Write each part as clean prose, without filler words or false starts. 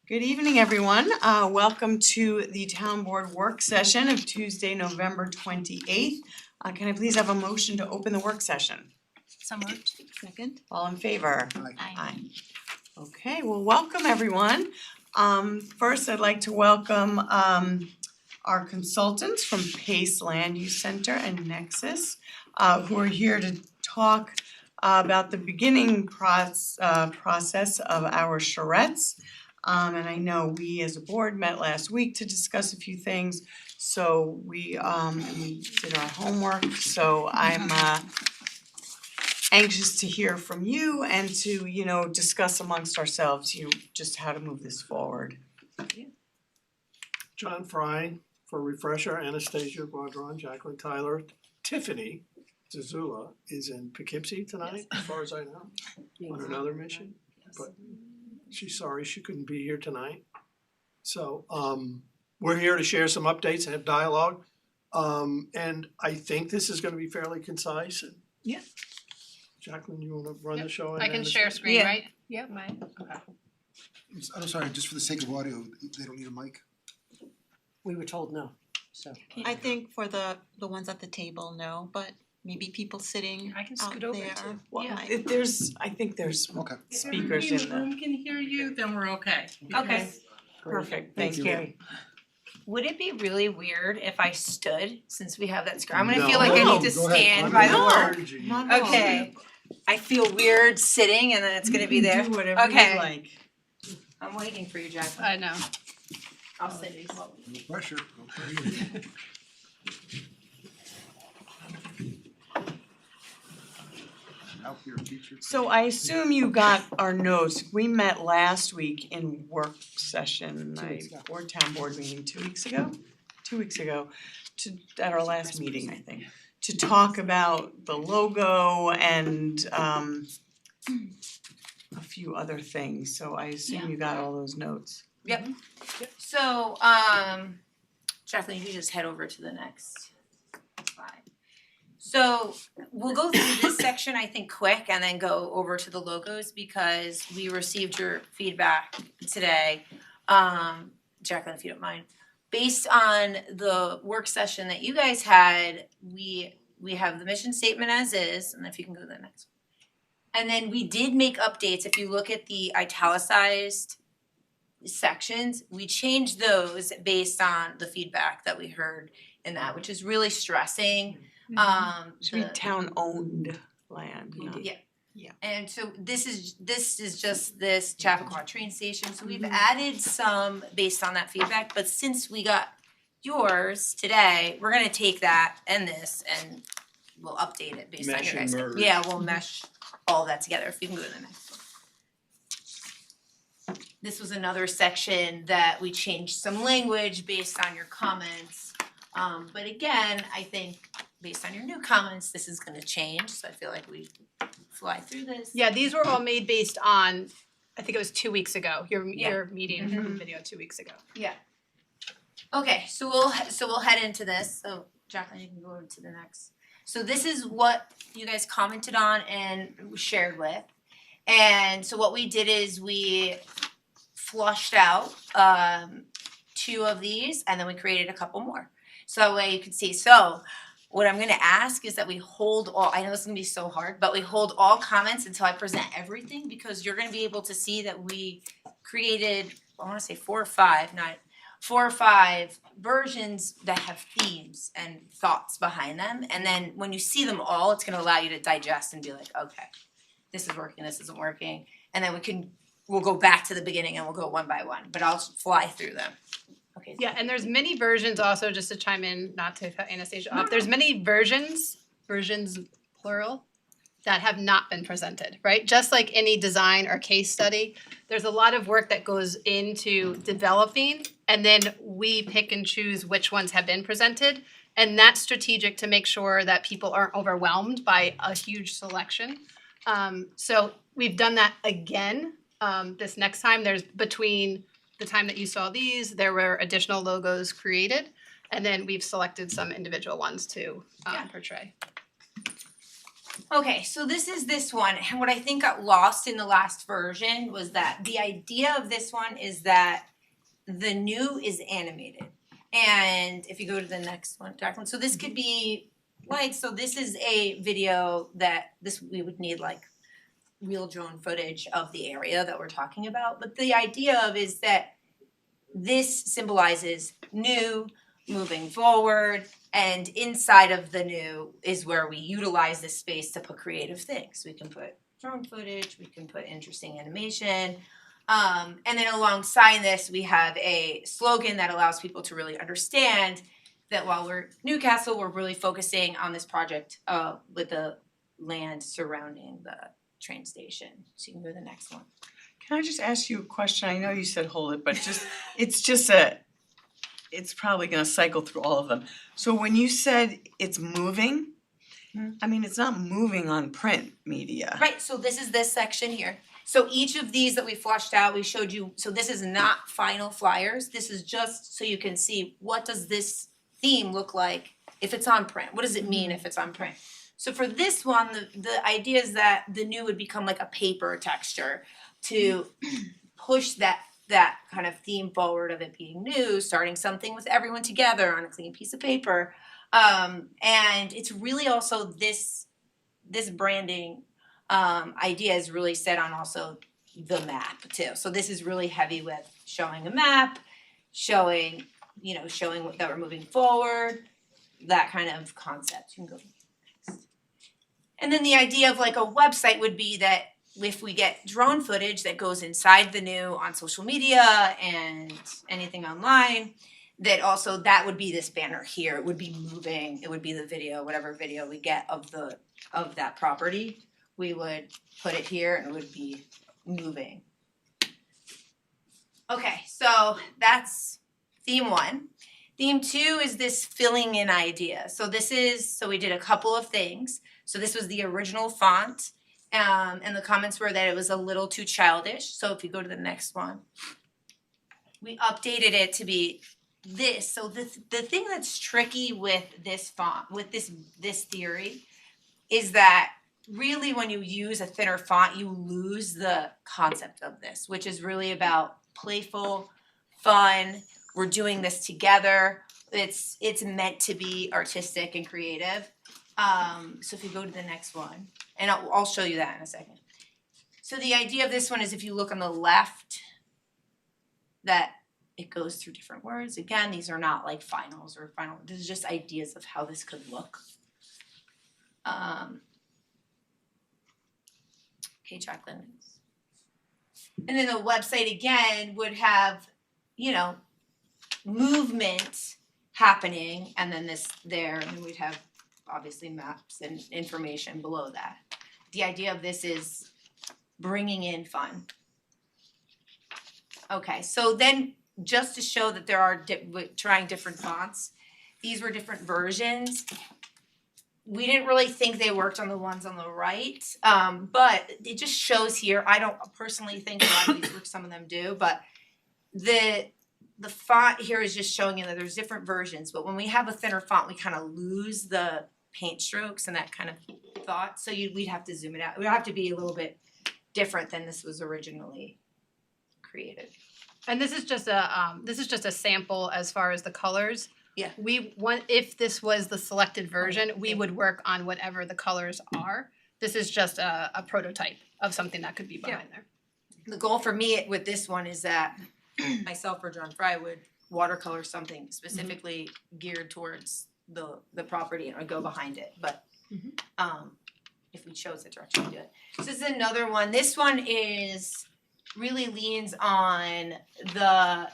Good evening, everyone. Welcome to the Town Board Work Session of Tuesday, November 28th. Can I please have a motion to open the work session? So moved. Second. All in favor? Aye. Okay, well, welcome, everyone. First, I'd like to welcome our consultants from PACE Land Use Center and NEXUS, who are here to talk about the beginning process of our charrettes. And I know we as a board met last week to discuss a few things, so we did our homework, so I'm anxious to hear from you and to, discuss amongst ourselves, just how to move this forward. John Fry, for refresher, Anastasia Guadron, Jacqueline Tyler, Tiffany Zazula is in Poughkeepsie tonight, as far as I know, on another mission, but she's sorry she couldn't be here tonight. So we're here to share some updates and have dialogue. And I think this is gonna be fairly concise. Yeah. Jacqueline, you wanna run the show? I can share screen, Yeah. right? Yep, mine. Okay. I'm sorry, just for the sake of audio, they don't need a mic? We were told no, so. I think for the ones at the table, no, but maybe people sitting I can out scoot over there. too. Well, might- I think there's Okay. speakers in the, room can hear you, then we're okay. Okay. perfect, Thanks, thank you. Carrie. Would it be really weird if I stood, since we have that screen? I'm gonna No. feel like I No, need to go ahead. stand by the No. work. Not at all. Okay. I feel weird sitting and then it's gonna be there. Do whatever you Okay. like. I'm waiting for you, Jacqueline. I know. I'll sit. No pressure, no pressure. Out here, teacher. So I assume you got our notes. We met last week in work session, 2 weeks ago. or town board meeting 2 weeks ago? 2 weeks ago, at our last meeting, I think, to talk about the logo and a few other things, so I assume you got all those notes. Yep. So, Jacqueline, you can just head over to the next slide. So we'll go through this section, I think, quick and then go over to the logos because we received your feedback today. Jacqueline, if you don't mind. Based on the work session that you guys had, we have the mission statement as is, and if you can go to the next one. And then we did make updates. If you look at the italicized sections, we changed those based on the feedback that we heard in that, which is really stressing. Should be town-owned land, not. Yeah. Yeah. And so this is just this ChapPAC train station, so we've added some based on that feedback, but since we got yours today, we're gonna take that and this and we'll update it based on Mesh your and guys. merge. Yeah, we'll mesh all that together, if you can go to the next one. This was another section that we changed some language based on your comments. But again, I think based on your new comments, this is gonna change, so I feel like we fly through this. Yeah, these were all made based on, I think it was 2 weeks ago, your Yeah. meeting from video 2 weeks ago. Okay, so we'll head into this, so Jacqueline, you can go to the next. So this is what you guys commented on and shared with. And so what we did is we flushed out 2 of these and then we created a couple more. So that way you can see, so what I'm gonna ask is that we hold all, I know this is gonna be so hard, but we hold all comments until I present everything because you're gonna be able to see that we created, I wanna say 4 or 5 versions that have themes and thoughts behind them. And then when you see them all, it's gonna allow you to digest and be like, okay, this is working, this isn't working. And then we'll go back to the beginning and we'll go one by one, but I'll fly through them. Okay. Yeah, and there's many versions also, just to chime in, not to cut Anastasia off, there's many versions plural, that have not been presented, right? Just like any design or case study, there's a lot of work that goes into developing, and then we pick and choose which ones have been presented. And that's strategic to make sure that people aren't overwhelmed by a huge selection. So we've done that again. This next time, there's between the time that you saw these, there were additional logos created, and then we've selected some individual ones to portray. Okay, so this is this one, and what I think got lost in the last version was that the idea of this one is that the new is animated. And if you go to the next one, Jacqueline, so this could be like, so this is a video that we would need like real drone footage of the area that we're talking about, but the idea of is that this symbolizes new, moving forward, and inside of the new is where we utilize this space to put creative things. We can put drone footage, we can put interesting animation, and then alongside this we have a slogan that allows people to really understand that while we're Newcastle, we're really focusing on this project with the land surrounding the train station. So you can go to the next one. Can I just ask you a question? I know you said hold it, but it's probably gonna cycle through all of them. So when you said it's moving, I mean, it's not moving on print media. Right, so this is this section here. So each of these that we flushed out, we showed you, so this is not final flyers. This is just so you can see what does this theme look like if it's on print? What does it mean if it's on print? So for this one, the idea is that the new would become like a paper texture to push that kind of theme forward of it being new, starting something with everyone together on a clean piece of paper. And it's really also this branding idea is really set on also the map too. So this is really heavy with showing a map, showing that we're moving forward, that kind of concept. You can go next. And then the idea of like a website would be that if we get drone footage that goes inside the new on social media and anything online, that would be this banner here. It would be moving, it would be the video, whatever video we get of that property. We would put it here and it would be moving. Okay, so that's theme 1. Theme 2 is this filling in idea. So we did a couple of things. So this was the original font, and the comments were that it was a little too childish. So if you go to the next one, we updated it to be this. So the thing that's tricky with this font, with this theory, is that really when you use a thinner font, you lose the concept of this, which is really about playful, fun. We're doing this together. It's meant to be artistic and creative. So if you go to the next one, and I'll show you that in a second. So the idea of this one is if you look on the left, that it goes through different words. Again, these are not like finals or final. This is just ideas of how this could look. Okay, Jacqueline. And then the website again would have, movement happening, and then this there, and then we'd have obviously maps and information below that. The idea of this is bringing in fun. Okay, so then just to show that there are trying different fonts, these were different versions. We didn't really think they worked on the ones on the right, but it just shows here. I don't personally think a lot of these work, some of them do, but the font here is just showing you that there's different versions, but when we have a thinner font, we kind of lose the paint strokes and that kind of thought, so we'd have to zoom it out. It would have to be a little bit different than this was originally created. And this is just a sample as far as the colors. Yeah. If this was the selected version, we would work on whatever the colors are. This is just a prototype of something that could be behind there. The goal for me with this one is that myself or John Fry would watercolor something specifically geared towards the property and I would go behind it. But if we chose the direction to do it. So this is another one. This one really leans on the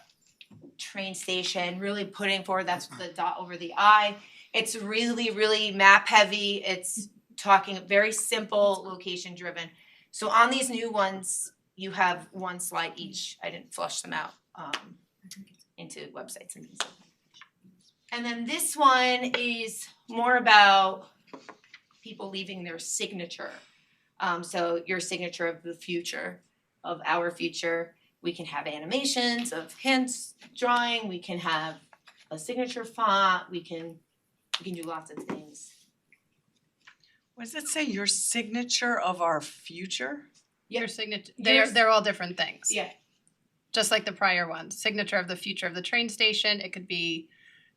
train station, really putting forward, that's the dot over the I. It's really, really map heavy. It's talking very simple, location driven. So on these new ones, you have one slide each. I didn't flush them out into websites and things like that. And then this one is more about people leaving their signature. So your signature of the future, of our future. We can have animations of hints, drawing, we can have a signature font, we can do lots of things. what does it say, your signature of our future? Your signature, Yours- they're all different things. Yeah. Just like the prior ones, signature of the future of the train station, it could be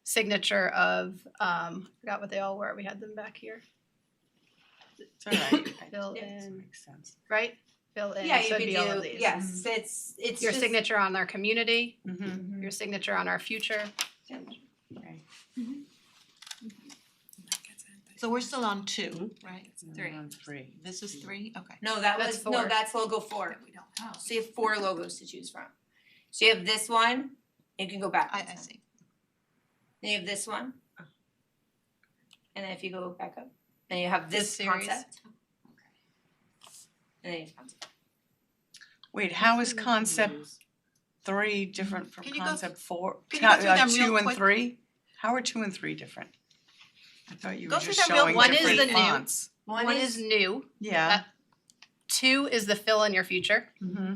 signature of, forgot what they all were, we had them back here, It's all right. fill Yeah. in, Makes sense. right? Fill in, Yeah, so you it'd could be all of do, these. yes, it's Your just- signature on our community, Mm-hmm. your signature on our future. So we're still on 2, right? Three. This is 3, okay. No, that That's was, no, 4. that's logo 4. So you have 4 logos to choose from. So you have this one, you can go back. I see. Then you have this one. And then if you go back up, then you have this This series. concept. And then you have concept. Wait, how is concept 3 different from Can you go concept 4? can you go through them real 2 and quick? 3? How are 2 and 3 different? I thought you were Go through just them real showing quick. One is different the new- fonts. One is new, Yeah. 2 is the fill in your future, Mm-hmm.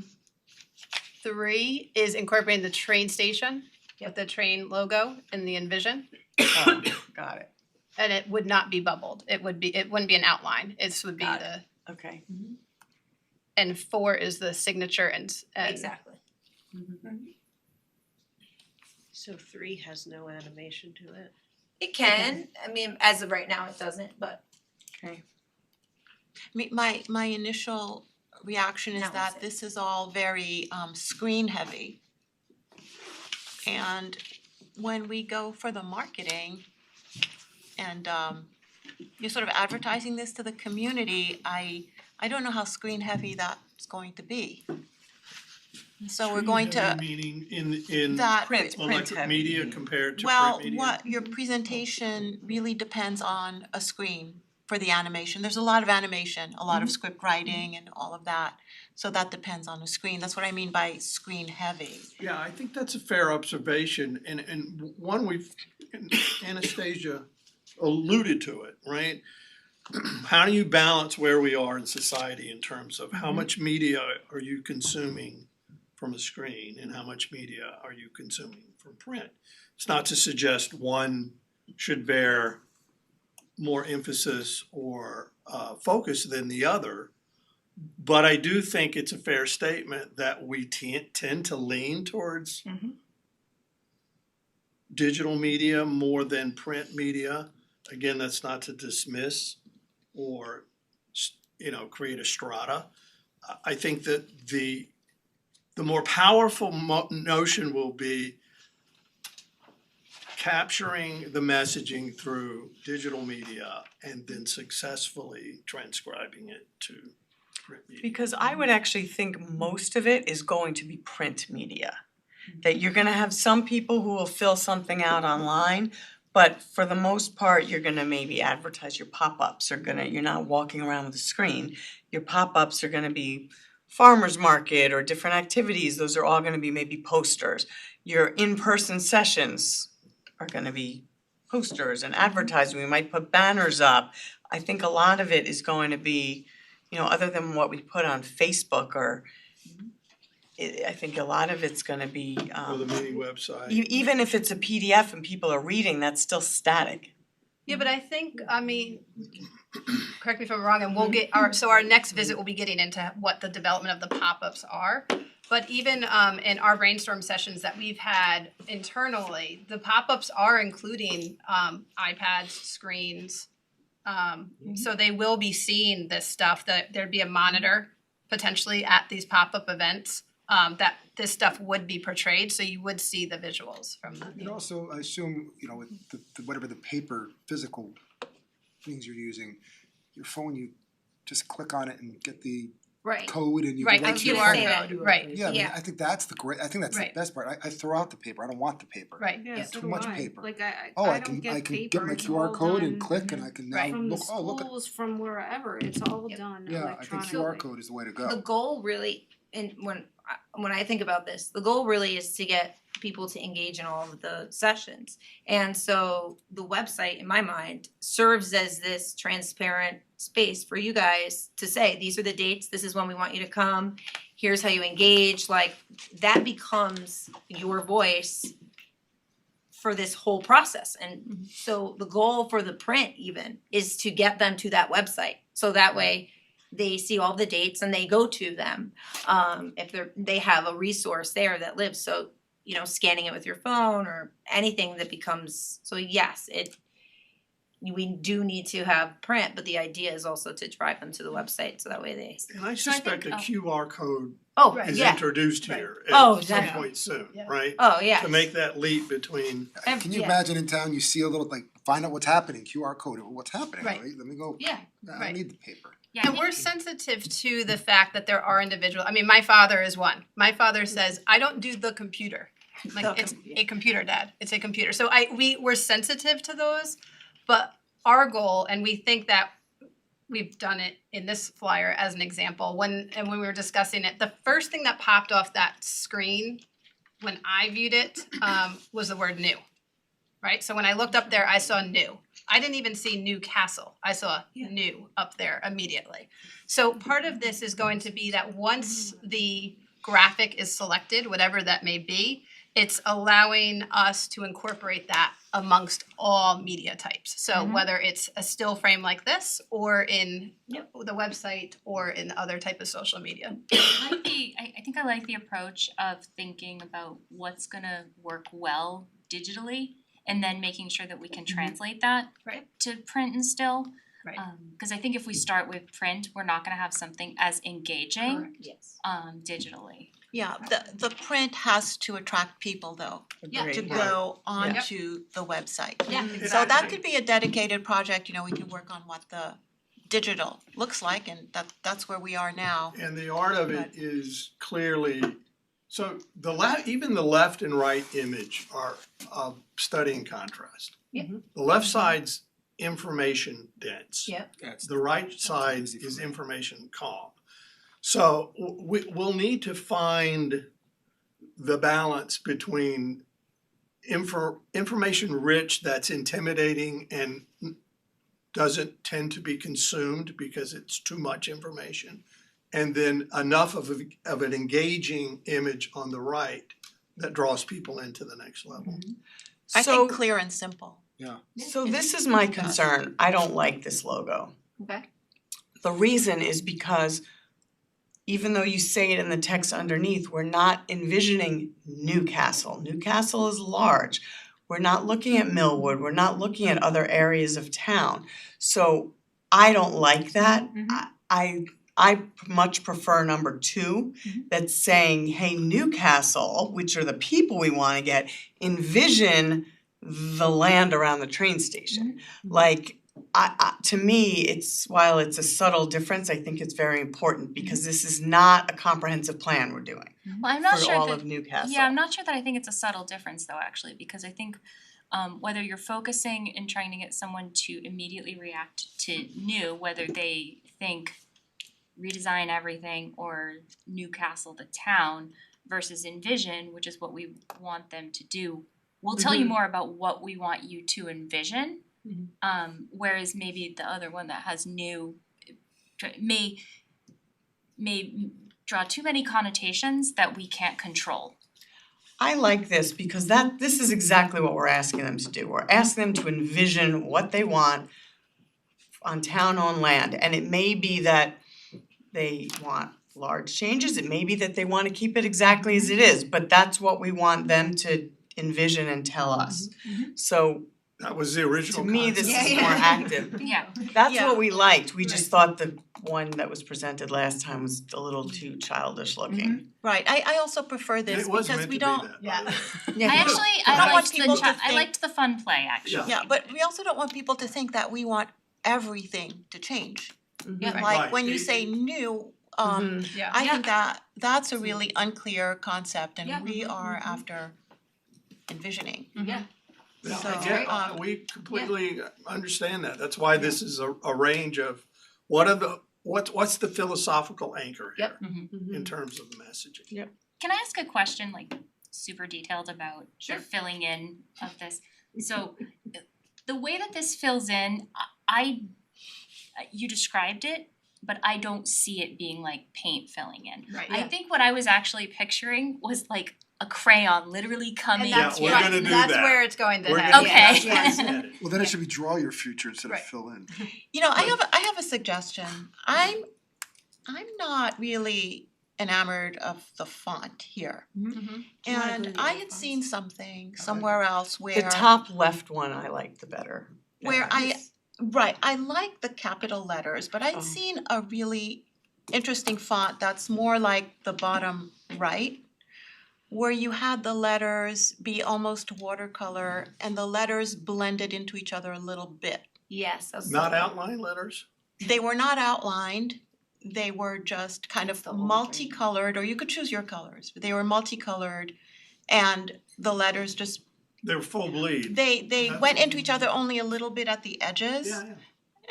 3 is incorporating the train station with the train logo and the envision. Oh, got it. And it would not be bubbled. It wouldn't be an outline. It would be Got the, Okay. and 4 is the signature and Exactly. So 3 has no animation to it. It can, I mean, as of right now, it doesn't, but Okay. My initial reaction is Now that it's it. this is all very screen heavy. And when we go for the marketing and you're sort of advertising this to the community, I don't know how screen heavy that's going to be. So we're going to Meaning in that Print electric heavy. media compared to well, print media? what your presentation really depends on a screen for the animation. There's a lot of animation, a lot of script writing and all of that. So that depends on a screen. That's what I mean by screen heavy. Yeah, I think that's a fair observation, and one Anastasia alluded to it, right? How do you balance where we are in society in terms of how much media are you consuming from a screen and how much media are you consuming from print? It's not to suggest one should bear more emphasis or focus than the other. But I do think it's a fair statement that we tend to lean towards digital media more than print media. Again, that's not to dismiss or, create a strata. I think that the more powerful notion will be capturing the messaging through digital media and then successfully transcribing it to print media. Because I would actually think most of it is going to be print media. That you're gonna have some people who will fill something out online, but for the most part, you're gonna maybe advertise your pop-ups you're not walking around with a screen. Your pop-ups are gonna be farmer's market or different activities, those are all gonna be maybe posters. Your in-person sessions are gonna be posters and advertising, we might put banners up. I think a lot of it is going to be, other than what we put on Facebook or I think a lot of it's gonna be Or the mini website. even if it's a PDF and people are reading, that's still static. Yeah, but I think, correct me if I'm wrong, and we'll get our next visit will be getting into what the development of the pop-ups are. But even in our brainstorm sessions that we've had internally, the pop-ups are including iPads, screens. So they will be seeing this stuff, that there'd be a monitor potentially at these pop-up events. That this stuff would be portrayed, so you would see the visuals from them. And also, I assume, with the whatever the paper, physical things you're using, your phone, you just click on it and get the right. code and you Right, go the right to your gonna QR phone. say that. code, right, Yeah, I mean, Yeah. I think that's the Right. best part. I throw out the paper. I don't want the paper. right, Yeah, yeah. so Too do much I. paper. Like I I don't can paper, get my it's QR all code and done click and I can now Right. from the look, oh, look at, schools, from wherever, it's all Yep. done yeah, I think electronically. QR code is the way to go. The goal really, and when I think about this, the goal really is to get people to engage in all of the sessions. And so the website, in my mind, serves as this transparent space for you guys to say, these are the dates, this is when we want you to come, here's how you engage, like that becomes your voice for this whole process. And so the goal for the print even is to get them to that website. So that way they see all the dates and they go to them. If they have a resource there that lives, so you know, scanning it with your phone or anything that becomes, so yes, we do need to have print, but the idea is also to drive them to the website so that way they. And I So I suspect a think- QR code Oh, Right. is yeah. introduced Right. here Oh, at some that- point soon, Yeah. right? Oh, yeah. To make that leap between, Can you yeah. imagine in town, you see a little, like, find out what's happening, QR code, what's happening, Right. right? Let me go, Yeah. I Right. don't need the paper. Yeah, I And think- we're sensitive to the fact that there are individual, I mean, my father is one. My father says, I don't do the computer. Like, it's a computer, Dad, it's a computer. So we're sensitive to those, but our goal, and we think that we've done it in this flyer as an example, when we were discussing it, the first thing that popped off that screen when I viewed it, was the word new. Right, so when I looked up there, I saw new. I didn't even see Newcastle. I saw new up there immediately. So part of this is going to be that once the graphic is selected, whatever that may be, it's allowing us to incorporate that amongst all media types. So whether it's a still frame like this or in the website or in other type of social media. I think I like the approach of thinking about what's gonna work well digitally and then making sure that we can translate that Right. to print and still. Right. Cause I think if we start with print, we're not gonna have something as engaging Yes. digitally. Yeah, the print has to attract people though, Yeah. to go onto the website. Yeah, So that could be a dedicated project, you know, we can work on what the digital looks like, and that's where we are now. and the art of it is clearly, so even the left and right image are studying contrast. Yeah. The left side's information dense. Yeah. The right side is information calm. So we'll need to find the balance between information rich that's intimidating and doesn't tend to be consumed because it's too much information, and then enough of an engaging image on the right that draws people into the next level. I think clear and simple. So this is my concern, I don't like this logo. Okay. The reason is because even though you say it in the text underneath, we're not envisioning Newcastle. Newcastle is large. We're not looking at Millwood, we're not looking at other areas of town. So I don't like that. I much prefer number 2, that's saying, hey, Newcastle, which are the people we wanna get, envision the land around the train station. Like, to me, while it's a subtle difference, I think it's very important because this is not a comprehensive plan we're doing Well, I'm not for sure all that, of Newcastle. yeah, I'm not sure that I think it's a subtle difference though, actually, because I think whether you're focusing and trying to get someone to immediately react to new, whether they think redesign everything or Newcastle the town versus envision, which is what we want them to do, we'll tell you more about what we want you to envision. Whereas maybe the other one that has new may draw too many connotations that we can't control. I like this because this is exactly what we're asking them to do. We're asking them to envision what they want on town-owned land. And it may be that they want large changes, it may be that they want to keep it exactly as it is, but that's what we want them to envision and tell us. So That was the original to concept. me, this is more active. Yeah. That's Yeah. what we liked, we just thought the one that was presented last time was a little too childish looking. Right, I also prefer this It was because meant we to be don't, that, by the way. I actually, I don't want liked people the to I think- liked the fun play actually. yeah, but we also don't want people to think that we want everything to change. Yeah. Like Right. when you say new, Yeah. I think that's a really unclear concept and Yeah. we are after envisioning. Yeah, So, I get, we completely understand that, that's why this is a range of, what's the philosophical anchor here in terms of the messaging? Can I ask a question, like super detailed about the filling in of this? So the way that this fills in, you described it, but I don't see it being like paint filling in. Right. I think what I was actually picturing was like a crayon literally coming And that's to we're right, gonna do that's that. where it's going to We're head. gonna- Okay. that's where Yes, it's headed. Well, then it should be draw your future instead of Right. fill in. You know, I have a suggestion. I'm not really enamored of the font here. Mhm. And I had seen something somewhere else The where top left one I like the better. where I like the capital letters, but Oh. I'd seen a really interesting font that's more like the bottom right, where you had the letters be almost watercolor and the letters blended into each other a little bit. Yes, that's Not outline letters? They were not outlined, they were just kind of The whole thing. multicolored, or you could choose your colors, but they were multicolored and the letters just, They were full bleed. they went into each other only a little bit at the edges. Yeah.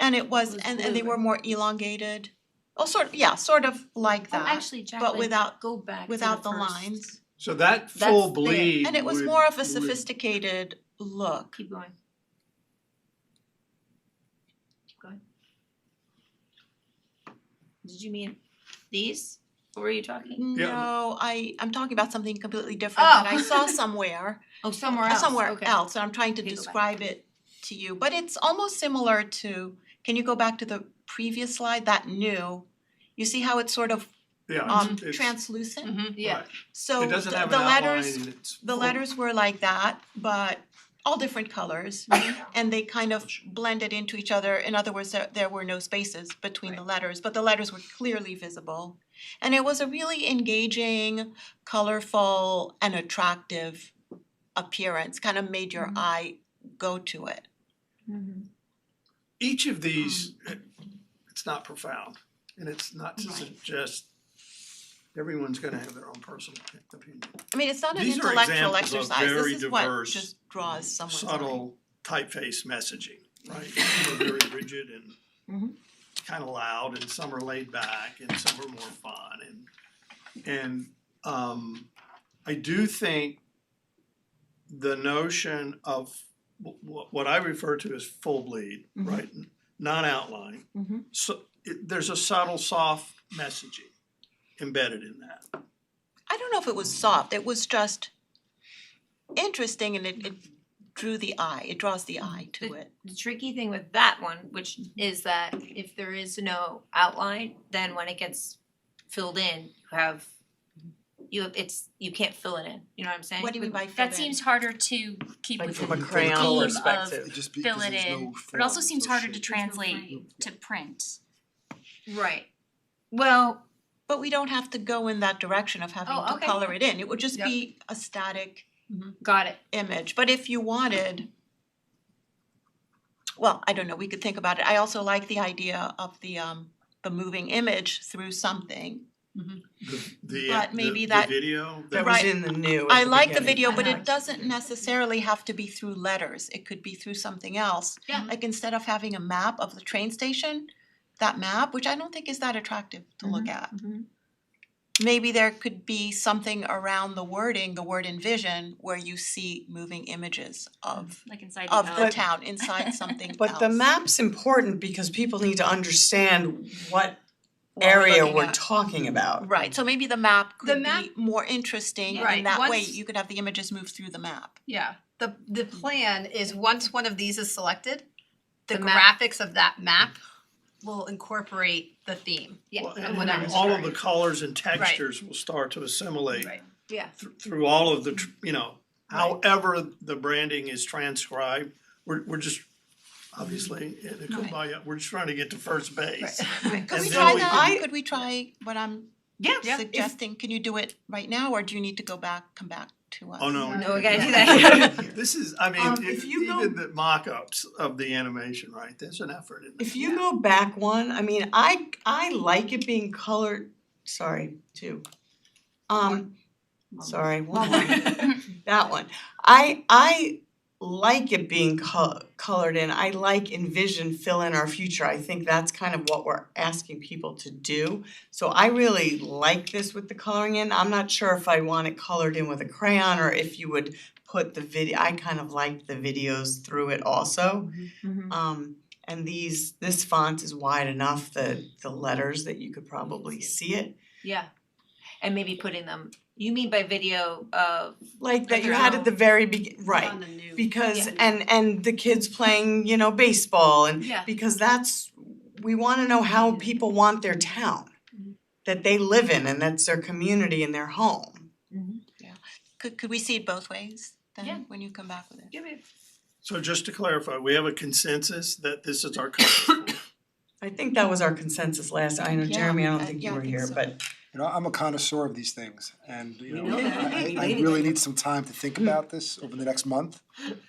And it was, and they were more elongated. Oh, sort of like Oh, that, actually, Jacqueline, but without go back without to the first. lines. So that That's full there. bleed And it was would- more of a would- sophisticated look. Keep going. Keep going. Did you mean these? What were you talking? Yeah. No, I'm talking about something completely different Oh. that I saw somewhere, Oh, somewhere else. Okay. else, and I'm trying to Okay, go back. describe it to you. But it's almost similar to, can you go back to the previous slide, that new? You see how it's sort of Yeah, it's translucent? Mhm. Yeah. right. So It doesn't have the an outline letters, and it's the full. letters were like that, but all different colors. And they kind of blended into each other. In other words, there were no spaces between the letters, but the letters were clearly visible. And it was a really engaging, colorful, and attractive appearance, kind of made your eye go to it. Each of these, it's not profound, and it's not to suggest everyone's gonna have their own personal opinion. I mean, it's not an These are intellectual examples of exercise, very this is what diverse, just draws someone's eye. Subtle typeface messaging, right? Some are very rigid and kind of loud, and some are laid back, and some are more fun, and I do think the notion of what I refer to as full bleed, right? Non-outline. So there's a subtle, soft messaging embedded in that. I don't know if it was soft, it was just interesting and it drew the eye, it draws the eye to it. The tricky thing with that one, which is that if there is no outline, then when it gets filled in, you can't fill it in, you know what I'm saying? What do you mean by fill That in? seems harder to keep Like within from a the crayon theme perspective. of Just fill because it there's in, no but it also form, seems no harder to shape. translate to print. Right. Well, But we don't have to go in that direction of having Oh, to okay. color it in, it would just Yep. be a static got it. image, but if you wanted, well, I don't know, we could think about it, I also like the idea of the moving image through something. But maybe the that- video, That Right. was in the new. I at like the beginning. video, but I it doesn't necessarily have to be through letters, it could be through something else. Yeah. Like instead of having a map of the train station, that map, which I don't think is that attractive to look at. Maybe there could be something around the wording, the word envision, where you see moving images of Like inside of the out. town inside something else. But the map's important because people need to understand what What we're area looking we're at. talking about. Right, so maybe the map The could map- be more interesting, Right, and that way once- you could have the images move through the map. Yeah, the plan is once one of these is selected, the The map- graphics of that map will incorporate the theme. Yeah. Well, and and whatever's all of occurring. the colors and textures will start to assimilate Right. Yeah. through all of the, however the branding is transcribed. We're just, obviously, it could buy, we're just trying to get to first base. Could we And try then we that? can- Could we try what I'm Yeah. suggesting? Can you do it right now, or do you need to come back to us? Oh, no. No, we gotta do that. This is, I mean, If you go- even the mock-ups of the animation, right, there's an effort in there. If you go back one, I mean, I like it being colored, sorry, two. Sorry, one more. That one. I like it being colored in. I like envision, fill in our future. I think that's kind of what we're asking people to do. So I really like this with the coloring in. I'm not sure if I want it colored in with a crayon or if you would put the video, I kind of like the videos through it also. And this font is wide enough that the letters that you could probably see it. Yeah. and maybe putting them, you mean by video of, Like that you had at the very right. On the new. Because Yeah. and the kids playing, you know, baseball and Yeah. because that's we wanna know how people want their town that they live in and that's their community and their home. Could we see it both ways Yeah. then, when you come back with it? So just to clarify, we have a consensus that this is our compass. I think that was our consensus last, I know Yeah, Jeremy, I don't I- think yeah, you I were think here, so. but You know, I'm a connoisseur of these things and, you We know, know that. I really need some time to think about this over the next month,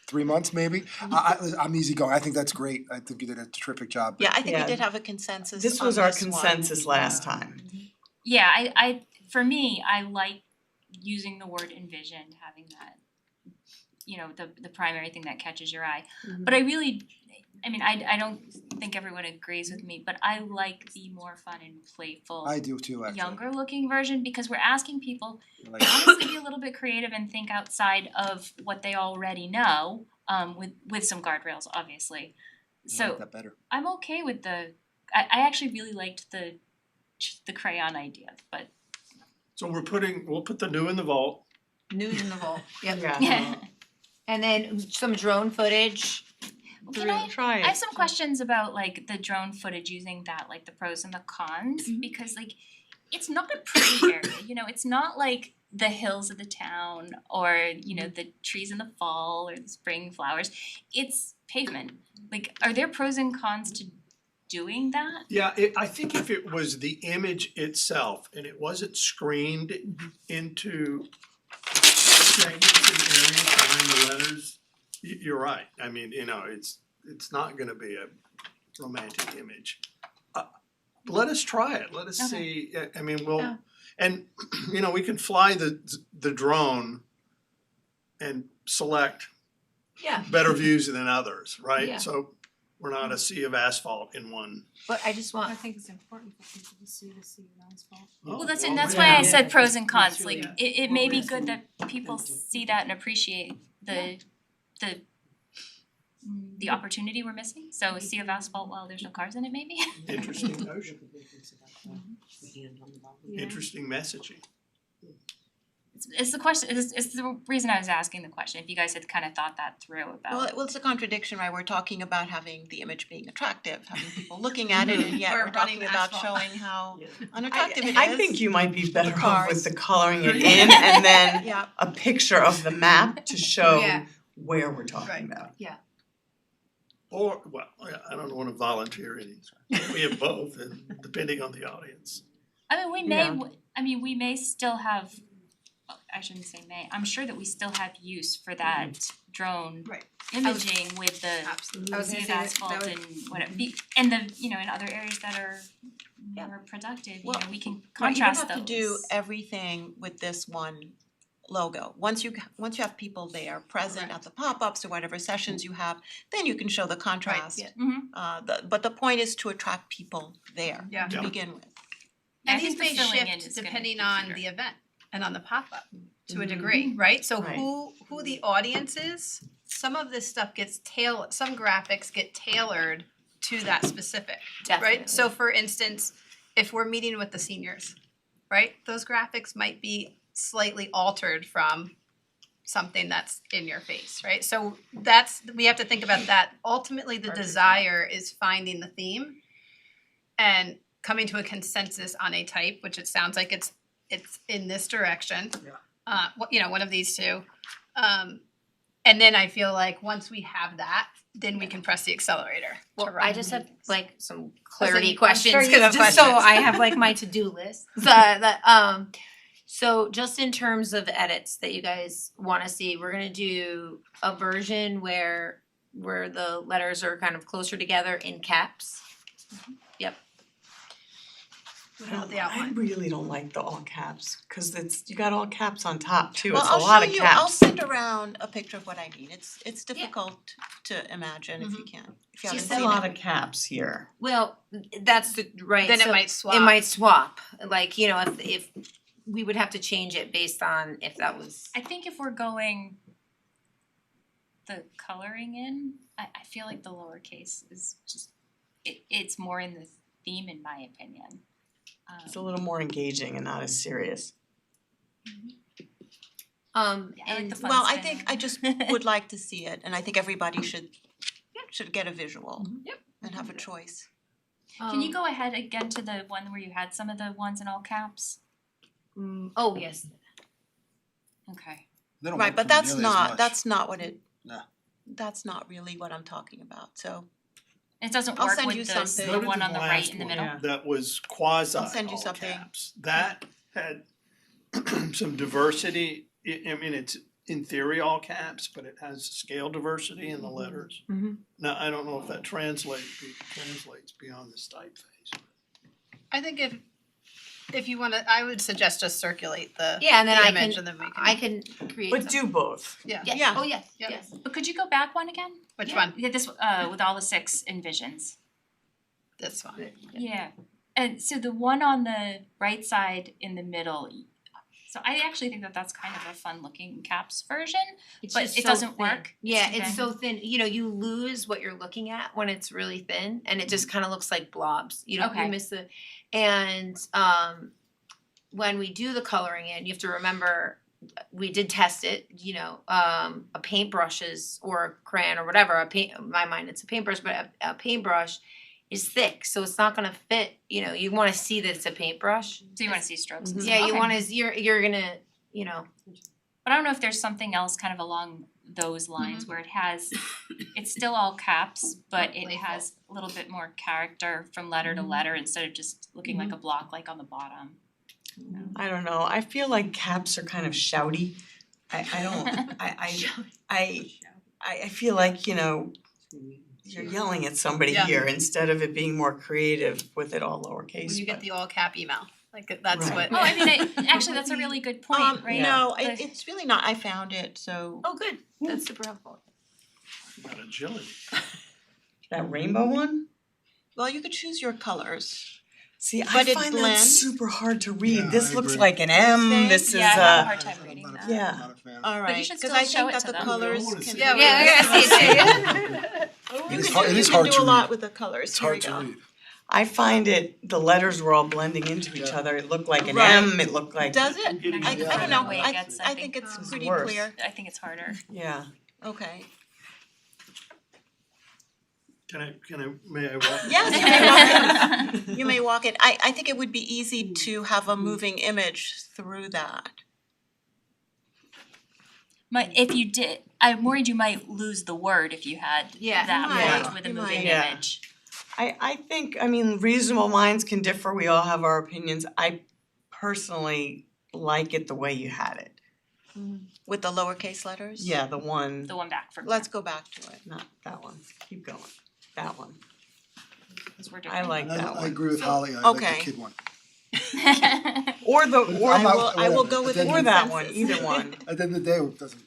3 months maybe. I'm easygoing, I think that's great, I think you did a terrific job. Yeah, I think we Yeah. did have a consensus this on was our this one. consensus last time. Yeah, I for me, I like using the word envision, having that, you know, the primary thing that catches your eye. But I really, I mean, I don't think everyone agrees with me, but I like the more fun and playful, I do too, actually. younger looking version because we're asking people Like, to honestly be a little bit creative and think outside of what they already know, with some guardrails, obviously. I So like that better. I'm okay with I actually really liked the crayon idea, but So we'll put the new in the vault. news in the vault, yep. Yeah. And then some drone footage. Can I Try it. I have some questions about like the drone footage using that, like the pros and the cons, because like it's not a pretty area, you know, it's not like the hills of the town or, you know, the trees in the fall or the spring flowers. It's pavement. Like, are there pros and cons to doing that? Yeah, I think if it was the image itself and it wasn't screened into segments and areas behind the letters, you're right. I mean, you know, it's not gonna be a romantic image. Let us try it, let us see, I mean, we'll, Yeah. and, you know, we can fly the drone and select Yeah. better views than others, right? Yeah. So we're not a sea of asphalt in one. But I just want, think it's important for people to see the asphalt. Well, that's yeah. why I said pros and cons, That's like really- it may be good that people see that and appreciate the opportunity we're missing, so a sea of asphalt while there's no cars in it maybe. Interesting notion, interesting messaging. It's the question, it's the reason I was asking the question, if you guys had kind of thought that through about. Well, it's a contradiction, right? We're talking about having the image being attractive, having people looking at it, and yet Or we're talking running about asphalt. showing how unattractive it is. I think you might be better off with cars. the coloring it in and then Yeah, a picture of the map to show Yeah. where we're talking Right. about. Or, well, I don't wanna volunteer any, we have both, and depending on the audience. I mean, Yeah. we may still have, I shouldn't say may, I'm sure that we still have use for that drone Right. imaging with the Absolutely. I was sea gonna of say that asphalt would- and whatever, and the, you know, in other areas that are Yeah. more productive, you Well, know, we can right, you contrast don't those. have to do everything with this one logo. Once you have people there present at the pop-ups or whatever sessions you have, then you can show the contrast. yeah. But the point is to attract people there Yeah. to Yeah. begin with. I And think these the may filling in shift is gonna depending be on cuter. the event and on the pop-up to a degree, right? So Right. who the audience is, some of this stuff gets some graphics get tailored to that specific, definitely. right? So for instance, if we're meeting with the seniors, right, those graphics might be slightly altered from something that's in your face, right? So we have to think about that. Ultimately, the desire is finding the theme and coming to a consensus on a type, which it sounds like it's in this direction. Yeah. You know, one of these two. And then I feel like once we have that, then we can press the accelerator to Well, run. I just have like some I'm clarity sure questions, you have just so questions. I have like my to-do list. So just in terms of edits that you guys wanna see, we're gonna do a version where the letters are kind of closer together in caps. Without the I outline. really don't like the all caps, cause you got all caps on top too, Well, it's a lot of caps. I'll send around a picture of what I mean. It's difficult to imagine if you can't, if you haven't Just seen a it. lot of caps here. Well, that's right, Then it so might swap. it might swap, like, you know, if we would have to change it based on if that was, I think if we're going the coloring in, I feel like the lowercase is just, it's more in the theme in my opinion. It's a little more engaging and not as serious. Yeah, I like the fun Well, I spin. think I just would like to see it, and I think everybody should get a visual. Yep. And have a choice. Can you go ahead again to the one where you had some of the ones in all caps? Oh, yes. Okay. They don't Right, work but for me that's nearly as not, much. that's not what it, No. that's not really what I'm talking about, so It doesn't I'll work send with you the something. Go the to one the on the right last in the one. middle. That was quasi I'll send you all something. caps. That had some diversity, I mean, it's in theory all caps, but it has scale diversity in the letters. Mhm. Now, I don't know if that translates beyond this typeface. I think if you wanna, I would suggest just circulate the Yeah, and then I image can, and then we can. I can create But something. do both. Yeah. Yeah. Yeah. Oh, yes, Yeah. yes. But could you go back one again? Which Yeah. one? Yeah, this with all the 6 envisions. This one. Yeah. And so the one on the right side in the middle, so I actually think that that's kind of a fun looking caps version. It's But just it so doesn't thin. work. Yeah, It's it's thin. so thin, you know, you lose what you're looking at when it's really thin and it just kinda looks like blobs, you know, you Okay. miss the, and when we do the coloring in, you have to remember, we did test it, you know, a paintbrush is, or a crayon or whatever, in my mind it's a paintbrush, but a paintbrush is thick, so it's not gonna fit, you know, you wanna see that it's a paintbrush. So you wanna see strokes and Mhm. stuff. Yeah, you Okay. wanna, you're gonna, you know, But I don't know if there's something else kind of along those lines where it has, it's still all caps, but it Playful. has a little bit more character from letter to letter instead of just looking like a block like on the bottom. I don't know, I feel like caps are kind of shouty. I don't, I feel like, you know, you're yelling at somebody Yeah. here instead of it being more creative with it all lowercase, When you get but- the all cap email, like that's Right. what. Oh, I mean, actually, that's a really good point, right? No, The- it's really not, I found it, so. oh, good, that's super helpful. About agility. That rainbow one? Well, you could choose your colors. See, I But it find that blends. super hard to read, Yeah, this I looks agree. like an M, Same. this is Yeah, I have a a, hard time reading I'm not a that. Yeah. fan, not a fan. Alright, should cause still I show think it that to the them. colors I wanna can. see Yeah, it. Yeah, I gotta see it too. You It's can hard- do, it you is can hard do to a lot read. with the colors, It's here we hard to go. read. I find it, the letters were all blending into each Yeah. other, it looked like an Right. M, it looked like, Does it? I'm getting I it. I don't know, The way it gets, I think it's It's pretty worse. clear, I think it's harder. yeah. okay. May I walk? Yes, you may walk in. You may walk in, I think it would be easy to have a moving image through that. If you did, I'm worried you might lose the word if you had Yeah, that you might, word with a you moving might. Yeah. image. I think, I mean, reasonable minds can differ, we all have our opinions, I personally like it the way you had it. With the lowercase letters? Yeah, the one, The one back from Let's go back to it. not that one, keep going, that one, because we're I different. like that I one. agree with Holly, I like Okay. the kid one. Or the, or I not- will whatever. go with the At the or end- that one, consensus. either one. At the end of the day, it doesn't,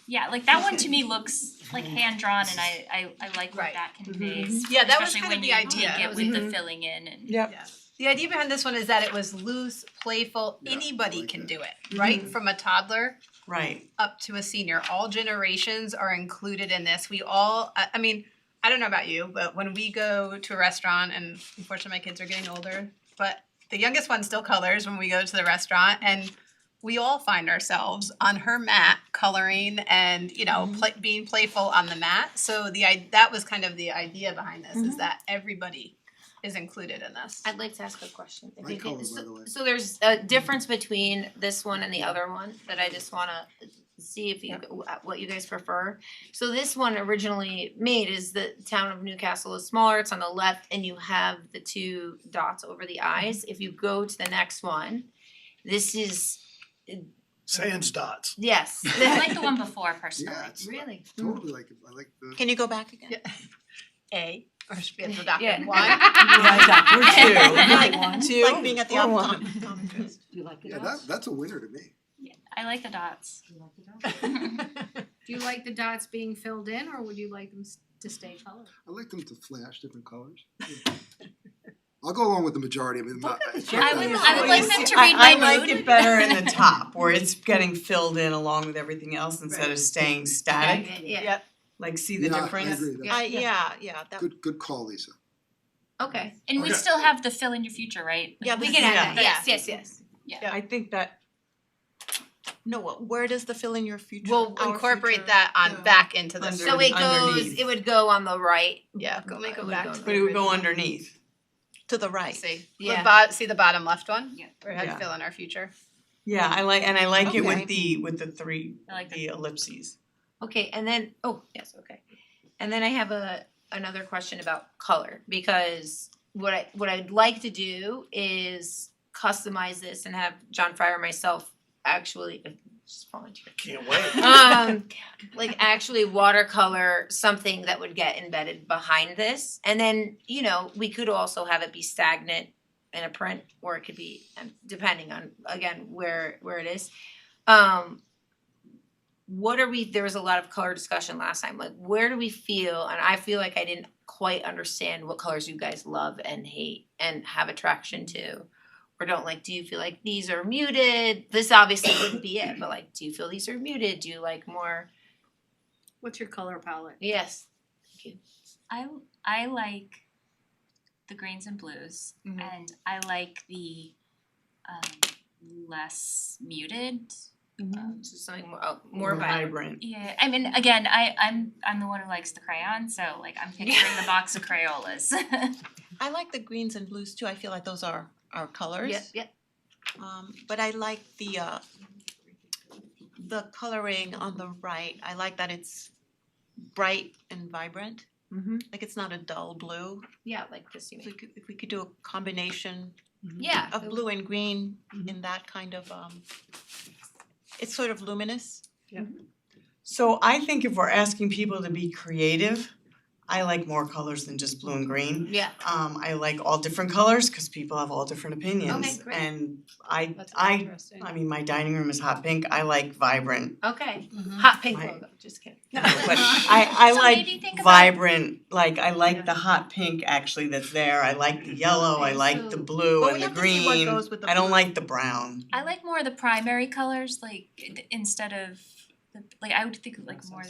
Yeah, like that one to me looks like hand drawn, and I like what Right. that conveys. Yeah, that was Especially kind of when the you idea. take it with the filling in and. Yep. Yeah. The idea behind this one is that it was loose, playful, Yeah, anybody I like can that. do it, right? From a toddler Right, up to a senior, all generations are included in this. We all, I mean, I don't know about you, but when we go to a restaurant, and unfortunately my kids are getting older, but the youngest one still colors when we go to the restaurant, and we all find ourselves on her mat coloring and, you know, being playful on the mat. So that was kind of the idea behind this, is that everybody is included in this. I'd like to ask a question. If My you can- color, by so- the way. So there's a difference between this one and the other one that I just wanna see if you, what you guys prefer. So this one originally made is the town of Newcastle is smaller, it's on the left, and you have the 2 dots over the eyes. If you go to the next one, this is, Sans dots. yes. I like the one before personally. yeah, it's Really? totally like it, I like the. Can you go back again? Yeah. A, or should we have to go back Yeah. one? Like two, Like being at the or one. optometrist. Yeah, that's a winner to me. Yeah, I like the dots. Do you like the dots being filled in, or would you like them to stay colored? I like them to flash different colors. I'll go along with the majority, I mean, not. I would like them to read my I like mood. it better in the top, where it's getting filled in along with everything else instead of staying static, Yeah, Yep. like see the Yeah, I difference? agree, that's Yeah, that, good call, Lisa. okay. And we Okay. still have the fill in your future, right? Like, Yeah, We this can is- add that, Yeah. yes, yes, yes. I think that No, where does the fill in your future? We'll our incorporate future that on go? back into the. Under- So it goes, Underneath. it would go on the right. Yeah, go make It it would back go to on But the it would go original. underneath. To the right. See, Yeah. see the bottom left one? Yeah. Where it had Yeah. fill in our future. Yeah, I like it Okay. with the three, I like the ellipses. Okay, and then, oh, yes, okay. And then I have another question about color, because what I'd like to do is customize this and have John Fryer and myself actually, just volunteer. Can't wait. Like actually watercolor something that would get embedded behind this. And then, you know, we could also have it be stagnant in a print, or it could be, depending on, again, where it is. There was a lot of color discussion last time, like where do we feel, and I feel like I didn't quite understand what colors you guys love and hate and have attraction to or don't like. Do you feel like these are muted? This obviously wouldn't be it, but like, do you feel these are muted? Do you like more? What's your color palette? Yes. I like the greens and blues, Mhm. and I like the less muted. So something more, More vibrant. vibrant. Yeah, I mean, again, I'm the one who likes the crayon, so like I'm picturing the box of Crayolas. I like the greens and blues too. I feel like those are our colors. Yeah. But I like the coloring on the right. I like that it's bright and vibrant. Mm-hmm. Like it's not a dull blue. Yeah, like this you mean. If we could do a combination Yeah. of blue and green in that kind of it's sort of luminous. So I think if we're asking people to be creative, I like more colors than just blue and green. Yeah. I like all different colors because people have all different opinions. Okay, great. And That's I interesting. mean, my dining room is hot pink. I like vibrant. Okay. Mhm. Hot pink My- logo. Just kidding. But I So like maybe think about- vibrant, like I like the hot pink actually that's there. I like the yellow, I like the blue But and we the have to see what green. goes with the I don't blue. like the brown. I like more of the primary colors, like instead of like I would think of like more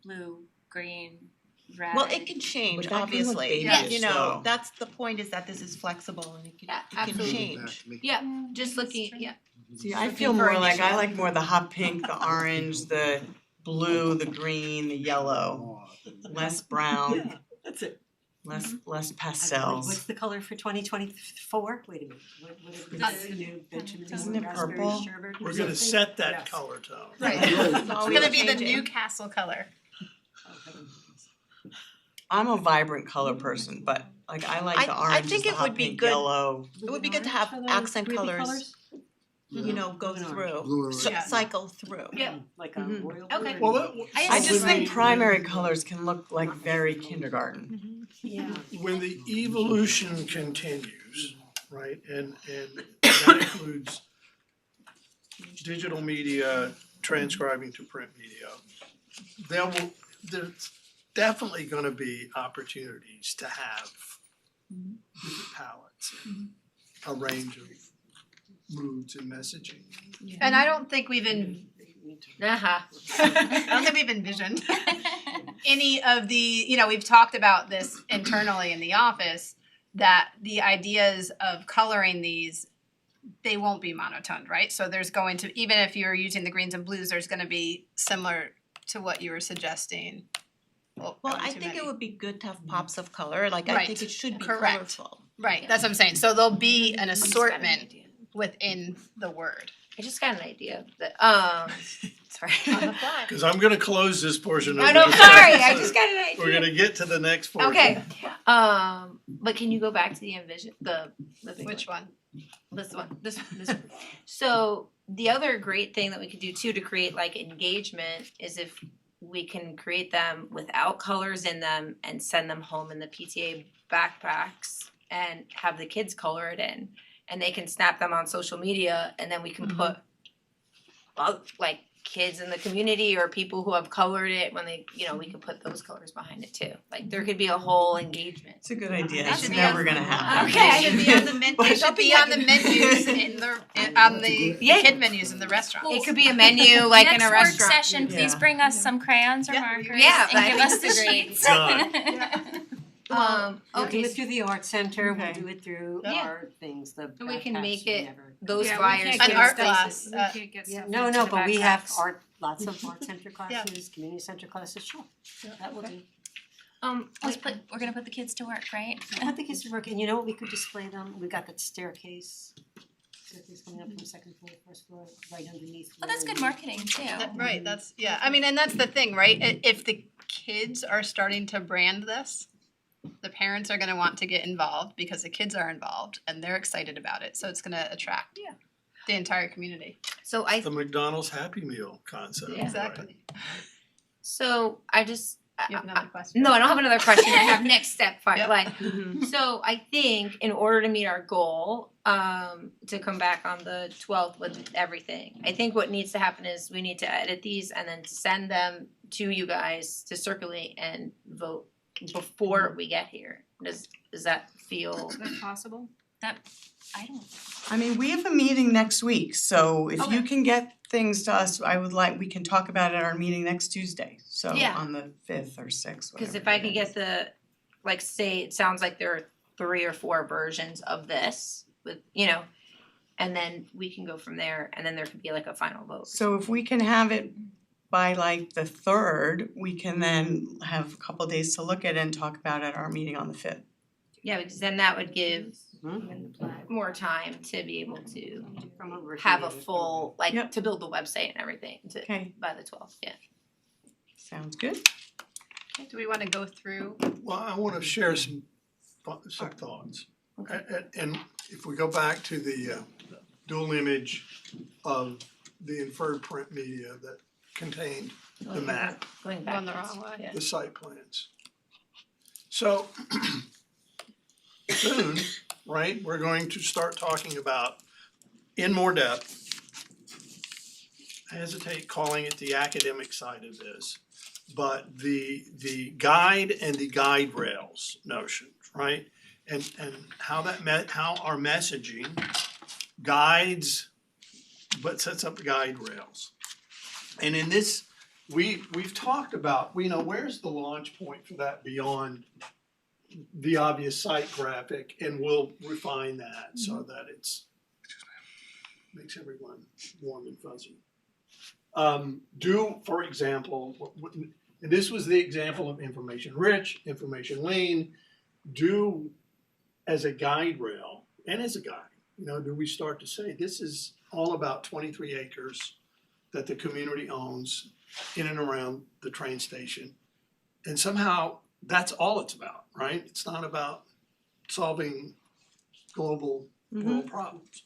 blue, green, red. Well, it can change, But that can look obviously. babyish, You know, though. that's the point, is that this is flexible and it can absolutely. change. Yeah, just looking, yeah. See, I Looking feel for more like, I initial. like more the hot pink, the orange, the blue, the green, the yellow, less brown, That's it. less What's pastels. the color for 2024? Wait a minute, what is That's- the new Benjamin? Isn't it Raspberry purple? sherbet We're or gonna something? set that Yes. color tone. Right. It's It's gonna be the changing. Newcastle color. Oh, heavens. I'm a vibrant color person, but like I like the I oranges, think the it hot would be pink, good- yellow. It would be good to have Orange for the accent ruby colors, you know, go Blue and through, Blue and so- Yeah. cycle through. Yeah. Like a Mhm. royal Okay. blue. Well, I I just think when primary colors can look like very kindergarten. Yeah. when the evolution continues, right, and that includes digital media transcribing to print media, there's definitely gonna be opportunities to have different palettes and a range of moods and messaging. And I don't think we've Uh-huh. I don't think we've envisioned any of the, we've talked about this internally in the office, that the ideas of coloring these, they won't be monotoned, right? So there's going to, even if you're using the greens and blues, there's gonna be similar to what you were suggesting. Well, probably I too think many. it would be good to have pops of color, like I Right. think it should be Correct. colorful. Right, that's what I'm saying. So there'll be an I just got an assortment idea. within the word. I just got an idea that, sorry. On the fly. Cause I'm gonna close this portion of No, the no, discussion, sorry, I so just got an idea. We're gonna get to the next portion. Okay, but can you go back to the envision, the big Which one? This one. So the other great thing that we could do too to create like engagement is if we can create them without colors in them and send them home in the PTA backpacks and have the kids color it in. And they can snap them on social media and then we can put like kids in the community or people who have colored it when they, we could put those colors behind it too. Like there could be a whole engagement. It's a good idea. That It's should be never on- gonna happen. Okay. It should be on the men, it should be on the menus on the Yeah. kid menus in the restaurant. It could be a menu like in a Next restaurant. work session, please Yeah. bring us some crayons or Yeah. markers Yeah, and I give think us the this is sheets. Done. We'll do okay, it through the art center, we'll Okay. do it through Yeah. our things, the And we can backpacks make we it never- those Yeah, we flyers. can't An get art stuff- class, We can't get Yeah, stuff no, into no, the but we have backpacks. lots of art center classes, community center classes, sure, that will do. We're gonna put the kids to work, right? I think it's working, you know what, we could display them, we got that staircase coming up from second floor, first floor, right underneath. Well, that's where good we- marketing too. Right, that's, yeah, I mean, and that's the thing, right? If the kids are starting to brand this, the parents are gonna want to get involved because the kids are involved and they're excited about it, so it's gonna attract the entire community. So I The McDonald's Happy Meal concept, right? Exactly. so I just You have another question? no, I don't have another question. I have next step part. Yep. Like Mhm. so I think in order to meet our goal, to come back on the 12th with everything, I think what needs to happen is we need to edit these and then send them to you guys to circulate and vote before we get here. Does that feel Is that possible? I don't, I mean, we have a meeting next week, so if you Okay. can get things to us, we can talk about it at our meeting next Tuesday, so Yeah. on the 5th or 6th, Cause if whatever I it could is. get the, like, say, it sounds like there are 3 or 4 versions of this with, and then we can go from there, and then there could be like a final vote. So if we can have it by like the 3rd, we can then have a couple days to look at it and talk about it at our meeting on the 5th. Yeah, because then that would give Hmm? more time to be able to From a have a working full, like, Yep. to build the website and everything to, Okay, by the 12th, yeah. sounds good. Do we wanna go through? Well, I wanna share some thoughts. And if we go back to the dual image of the inferred print media that contained the map, Going back. Going the wrong way. Yeah. the site plans. So soon, right, we're going to start talking about in more depth. I hesitate calling it the academic side of this, but the guide and the guide rails notions, right? And how how our messaging guides but sets up guide rails. And in this, we've talked about, where's the launch point for that beyond the obvious site graphic, and we'll refine that so that it's makes everyone warm and fuzzy. For example, and this was the example of information rich, information lean, do as a guide rail and as a guide, do we start to say this is all about 23 acres that the community owns in and around the train station. And somehow that's all it's about, right? It's not about solving global world problems.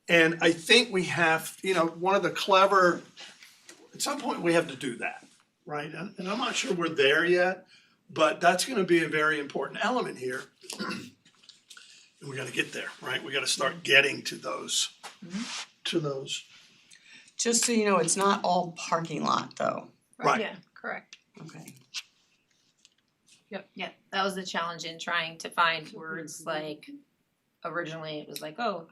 And I think we have, one of the clever, at some point we have to do that, right? And I'm not sure we're there yet, but that's gonna be a very important element here. And we gotta get there, right? We gotta start getting to those, Just so you know, it's not all parking lot though. right? Yeah. Correct. Okay. Yeah, that was the challenge in trying to find words like, originally it was like, oh,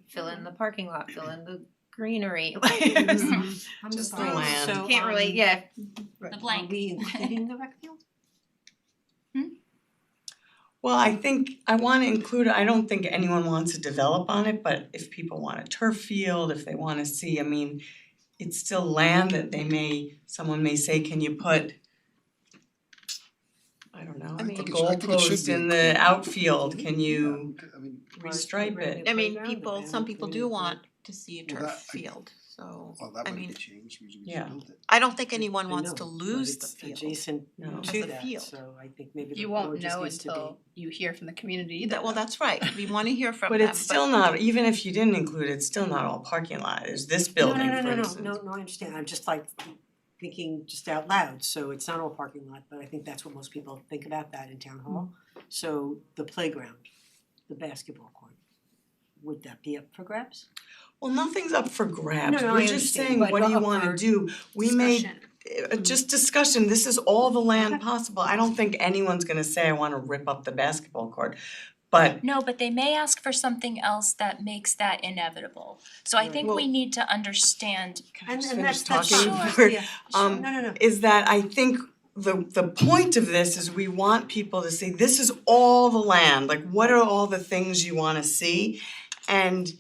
fill in the parking lot, fill in the greenery. Just the land. So, Can't really, yeah, the Are blank. we including the rec field? Well, I think I wanna include, I don't think anyone wants to develop on it, but if people want a turf field, if they wanna see, I mean, it's still land that someone may say, can you put, I don't know, I a think it should- I think it should goalpost be in the included. outfield, can you I mean, restripe it? I mean, Playground, some people do want to see a Well, turf that- field, so, well, that I might mean, be changed, we just Yeah. built it. I don't think anyone I wants know, to but lose the it's field. No. adjacent As to a that, field. so I think maybe the You road won't just know needs to be. until you hear from the community either. Well, that's right, we wanna hear from But them, it's still not, even if you didn't include it, it's still not all parking lot, there's this building, for instance. No, I understand, I'm just like thinking just out loud, so it's not all parking lot, but I think that's what most people think about that in town hall. So the playground, the basketball court, would that be up for grabs? Well, nothing's up for grabs, No, I we're just understand, saying, but what do you up wanna for do? We may, Discussion. just discussion, this is all the land Okay. possible, I don't think anyone's gonna say, I wanna rip up the basketball court. But No, but they may ask for something else that makes that inevitable. So I think we need to understand, can I just And finish that's talking fine. before- Yeah, um, no. is that I think the point of this is we want people to say, this is all the land, like what are all the things you wanna see? And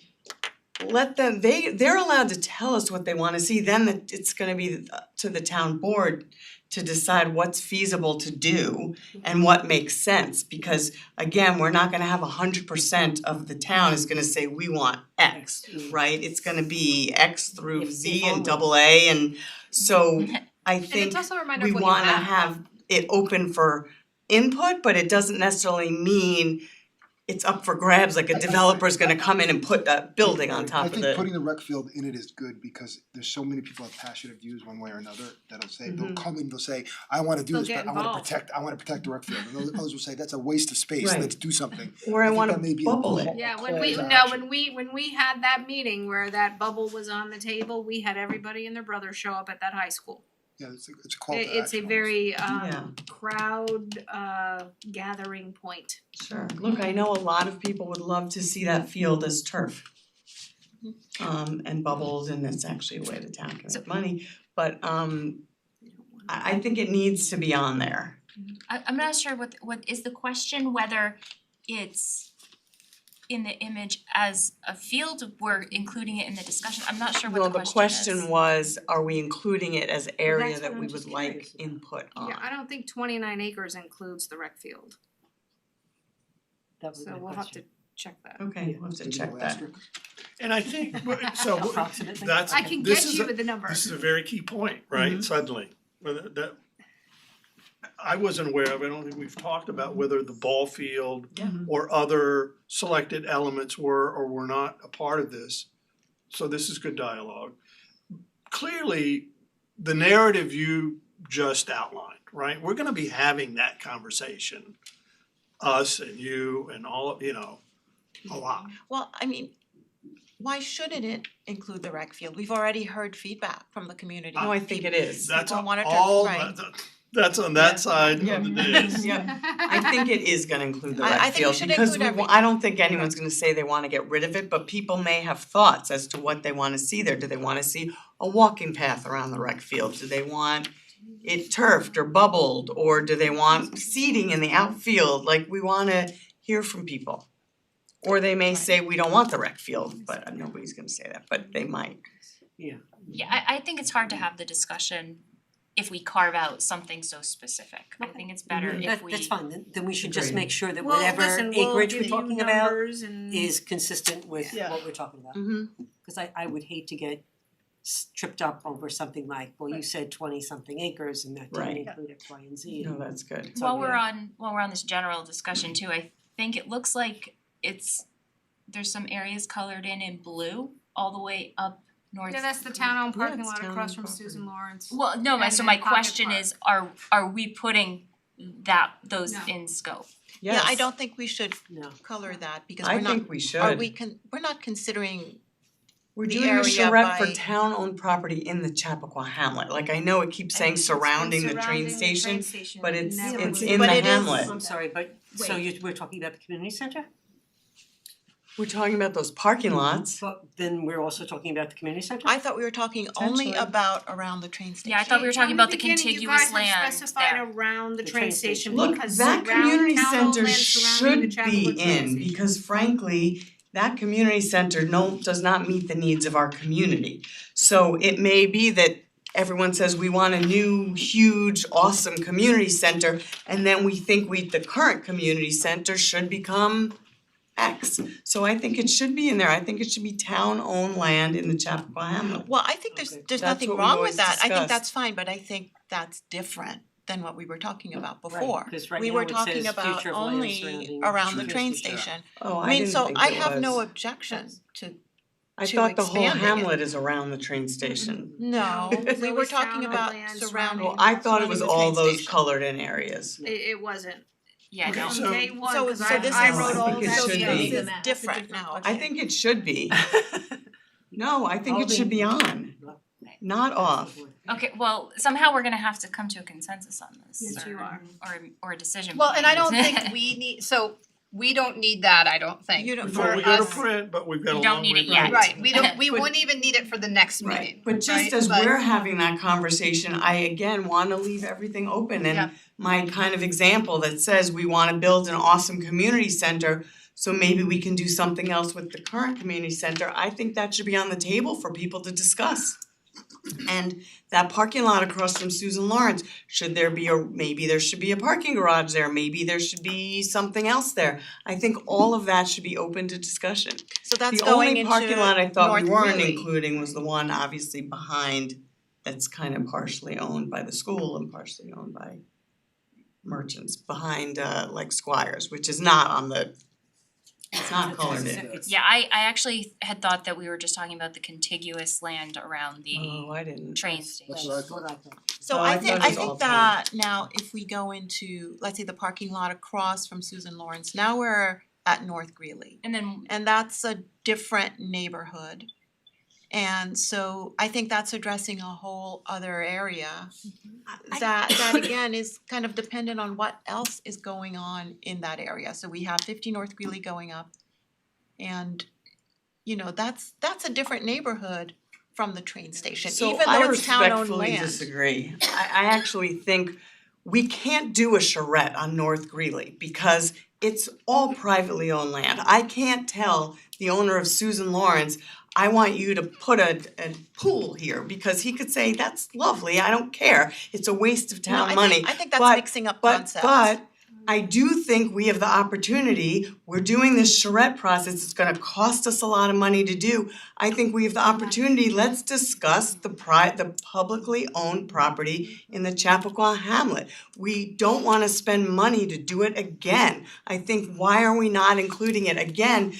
let them, they're allowed to tell us what they wanna see, then it's gonna be to the town board to decide what's feasible to do and what makes sense, because again, we're not gonna have 100% of the town is gonna say, we want X, right? It's gonna be X through Z and double A, and so I And think it's also a reminder we of what you wanna have. have it open for input, but it doesn't necessarily mean it's up for grabs, like a developer's gonna come in and put a building on top of I it. think putting the rec field in it is good because there's so many people have passionate views one way or another that'll say, they'll come in, they'll say, I wanna do They'll this, get but I wanna involved. protect the rec field. And others will say, that's a waste of space, Right. let's do something. Or I think wanna that may be a bubble it. call- Yeah, call when we, to no, action. when we had that meeting where that bubble was on the table, we had everybody and their brother show up at that high school. Yeah, it's a call to action. It's a almost. very Yeah. crowd gathering point. Sure, look, I know a lot of people would love to see that field as turf. And bubbles, and it's actually a way the town can make money, but I think it needs to be on there. I'm not sure what is the question, whether it's in the image as a field, we're including it in the discussion, I'm not sure what Well, the the question is. question was, are we including it as area that's that what we I'm would just like curious about. input on? Yeah, I don't think 29 acres includes the rec field, That was my so we'll have to question. check that. Okay, we'll have to Maybe check no that. asterisk. And I think, so Approximately. that's, I can this get is you a- the number. this is a very key point, right, suddenly, whether that I wasn't aware of, I don't think we've talked about whether the ball field or other selected elements were or were not a part of this. So this is good dialogue. Clearly, the narrative you just outlined, right, we're gonna be having that conversation. Us and you and all of, a lot. Well, I mean, why shouldn't it include the rec field? We've already heard feedback from the community. No, I think it is. That's People wanted to- all, right. that's on that side Yeah. of the dais. Yeah, I think it is gonna include the I rec think we field should because include I don't think anyone's gonna say they wanna get rid of it, but people may have thoughts as to what they wanna see there. Do they wanna see a walking path around the rec field? Do they want it turfed or bubbled, or do they want seating in the outfield? Like, we wanna hear from people. Or they may say, we don't want the rec field, but nobody's gonna say that, but they might. Yeah, I think it's hard to have the discussion if we carve out something so specific. I think it's better if we. That's fine, then we should just Agreed. make sure that Well, whatever listen, we'll acreage give we're you talking about numbers and is consistent with Yeah. what we're talking about. Mm-hmm. Cause I would hate to get tripped up over something like, well, you said 20-something acres and that Right. didn't include X, Y, and Z. No, that's good. While we're on this general discussion too, I think it looks like there's some areas colored in blue all the way up north. Yeah, that's the town-owned parking it's lot across town-owned from property. Susan Lawrence. Well, no, And so my then Pocket question Park. is, are we putting those No. in scope? Yeah, I Yes. don't think we should No. color that because I we're not, think we should. we're not considering We're the doing a area charrette for by- town-owned property in the Chappaqua Hamlet, like I know it keeps saying surrounding the train station, but it's never it's was- in But the it is- hamlet. I'm sorry, but so we're talking about the community center? We're talking about those parking lots. But then we're also talking about the community center? I thought we were talking only Potentially. about around the train station. Yeah, I thought we were talking about the From contiguous beginning, you guys have land specified there. around the The train train station station. Look, because that surround community town-owned center land surrounding the should be Chapel train in, station. because frankly, that community center does not meet the needs of our community. So it may be that everyone says we want a new, huge, awesome community center, and then we think the current community center should become X. So I think it should be in there, I think it should be town-owned land in the Chappaqua Hamlet. Well, I think there's Okay. there's That's nothing what we wrong always with that. I think discussed. that's fine, but I think that's different than what we were talking about before. 'cause right We now were it talking says about future of land only surrounding around the the train train station. Oh, I mean, didn't so think I it have no was. objection to, I to thought the whole expanding it. hamlet is around the train station. no, there's we were always talking town-owned about land surrounding. Well, I thought it was surrounding the all train those station. colored in areas. It wasn't. Yeah, Okay, no. so- From day one, So 'cause so I this I is, wrote I all think it that should so be. together. this is different now. I think it should be. No, I think it should be on, not off. Okay, well, somehow we're gonna have to come to a consensus on this. Yes, you are. Or a decision Well, and I don't point. think we need, so we don't need that, I don't think. You don't- For Well, we got to us. print, but we've got a You long don't need way it back. yet. Right, we But- wouldn't even need it for the next meeting, Right, but just right? as But- we're having that conversation, I again wanna leave everything open Yeah. and my kind of example that says we wanna build an awesome community center, so maybe we can do something else with the current community center, I think that should be on the table for people to discuss. And that parking lot across from Susan Lawrence, should there be maybe there should be a parking garage there, maybe there should be something else there. I think all of that should be open to discussion. So that's The going only into parking lot I thought we North weren't Greeley. including was the one obviously behind that's kind of partially owned by the school and partially owned by merchants behind like Squires, which is not on the, it's not colored in. Yeah, I actually had thought that we were just talking about the contiguous land around the Oh, I didn't. train station. That's what I thought. So Oh, I I think thought it was all that now if we go into, let's say, the parking lot across from Susan Lawrence, now we're at North Greeley. And then And that's a different neighborhood. And so I think that's addressing a whole other area that again is kind of dependent on what else is going on in that area. So we have 50 North Greeley going up. And that's a different neighborhood from the train station, even though it's town-owned land. I respectfully disagree. I actually think we can't do a charrette on North Greeley because it's all privately owned land. I can't tell the owner of Susan Lawrence, I want you to put a pool here, because he could say, that's lovely, I don't care, it's a waste of town money. I think that's But- mixing up But concepts. I do think we have the opportunity, we're doing this charrette process, it's gonna cost us a lot of money to do. I think we have the opportunity, let's discuss the publicly owned property in the Chappaqua Hamlet. We don't wanna spend money to do it again. I think, why are we not including it? Again,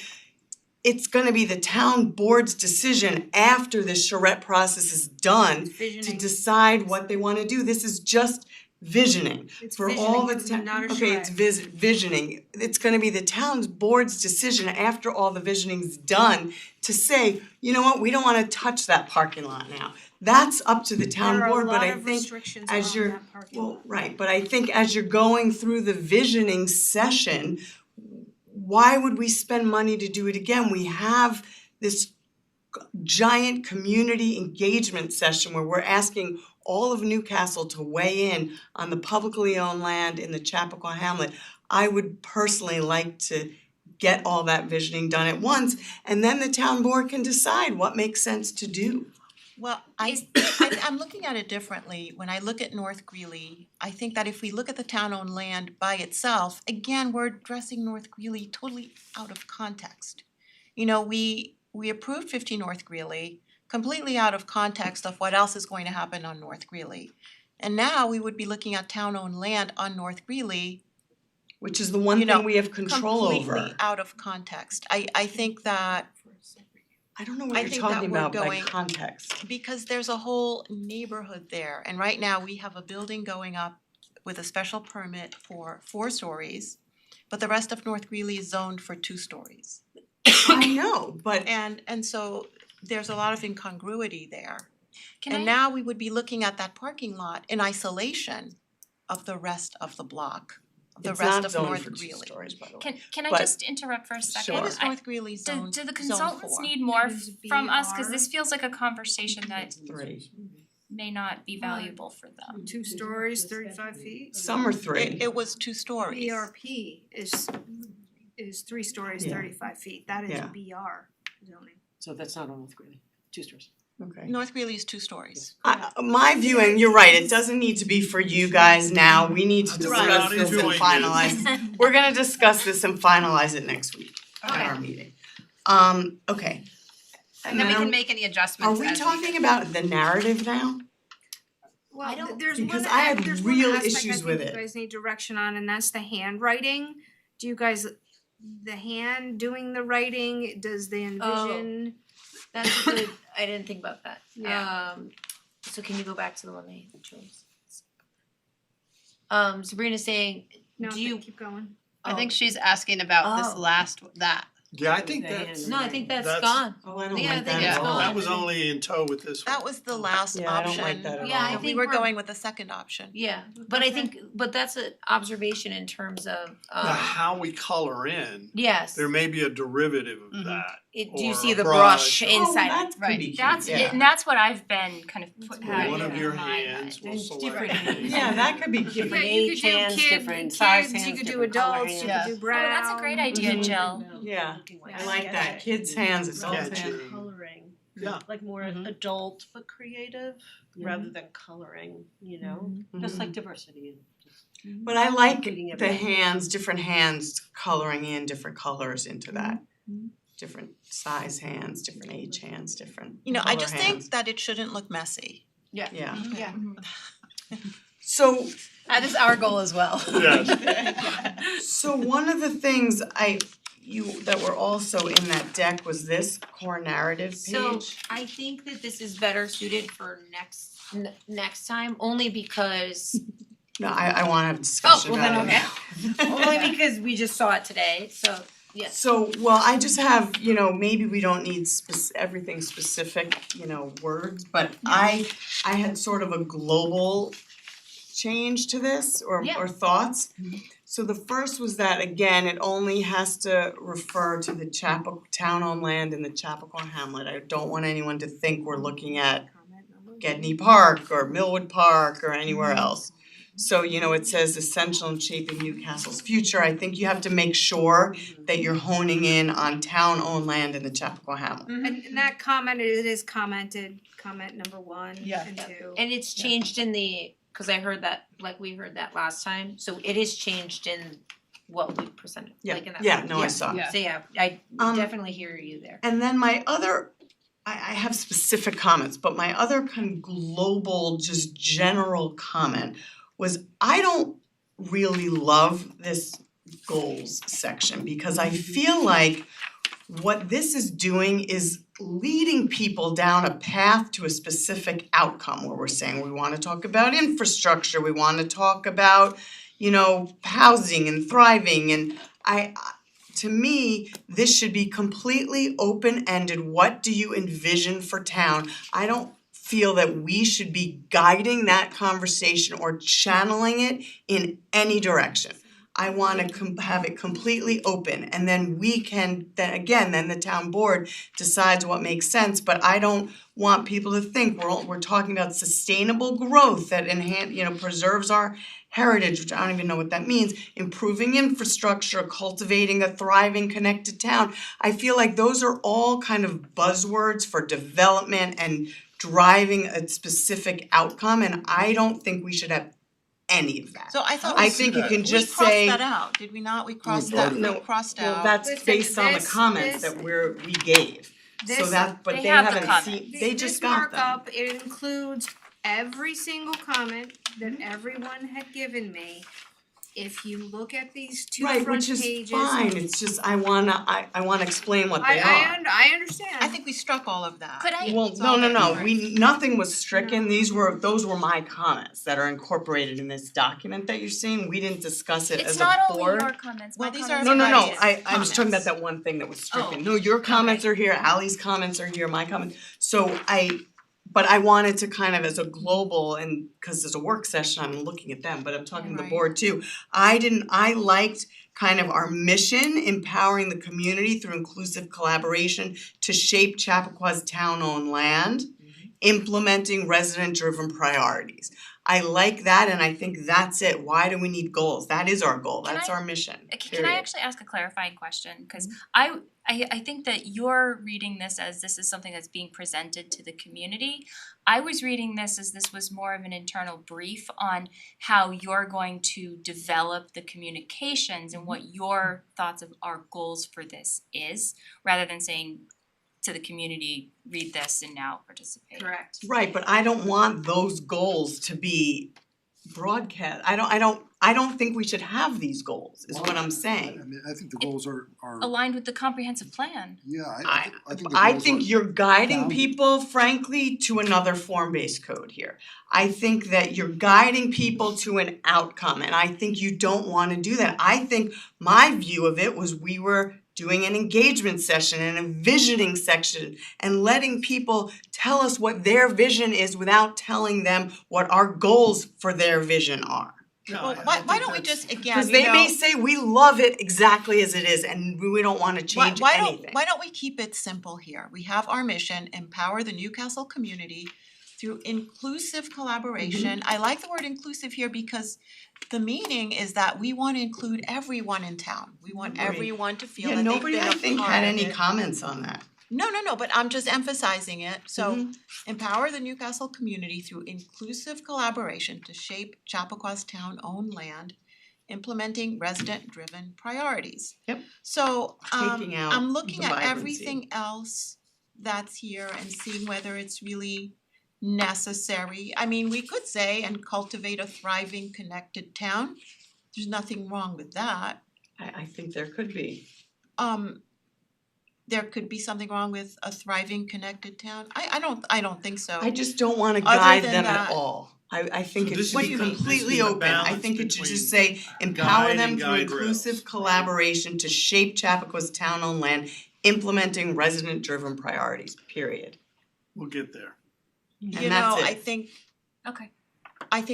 it's gonna be the town board's decision after the charrette process is done to Visioning. decide what they wanna do. This is just visioning. It's For all the visioning, not a okay, it's charrette. visioning. It's gonna be the town's board's decision after all the visioning's done to say, you know what, we don't wanna touch that parking lot now. That's up to the town board, but I There are a lot of think restrictions as around you're, that parking lot. well, right, but I think as you're going through the visioning session, why would we spend money to do it again? We have this giant community engagement session where we're asking all of Newcastle to weigh in on the publicly owned land in the Chappaqua Hamlet. I would personally like to get all that visioning done at once, and then the town board can decide what makes sense to do. Well, I'm looking at it differently. When I look at North Greeley, I think that if we look at the town-owned land by itself, again, we're addressing North Greeley totally out of context. We approved 50 North Greeley completely out of context of what else is going to happen on North Greeley. And now we would be looking at town-owned land on North Greeley Which is the one thing we have control over. completely out of context. I think that I don't know I what you're think talking that we're about by going- context. because there's a whole neighborhood there, and right now we have a building going up with a special permit for 4 stories, but the rest of North Greeley is zoned for 2 stories. I know, but And so there's a lot of incongruity there. can And I now we would be looking at that parking lot in isolation of the rest of the block, the it's rest not of zoned North for 2 Greeley. stories, by the way. can I But- just interrupt for a second? Sure. What is North Greeley Do zoned, do the zone consultants for? need more It is from us, cause BR. this feels like a conversation that 3. may not be valuable for them. 2 stories, 35 feet. Some are 3. It was 2 stories. BRP is 3 stories, Yeah. 35 feet. That is Yeah. BR zoning. So that's not on North Greeley, 2 stories. Okay. North Greeley is 2 stories. My view, and you're right, it doesn't need to be for you guys now, we need to Right. discuss this and Enjoying finalize. We're gonna discuss this and finalize it next week at our meeting. Okay. And then we can make any Are adjustments we as talking about the narrative now? Well, don't- there's because one, I had there's one real aspect issues I with think it. you guys need direction on, and that's the handwriting. Do you guys, the hand doing the writing, does the envision? That's a good, I didn't think about that. Yeah. So can you go back to the one they chose? Sabrina's saying, No, do you, keep going. I think she's asking about this Oh. last, that Yeah, I think The that, hand. No, I think that's That's- gone. Oh, I don't Yeah, I like think that it's at all. gone. that was only in tow with this one. That was the last option. Yeah, I don't like that at Yeah, I all. And we think were we're- going with the second option. Yeah, but I think, but that's an observation in terms of, Now, how we color in, yes. there may be a derivative of Mhm. that. Do you or see a the brush. brush Oh, inside? that could Right. be cute, That's yeah. and that's what I've been kind of put Where having one of in your my hands mind. will And select. different hands. Yeah, that could be cute. Different Yeah, you age could do hands, kids, different size hands, you could do different color adults, you hands. could do Oh, brown. that's a great idea, Mhm. Jill. Yeah, Looking I like that, kids' hands, adults' hands. Sketching. Coloring. Yeah. Like more Mhm. adult but creative rather than coloring, you know? Just Mhm. like diversity and But I like Treating the everyone. hands, different hands coloring in different colors into that. Different size hands, different age hands, different You know, I color just hands. think that it shouldn't look messy. Yeah, Yeah. so That is our goal as well. Yes. so one of the things that were also in that deck was this core narrative So page. I think that this is better suited for next time, only because, No, I wanna have a discussion well about it then, now. only because we just saw it today, so, yes. So, well, I just have, maybe we don't need everything specific, words, but I had sort of a global change to this or Yeah. thoughts. So the first was that, again, it only has to refer to the town-owned land in the Chappaqua Hamlet. I don't want anyone to think we're looking at Gedney Park or Millwood Park or anywhere else. So, it says essential in shaping Newcastle's future. I think you have to make sure that you're honing in on town-owned land in the Chappaqua Hamlet. And that comment, it is commented, comment number 1 Yeah. and 2. And it's changed in the, cause I heard that, like we heard that last time, so it is changed in what we presented, Yeah, like in that. yeah, no, I saw it. Yeah. So yeah, I Um, definitely hear you there. And then my other, I have specific comments, but my other kind of global, just general comment was I don't really love this goals section because I feel like what this is doing is leading people down a path to a specific outcome where we're saying we wanna talk about infrastructure, we wanna talk about, housing and thriving, and to me, this should be completely open-ended. What do you envision for town? I don't feel that we should be guiding that conversation or channeling it in any direction. I wanna have it completely open, and then we can, then the town board decides what makes sense, but I don't want people to think we're talking about sustainable growth that preserves our heritage, which I don't even know what that means, improving infrastructure, cultivating a thriving, connected town. I feel like those are all kind of buzzwords for development and driving a specific outcome, and I don't think we should have any of that. So I thought I we think you can we just crossed say, that out, did we not? We crossed voted that, it. we No, crossed out. well, that's Listen, based on the this- comments this- that we gave. So This- that, but They they have the haven't comment. seen, they just got them. This markup, it includes every single comment that everyone had given me. If you look at these two Right, front which is pages. fine, it's just I wanna explain what they are. I understand. I think we struck all of that. Could I- Well, It's all no, different. nothing was stricken, those were my comments that are incorporated in this document that you're seeing, we didn't discuss it It's as not a only board. your comments, my Well, these comments are No, everybody's I was talking about comments. that one thing that was stricken, Oh, no, your comments are here, Ally's comments are here, my comments, but I wanted to kind of as a global, and cause there's a work session, I'm looking at them, but I'm talking to the Right. board too. I liked kind of our mission, empowering the community through inclusive collaboration to shape Chappaqa's town-owned land, implementing resident-driven priorities. I like that, and I think that's it. Why do we need goals? That is our goal, Can that's I- our mission, Can I actually ask a clarifying question? Cause I think that you're reading this as this is something that's being presented to the community. I was reading this as this was more of an internal brief on how you're going to develop the communications and what your thoughts of our goals for this is, rather than saying to the community, read this and now participate. Correct. Right, but I don't want those goals to be broadcast. I don't think we should have these goals, is what I'm I saying. mean, I think the goals are Aligned with the comprehensive plan. yeah, I I think the goals are. think you're guiding down. people, frankly, to another form-based code here. I think that you're guiding people to an outcome, and I think you don't wanna do that. I think my view of it was we were doing an engagement session and a visioning section and letting people tell us what their vision is without telling them what our goals for their vision are. No, Well, I why think don't we that's- just, again, Because you they may know, say, we love it exactly as it is and we don't wanna change anything. why don't we keep it simple here? We have our mission, empower the Newcastle community through inclusive collaboration. Mm-hmm. I like the word inclusive here because the meaning is that we wanna include everyone in town. We want Agreed. everyone to feel Yeah, that they've nobody, been I a think, part had of any it. comments on that. No, but I'm just emphasizing it. So Mhm. empower the Newcastle community through inclusive collaboration to shape Chappaqa's town-owned land, implementing resident-driven priorities. Yep. So Taking out I'm looking the at vibrancy. everything else that's here and seeing whether it's really necessary. I mean, we could say and cultivate a thriving, connected town. There's nothing wrong with that. I think there could be. There could be something wrong with a thriving, connected town. I don't think so. I just don't wanna Other guide than them at that- all. I think So it this should is be the- this is completely the open. I balance think it should just between say, empower guide them and through guide inclusive rails. collaboration to shape Chappaqa's town-owned land, implementing resident-driven priorities, period. We'll get there. You And know, that's I it. think Okay.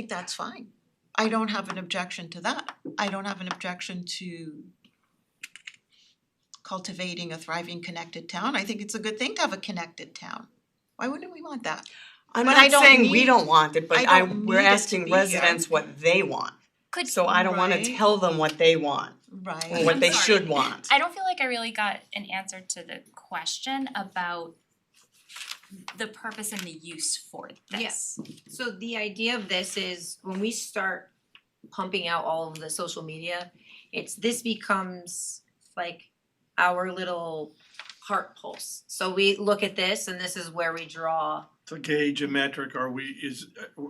that's fine. I don't have an objection to that. I don't have an objection to cultivating a thriving, connected town. I think it's a good thing to have a connected town. Why wouldn't we want that? I'm But I not don't saying we need- don't want it, but I don't we're need it to asking be here. residents what they want. Could So I don't wanna Right. tell them what they want Right. or what I'm they sorry. should want. I don't feel like I really got an answer to the question about the purpose and the use for this. Yes. So the idea of this is when we start pumping out all of the social media, this becomes like our little heart pulse. So we look at this and this is where we draw. To gauge a metric,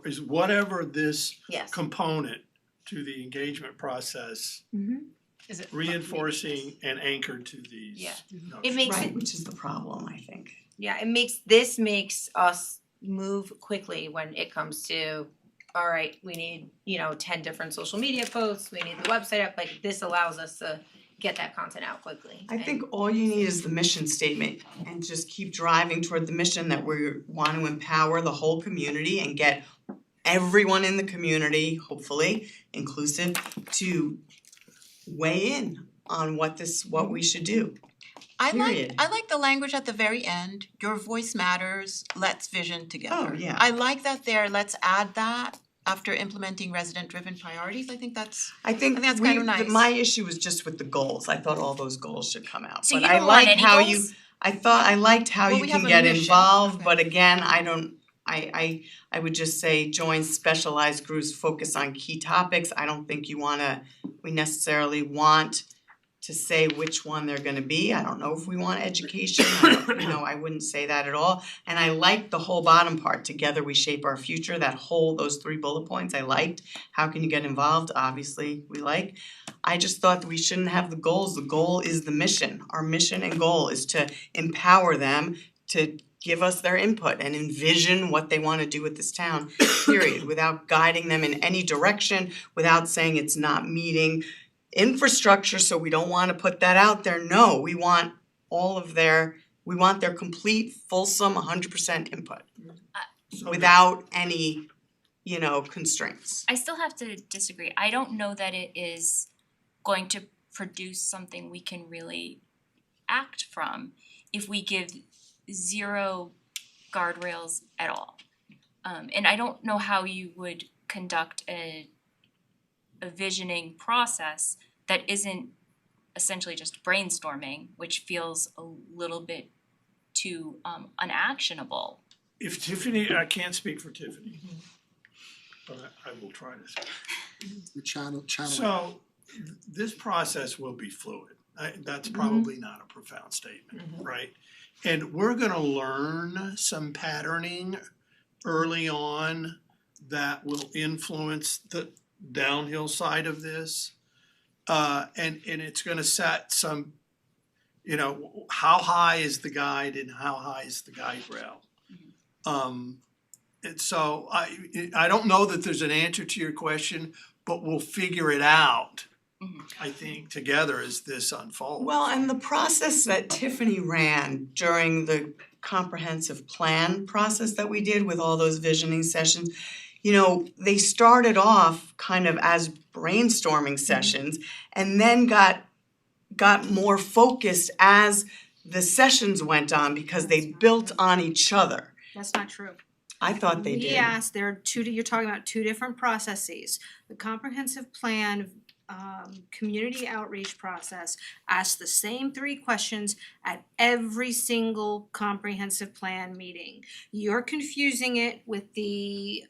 is whatever this Yes. component to the engagement process Is it reinforcing and anchored to these Yeah. notions? It makes Right, which is the problem, I think. Yeah, makes us move quickly when it comes to, all right, we need, 10 different social media posts, we need the website up, like this allows us to get that content out quickly. I think all you need is the mission statement and just keep driving toward the mission that we want to empower the whole community and get everyone in the community, hopefully inclusive, to weigh in on what we should do. Period. I like the language at the very end, your voice matters, let's vision together. Oh, yeah. I like that there, let's add that after implementing resident-driven priorities. I think that's that's kind of nice. my issue was just with the goals. I thought all those goals should come out. So But you I don't want like any how goals? I liked how Well, you we can have a get mission. involved, Okay. but again, I would just say join specialized groups, focus on key topics. I don't think we necessarily want to say which one they're gonna be. I don't know if we want education, I wouldn't say that at all. And I liked the whole bottom part, together we shape our future, those 3 bullet points, I liked. How can you get involved? Obviously, we like. I just thought that we shouldn't have the goals. The goal is the mission. Our mission and goal is to empower them to give us their input and envision what they wanna do with this town, period, without guiding them in any direction, without saying it's not meeting infrastructure, so we don't wanna put that out there. No, we want their complete, fulsome, 100% input So without any, constraints. I still have to disagree. I don't know that it is going to produce something we can really act from if we give 0 guardrails at all. And I don't know how you would conduct a visioning process that isn't essentially just brainstorming, which feels a little bit too unactionable. If Tiffany, I can't speak for Tiffany, but I will try to speak. The channel. So this process will be fluid. That's probably not a profound statement, right? And we're gonna learn some patterning early on that will influence the downhill side of this. And it's gonna set some, how high is the guide and how high is the guide rail? And so I don't know that there's an answer to your question, but we'll figure it out I think, together as this unfolds. Well, and the process that Tiffany ran during the comprehensive plan process that we did with all those visioning sessions, you know, they started off kind of as brainstorming sessions and then got more focused as the sessions went on because they built on each other. That's not true. I thought they did. We asked, there are you're talking about two different processes. The comprehensive plan, community outreach process asked the same 3 questions at every single comprehensive plan meeting. You're confusing it with the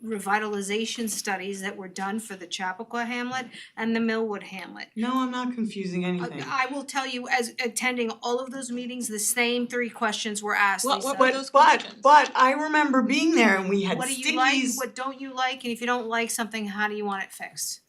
revitalization studies that were done for the Chappaqua Hamlet and the Millwood Hamlet. No, I'm not confusing anything. I will tell you, as attending all of those meetings, the same 3 questions were asked, Lisa. What were those questions? But I remember being there and we had What do stickies. you like, what don't you like, and if you don't like something, how do you want it fixed?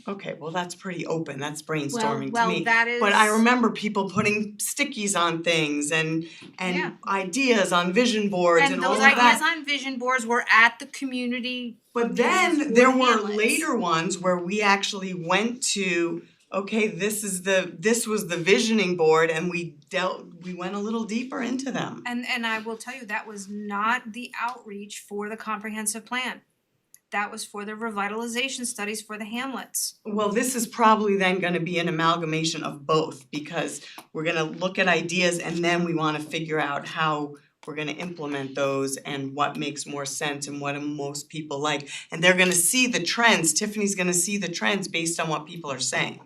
Okay, well, that's pretty open, that's brainstorming to me. Well, that is. But I remember people putting stickies on things and Yeah. ideas on vision boards and all of those that. ideas on vision boards were at the community. But meetings then for there the were hamlets. later ones where we actually went to, okay, this was the visioning board and we went a little deeper into them. And I will tell you, that was not the outreach for the comprehensive plan. That was for the revitalization studies for the hamlets. Well, this is probably then gonna be an amalgamation of both because we're gonna look at ideas and then we wanna figure out how we're gonna implement those and what makes more sense and what do most people like. And they're gonna see the trends, Tiffany's gonna see the trends based on what people are saying.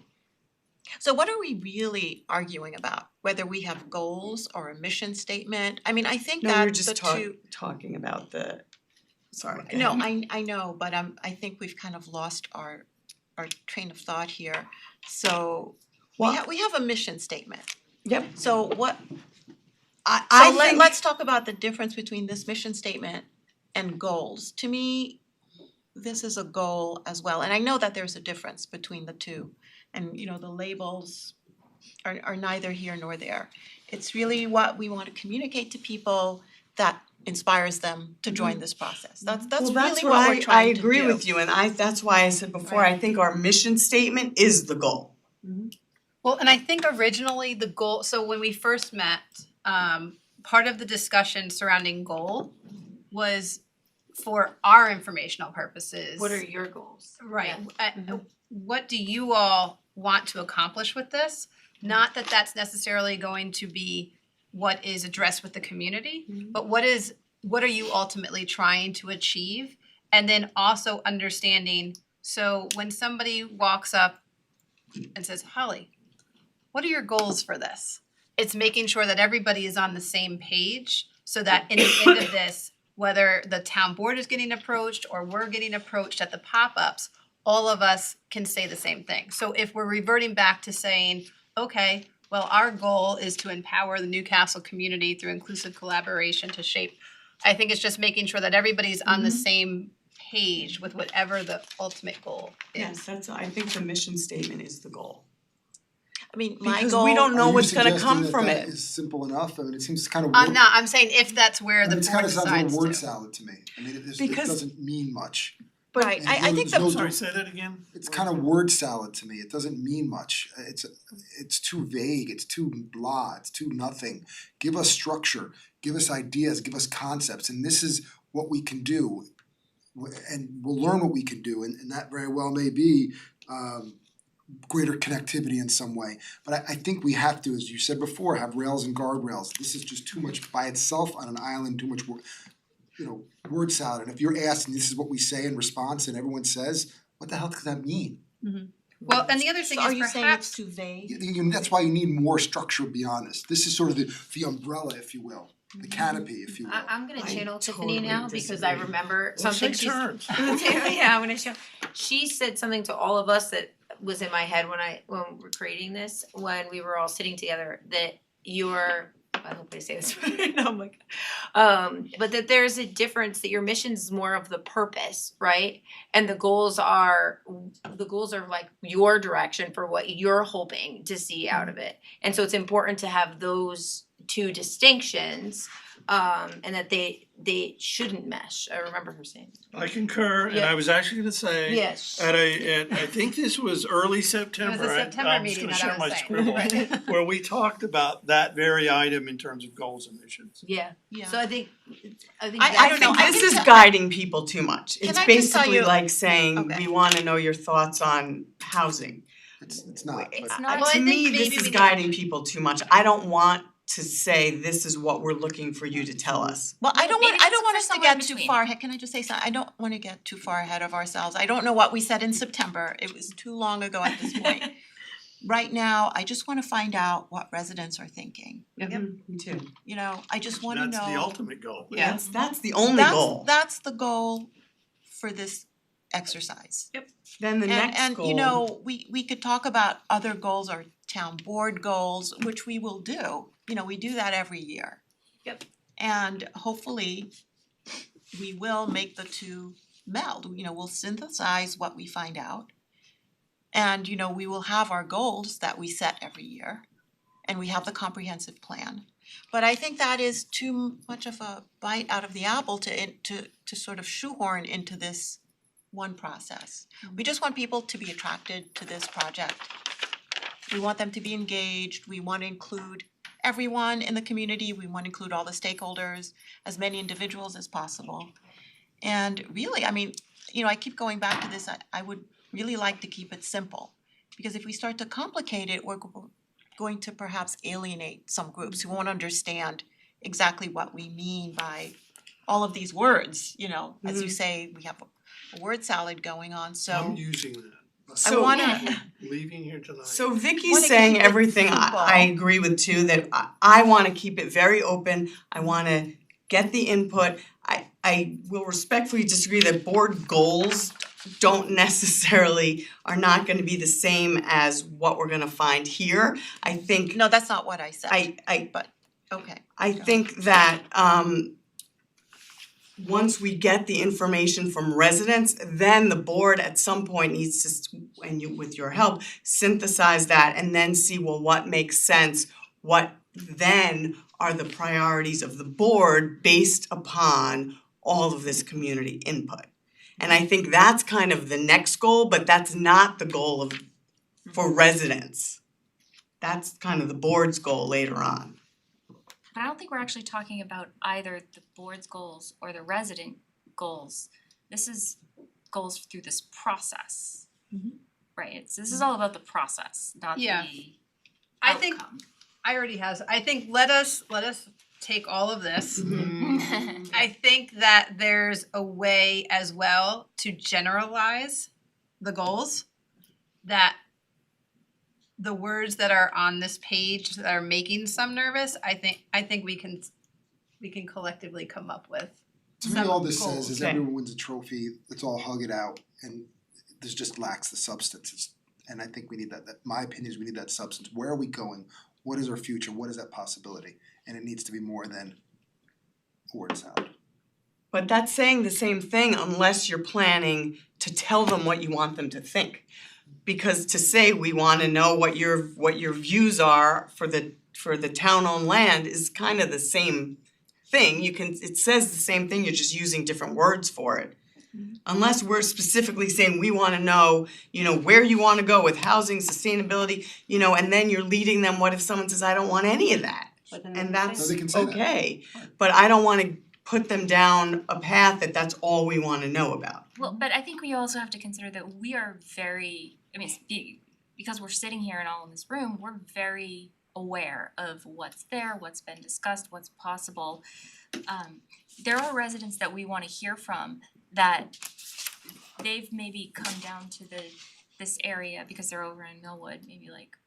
So what are we really arguing about? Whether we have goals or a mission statement? I mean, I think No, you're that's just the two. talking about the, sorry. go No, ahead. I know, but I think we've kind of lost our train of thought here. So Well- we have a mission statement. Yep, So what, I so think. let's talk about the difference between this mission statement and goals. To me, this is a goal as well, and I know that there's a difference between the two. And you know, the labels are neither here nor there. It's really what we want to communicate to people that inspires them to join this process. That's Well, really what we're trying to do. I agree with you, and that's why I said before, I think our mission statement is the goal. Well, and I think originally the goal, so when we first met, part of the discussion surrounding goal was for our informational purposes. What are your goals? Right. What do you all want to accomplish with this? Not that that's necessarily going to be what is addressed with the community, but what are you ultimately trying to achieve? And then also understanding, so when somebody walks up and says, Holly, what are your goals for this? It's making sure that everybody is on the same page so that in the end of this, whether the town board is getting approached or we're getting approached at the pop-ups, all of us can say the same thing. So if we're reverting back to saying, okay, well, our goal is to empower the Newcastle community through inclusive collaboration to shape, I think it's just making sure that everybody's on the same page with whatever the ultimate goal is. Yes, I think the mission statement is the goal. I mean, my Because goal. we don't know Are you what's gonna suggesting come that from that it. is simple enough? I mean, it seems kind of I'm not, I'm saying if that's where the it's board kind of sounds like decides a word to. salad to me. I mean, it Because- doesn't mean much. Right, And I think there's no the, Sorry, say that again? It's kind of word salad to me. It doesn't mean much. It's too vague. It's too blah. It's too nothing. Give us structure. Give us ideas. Give us concepts. And this is what we can do. And we'll learn what we can do. And that very well may be greater connectivity in some way. But I think we have to, as you said before, have rails and guardrails. This is just too much by itself on an island. Too much word salad. And if you're asked, and this is what we say in response, and everyone says, what the hell does that mean? Well, and the other thing so are is you saying perhaps it's too vague? That's why you need more structure beyond this. This is sort of the umbrella, if you will, the canopy, if you will. I'm gonna I channel Tiffany totally now because I disagree. remember Well, something take she's turns. yeah, I'm gonna show. She said something to all of us that was in my head when we were creating this, when we were all sitting together, that I hope I say this right. I'm like, but that there's a difference, that your mission is more of the purpose, right? And the goals are like your direction for what you're hoping to see out of it. And so it's important to have those two distinctions. and that they shouldn't mesh. I remember her saying. I concur, and Yeah. I was actually gonna say, Yes. I think this was early September, September I'm just meeting gonna that I share my was saying. scribble, Right. where we talked about that very item in terms of goals and missions. Yeah. Yeah. So I think I that's don't know, I I think think this is that- guiding people too much. Can It's I just tell basically you- like saying, Okay. we wanna know your thoughts on housing. It's not, It's but not- Well, I To think me, this maybe is we need- guiding people too much. I don't want to say, this is what we're looking for you to tell us. Well, I don't Maybe want, I let's don't look want for us to somewhere in get too between. far ahead, can I just say something? I don't wanna get too far ahead of ourselves. I don't know what we said in September, it was too long ago at this point. Right now, I just wanna find out what residents are thinking, Me too. you know, I just wanna know. That's the ultimate goal. Yeah. That's the only goal. That's the goal for this exercise. Then the next goal. And you know, we could talk about other goals or town board goals, which we will do, you know, we do that every year. Yep. And hopefully, we will make the two meld, you know, we'll synthesize what we find out. And you know, we will have our goals that we set every year, and we have the comprehensive plan. But I think that is too much of a bite out of the apple to sort of shoehorn into this one process. We just want people to be attracted to this project. We want them to be engaged, we wanna include everyone in the community, we wanna include all the stakeholders, as many individuals as possible. And really, I mean, you know, I keep going back to this, I would really like to keep it simple. Because if we start to complicate it, we're going to perhaps alienate some groups who won't understand exactly what we mean by all of these words, you know, as you say, we have a word salad going on, so I'm using that, but So- wanna- leaving here tonight. So Vicky's Wanna saying keep it everything simple. I agree with too, that I wanna keep it very open, I wanna get the input. I will respectfully disagree that board goals don't necessarily, are not gonna be the same as what we're gonna find here. I think, no, that's not what I said. but Okay. I think that once we get the information from residents, then the board at some point needs to, and you, with your help, synthesize that and then see, well, what makes sense, what then are the priorities of the board based upon all of this community input. And I think that's kind of the next goal, but that's not the goal of, for residents. That's kind of the board's goal later on. But I don't think we're actually talking about either the board's goals or the resident goals. This is goals through this process. Right, so this is all about the process, not the Yeah. outcome. I think I already has, I think let us take all of this. I think that there's a way as well to generalize the goals, that the words that are on this page that are making some nervous, I think we can collectively come up with to me, some all this goals. says is Okay. everyone wins a trophy, let's all hug it out, and this just lacks the substance. And I think we need that, my opinion is we need that substance. Where are we going? What is our future? What is that possibility? And it needs to be more than a word salad. But that's saying the same thing unless you're planning to tell them what you want them to think. Because to say we wanna know what your views are for the town-owned land is kind of the same thing. It says the same thing, you're just using different words for it. Unless we're specifically saying we wanna know, you know, where you wanna go with housing, sustainability, you know, and then you're leading them, what if someone says, I don't want any of that? But then And they that's No, they can say that. okay, but I don't wanna put them down a path that's all we wanna know about. Well, but I think we also have to consider that we are very, because we're sitting here and all in this room, we're very aware of what's there, what's been discussed, what's possible. There are residents that we wanna hear from that they've maybe come down to this area because they're over in Millwood, maybe like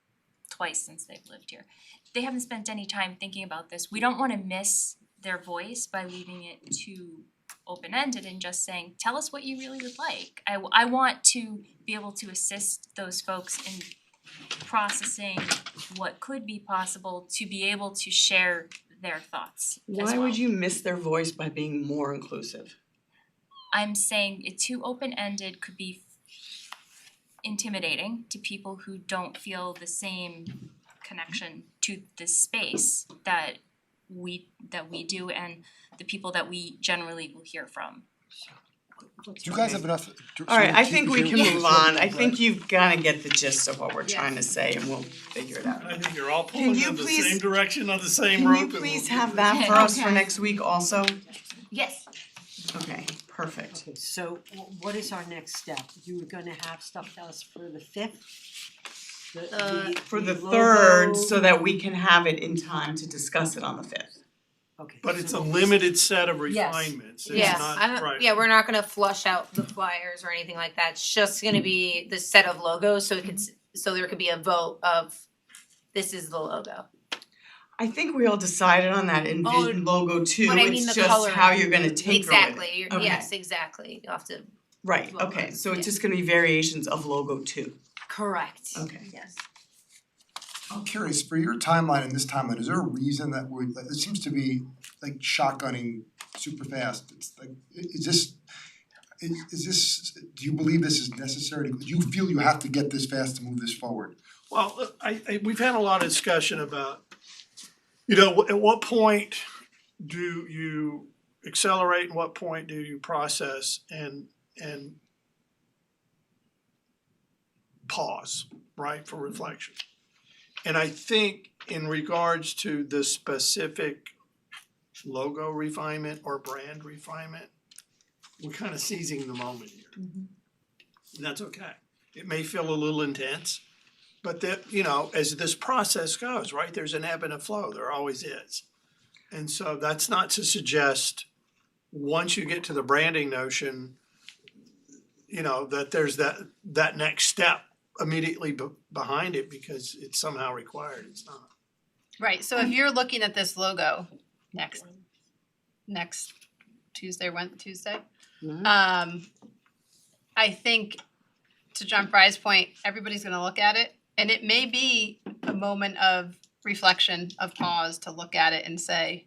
twice since they've lived here. They haven't spent any time thinking about this. We don't wanna miss their voice by leaving it too open-ended and just saying, tell us what you really would like. I want to be able to assist those folks in processing what could be possible to be able to share their thoughts as Why well. would you miss their voice by being more inclusive? I'm saying it too open-ended could be intimidating to people who don't feel the same connection to this space that we do and the people that we generally will hear from. Do you guys have enough? Alright, I think we can Yeah. move on. I think you've gotta get the gist of what we're trying to say and we'll figure it out. I think you're all Can pulling you in the please- same direction on the same Can rope. you and please we'll- have that for us for Okay. next week also? Yes. Okay, perfect. Okay, so what is our next step? You were gonna have stuff to us for the fifth? For the third, so that we can have it in time to discuss it on the fifth. Okay. But it's a so- limited set of Yes. refinements, it's Yeah, not, I don't, right. yeah, we're not gonna flush out the flyers or anything like that, it's just gonna be the set of logos, so it could, so there could be a vote of this is the logo. I think we all decided on that Envision logo too, but I mean it's the just coloring. how you're gonna tinker with it. Exactly, you're, Okay. yes, exactly, you'll have to. Right, Logo, okay, so it's yeah. just gonna be variations of logo two. Correct. Okay. Yes. I'm curious, for your timeline and this timeline, is there a reason that would, like, it seems to be like shotgunning super fast? It's like, is this, do you believe this is necessary? Do you feel you have to get this fast to move this forward? Well, we've had a lot of discussion about, you know, at what point do you accelerate and what point do you process and pause, right, for reflection. And I think in regards to the specific logo refinement or brand refinement, we're kind of seizing the moment here. And that's okay. It may feel a little intense, but that, you know, as this process goes, right, there's an ebb and a flow, there always is. And so that's not to suggest, once you get to the branding notion, you know, that there's that next step immediately behind it because it's somehow required, it's not. Right, so if you're looking at this logo next Tuesday, Tuesday. I think to John Fry's point, everybody's gonna look at it and it may be a moment of reflection, of pause to look at it and say,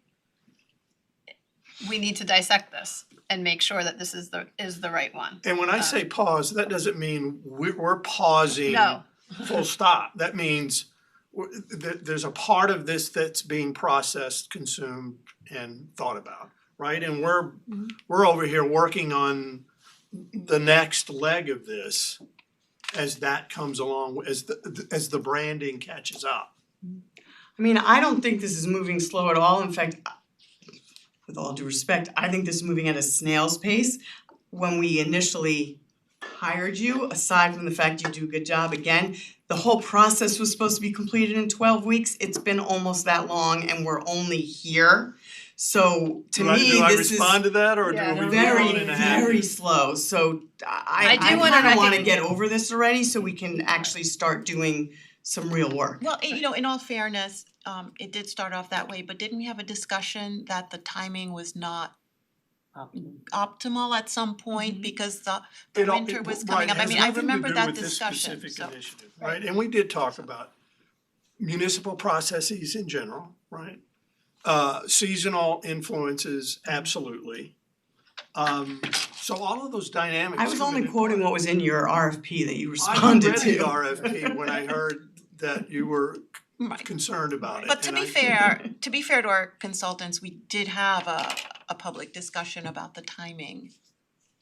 we need to dissect this and make sure that this is the right one. And when I say pause, that doesn't mean we're pausing. No. Full stop. That means there's a part of this that's being processed, consumed, and thought about, right? And we're over here working on the next leg of this as that comes along, as the branding catches up. I mean, I don't think this is moving slow at all, in fact, with all due respect, I think this is moving at a snail's pace. When we initially hired you, aside from the fact you do a good job, again, the whole process was supposed to be completed in 12 weeks, it's been almost that long and we're only here. So to me, Do I this is respond to that or do we move very, on and a half? very slow, so I I do wanna kinda wanna recognize- get over this already so we can actually start doing some real work. Well, you know, in all fairness, it did start off that way, but didn't we have a discussion that the timing was not optimal at some point because the winter was coming up? I mean, I remember that discussion, It has nothing to do with this so. specific initiative, right? And we did talk about municipal processes in general, right? Seasonal influences, absolutely. So all of those dynamics. I was come only into quoting play. what was in your RFP that you I responded read to. the RFP when I heard that you were Right. concerned about it. But to and be fair to our consultants, we did have a public discussion about the timing.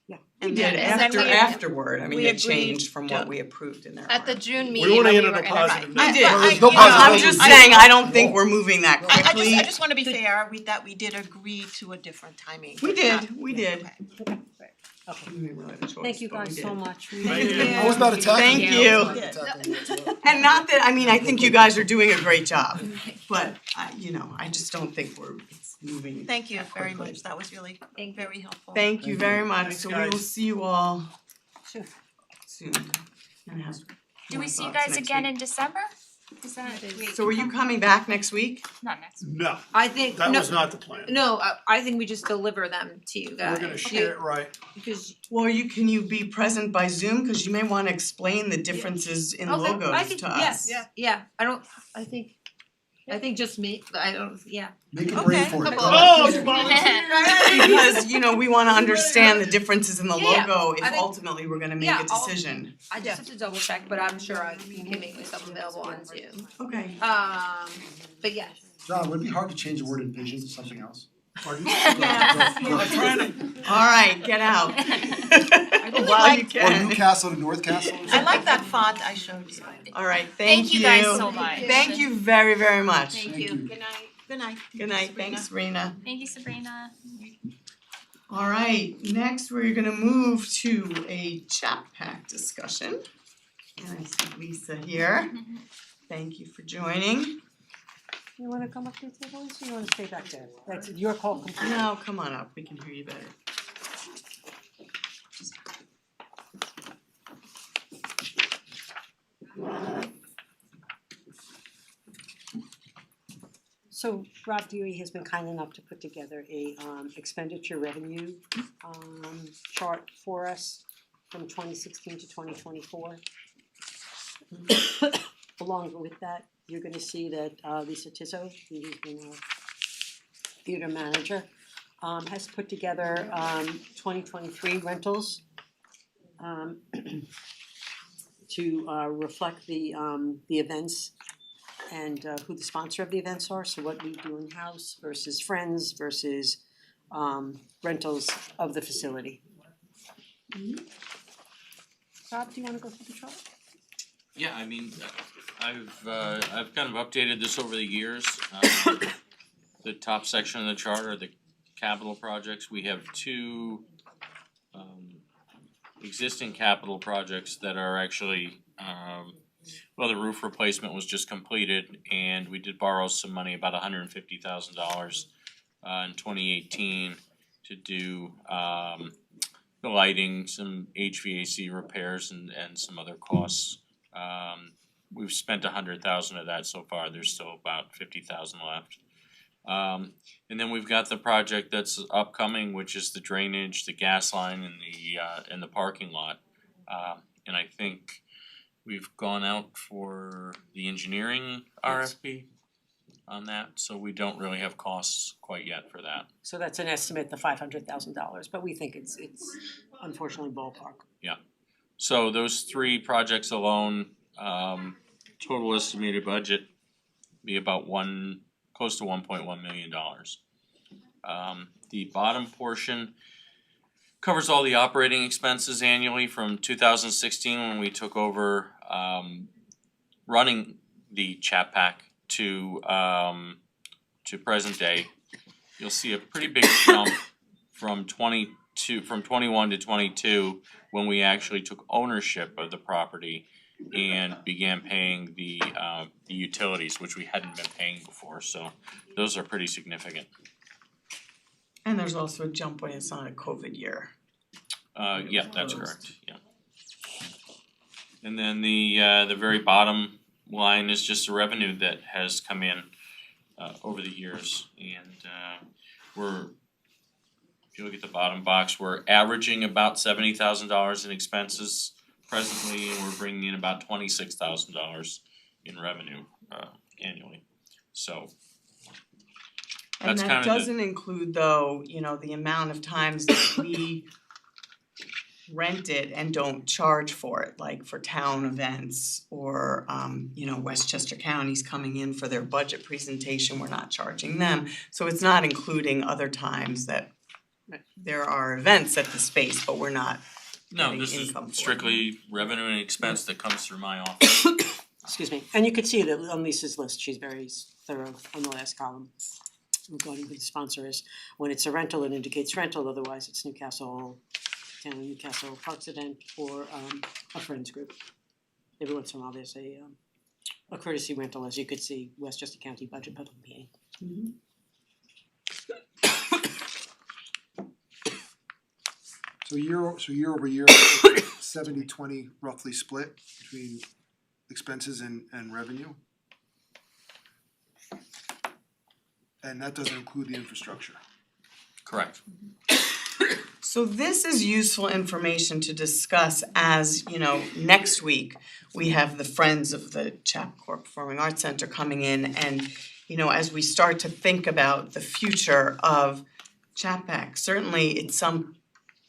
Yeah. We And did then we- afterward, I mean, we it agreed changed from what to- we approved in there. At the June We meeting wanna when end we on were a in positive it. note. I did, No I, positive I'm note. just I- saying, I don't think we're moving that I quickly. just wanna be fair, that we did agree to a different timing. We did, we did. Okay. We didn't really have a choice, Thank you but we guys did. so much. Thank you. I was not attacking Thank you. you. I was not attacking you whatsoever. And not that, I mean, I think you guys are doing a great job, but you know, I just don't think it's moving. Thank you very quickly. much, that was really very helpful. Thank you very much, Thanks, so we will guys. see you all Sure. soon. And have Do more we see you thoughts guys next again week. in December? Is that, So are you coming back next week? not next week. No, I think, that no, was not the plan. no, I think we just deliver them to you guys. We're gonna share it right. Because, Well, can you be present by Zoom, cause you may wanna explain the differences in okay, I logos think, to us. yeah, I think just me, I don't, yeah. Make a break Okay. for it. Oh, you volunteered. Because, you know, we wanna understand the differences in the Yeah, logo if I think- ultimately we're gonna make yeah, a decision. I just have to double check, but I'm sure you can make myself available on Zoom. Okay. But yes, John, would it be hard to change the word envision to something else? Pardon? Yeah. I'm trying to, Alright, get out. really While like- you Or can. Newcastle to North Castle or something? I like that font I showed you. Alright, Thank you guys so much. Thank you very, very much. Thank you. Good night. Good night. Good night, thanks Rena. Thank you, Sabrina. Alright, next we're gonna move to a ChapPAC discussion. And I see Lisa here. Thank you for joining. You wanna come up to the table, Lisa, or you wanna stay back there? That's your call completely. No, come on up, we can hear you better. So Rob Dewey has been kind enough to put together a expenditure revenue chart for us from 2016 to 2024. Along with that, you're gonna see that Lisa Tizzo, who's been our theater manager, has put together 2023 rentals to reflect the events and who the sponsor of the events are, so what we do in-house versus friends versus rentals of the facility. Rob, do you wanna go through the chart? Yeah, I mean, I've kind of updated this over the years. The top section of the chart are the capital projects. We have two existing capital projects that are actually well, the roof replacement was just completed and we did borrow some money, about $150,000 in 2018 to do the lighting, some HVAC repairs and some other costs. We've spent $100,000 of that so far, there's still about $50,000 left. And then we've got the project that's upcoming, which is the drainage, the gas line and the parking lot. And I think we've gone out for the engineering RFP on that, so we don't really have costs quite yet for that. So that's an estimate, the $500,000, but we think it's unfortunately ballpark. So those three projects alone, total estimated budget be about close to $1.1 million. The bottom portion covers all the operating expenses annually from 2016 when we took over running the ChapPAC to present day. You'll see a pretty big jump from 21 to 22 when we actually took ownership of the property and began paying the utilities, which we hadn't been paying before, so those are pretty significant. And there's also a jump when it's not a COVID year. Yeah, that's correct, yeah. And then the very bottom line is just the revenue that has come in over the years, and if you look at the bottom box, we're averaging about $70,000 in expenses presently, and we're bringing in about $26,000 in revenue annually. So And that's that kind of the, doesn't include though, you know, the amount of times that we rent it and don't charge for it, like for town events or you know, Westchester County's coming in for their budget presentation, we're not charging them. So it's not including other times that there are events at the space, but we're not no, getting this is income for it. strictly revenue and expense that comes through my office. Excuse me, and you could see that on Lisa's list, she's very thorough on the last column regarding who the sponsor is. When it's a rental, it indicates rental, otherwise it's Newcastle, Town of Newcastle Parks event or a friends group. Every once in a while, there's a courtesy rental, as you could see, Westchester County Budget Public Meeting. So year over year, 70-20 roughly split between expenses and revenue. And that doesn't include the infrastructure. Correct. So this is useful information to discuss as, you know, next week we have the Friends of the Chappaqua Performing Arts Center coming in and, you know, as we start to think about the future of ChapPAC, certainly it's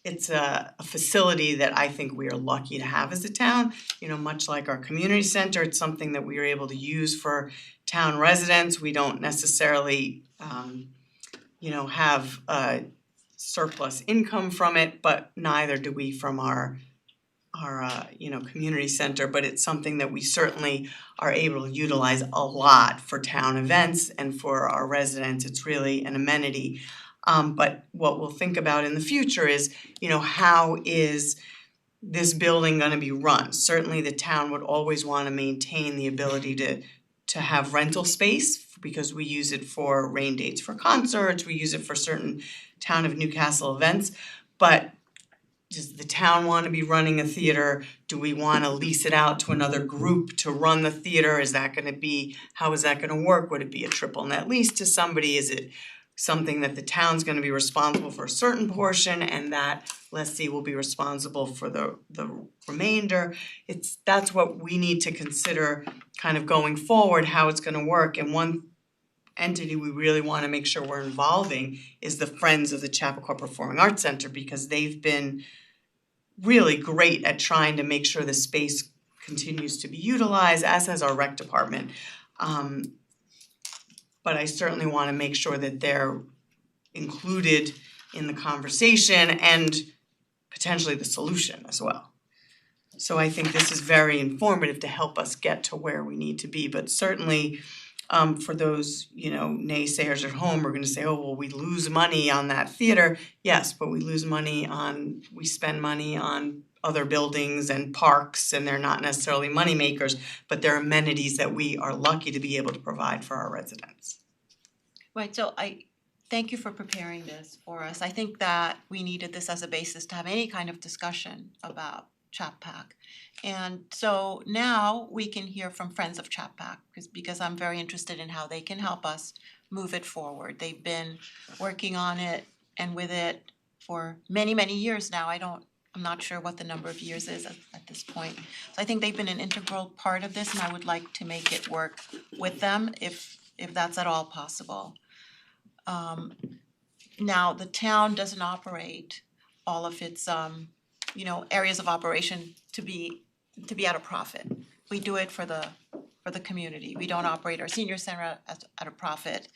it's a facility that I think we are lucky to have as a town. You know, much like our community center, it's something that we are able to use for town residents. We don't necessarily have surplus income from it, but neither do we from our community center, but it's something that we certainly are able to utilize a lot for town events and for our residents. It's really an amenity. But what we'll think about in the future is, how is this building gonna be run? Certainly the town would always wanna maintain the ability to have rental space because we use it for rain dates for concerts, we use it for certain town of Newcastle events. But does the town wanna be running a theater? Do we wanna lease it out to another group to run the theater? How is that gonna work? Would it be a triple net lease to somebody? Is it something that the town's gonna be responsible for a certain portion and that lessee will be responsible for the remainder? That's what we need to consider kind of going forward, how it's gonna work. And one entity we really wanna make sure we're involving is the Friends of the ChapPAC Performing Arts Center, because they've been really great at trying to make sure the space continues to be utilized, as has our rec department. But I certainly wanna make sure that they're included in the conversation and potentially the solution as well. So I think this is very informative to help us get to where we need to be, but certainly for those, naysayers at home are gonna say, oh, well, we lose money on that theater. Yes, but we spend money on other buildings and parks, and they're not necessarily money makers, but they're amenities that we are lucky to be able to provide for our residents. Right, so I thank you for preparing this for us. I think that we needed this as a basis to have any kind of discussion about ChapPAC. And so now we can hear from Friends of ChapPAC because I'm very interested in how they can help us move it forward. They've been working on it and with it for many, many years now. I'm not sure what the number of years is at this point. So I think they've been an integral part of this, and I would like to make it work with them if that's at all possible. Now, the town doesn't operate all of its areas of operation to be at a profit. We do it for the community. We don't operate our senior center at a profit.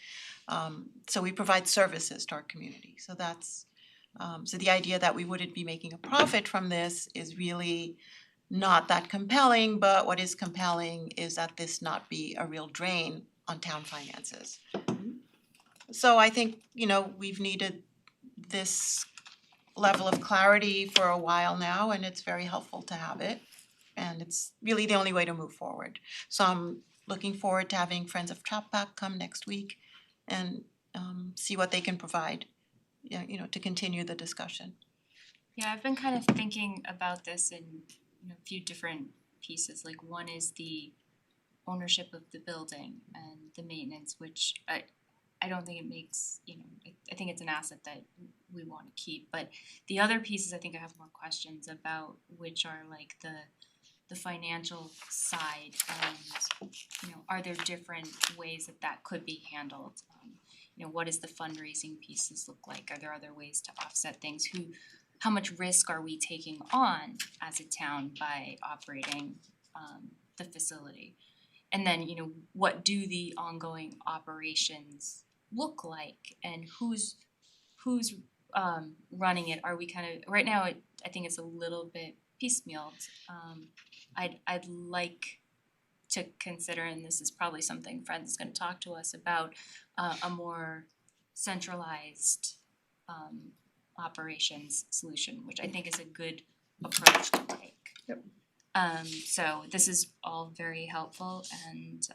So we provide services to our community. So that's so the idea that we wouldn't be making a profit from this is really not that compelling, but what is compelling is that this not be a real drain on town finances. So I think, we've needed this level of clarity for a while now, and it's very helpful to have it. And it's really the only way to move forward. So I'm looking forward to having Friends of ChapPAC come next week and see what they can provide, to continue the discussion. Yeah, I've been kind of thinking about this in a few different pieces. Like one is the ownership of the building and the maintenance, which I don't think it makes, I think it's an asset that we want to keep. But the other pieces I think I have more questions about, which are like the financial side and, are there different ways that could be handled? What does the fundraising pieces look like? Are there other ways to offset things? How much risk are we taking on as a town by operating the facility? And then, what do the ongoing operations look like, and who's running it? Are we kind of right now? I think it's a little bit piecemealed. I'd like to consider, and this is probably something Friends is going to talk to us about, a more centralized operations solution, which I think is a good approach to take. Yep. So this is all very helpful, and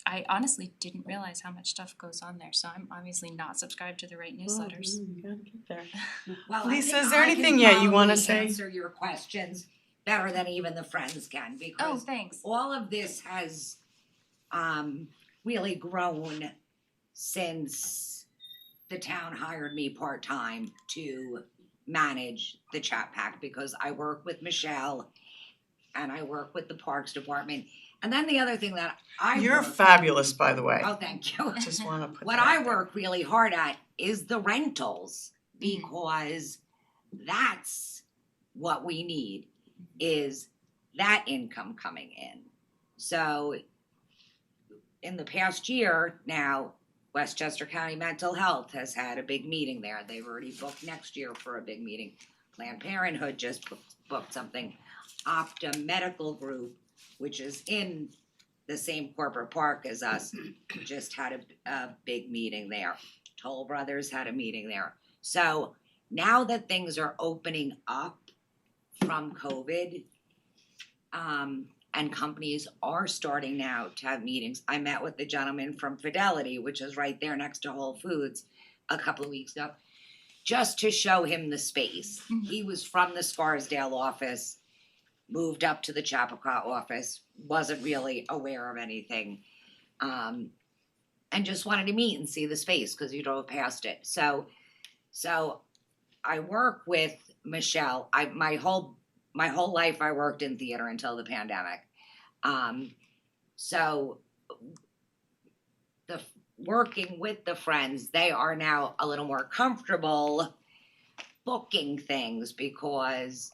I honestly didn't realize how much stuff goes on there, so I'm obviously not subscribed to the right newsletters. You gotta get there. Well, Lisa, I think is there I anything can you wanna probably say? answer your questions better than even the Friends can, Oh, because thanks. all of this has really grown since the town hired me part-time to manage the ChapPAC, because I work with Michelle and I work with the Parks Department. And then the other thing that You're fabulous, by the way. Oh, thank you. Just wanna put What that I out there. work really hard at is the rentals because that's what we need, is that income coming in. So in the past year now, Westchester County Mental Health has had a big meeting there. They've already booked next year for a big meeting. Planned Parenthood just booked something. Optum Medical Group, which is in the same corporate park as us, just had a big meeting there. Toll Brothers had a meeting there. So now that things are opening up from COVID, and companies are starting now to have meetings. I met with the gentleman from Fidelity, which is right there next to Whole Foods, a couple of weeks ago, just to show him the space. He was from the Scarsdale office, moved up to the ChapPAC office, wasn't really aware of anything, and just wanted to meet and see the space because he drove past it. So I work with Michelle. My whole life I worked in theater until the pandemic. So working with the Friends, they are now a little more comfortable booking things because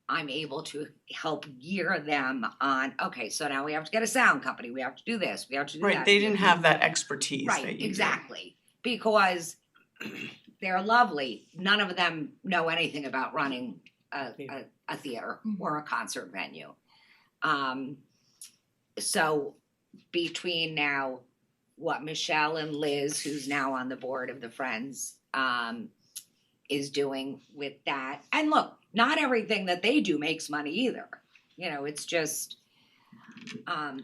I'm able to help gear them on, okay, so now we have to get a sound company, we have to do this, we have to do that. Right, they didn't have that expertise that Right, you did. exactly, because they're lovely, none of them know anything about running a theater or a concert venue. So between now what Michelle and Liz, who's now on the board of the Friends, is doing with that, and look, not everything that they do makes money either. You know, it's just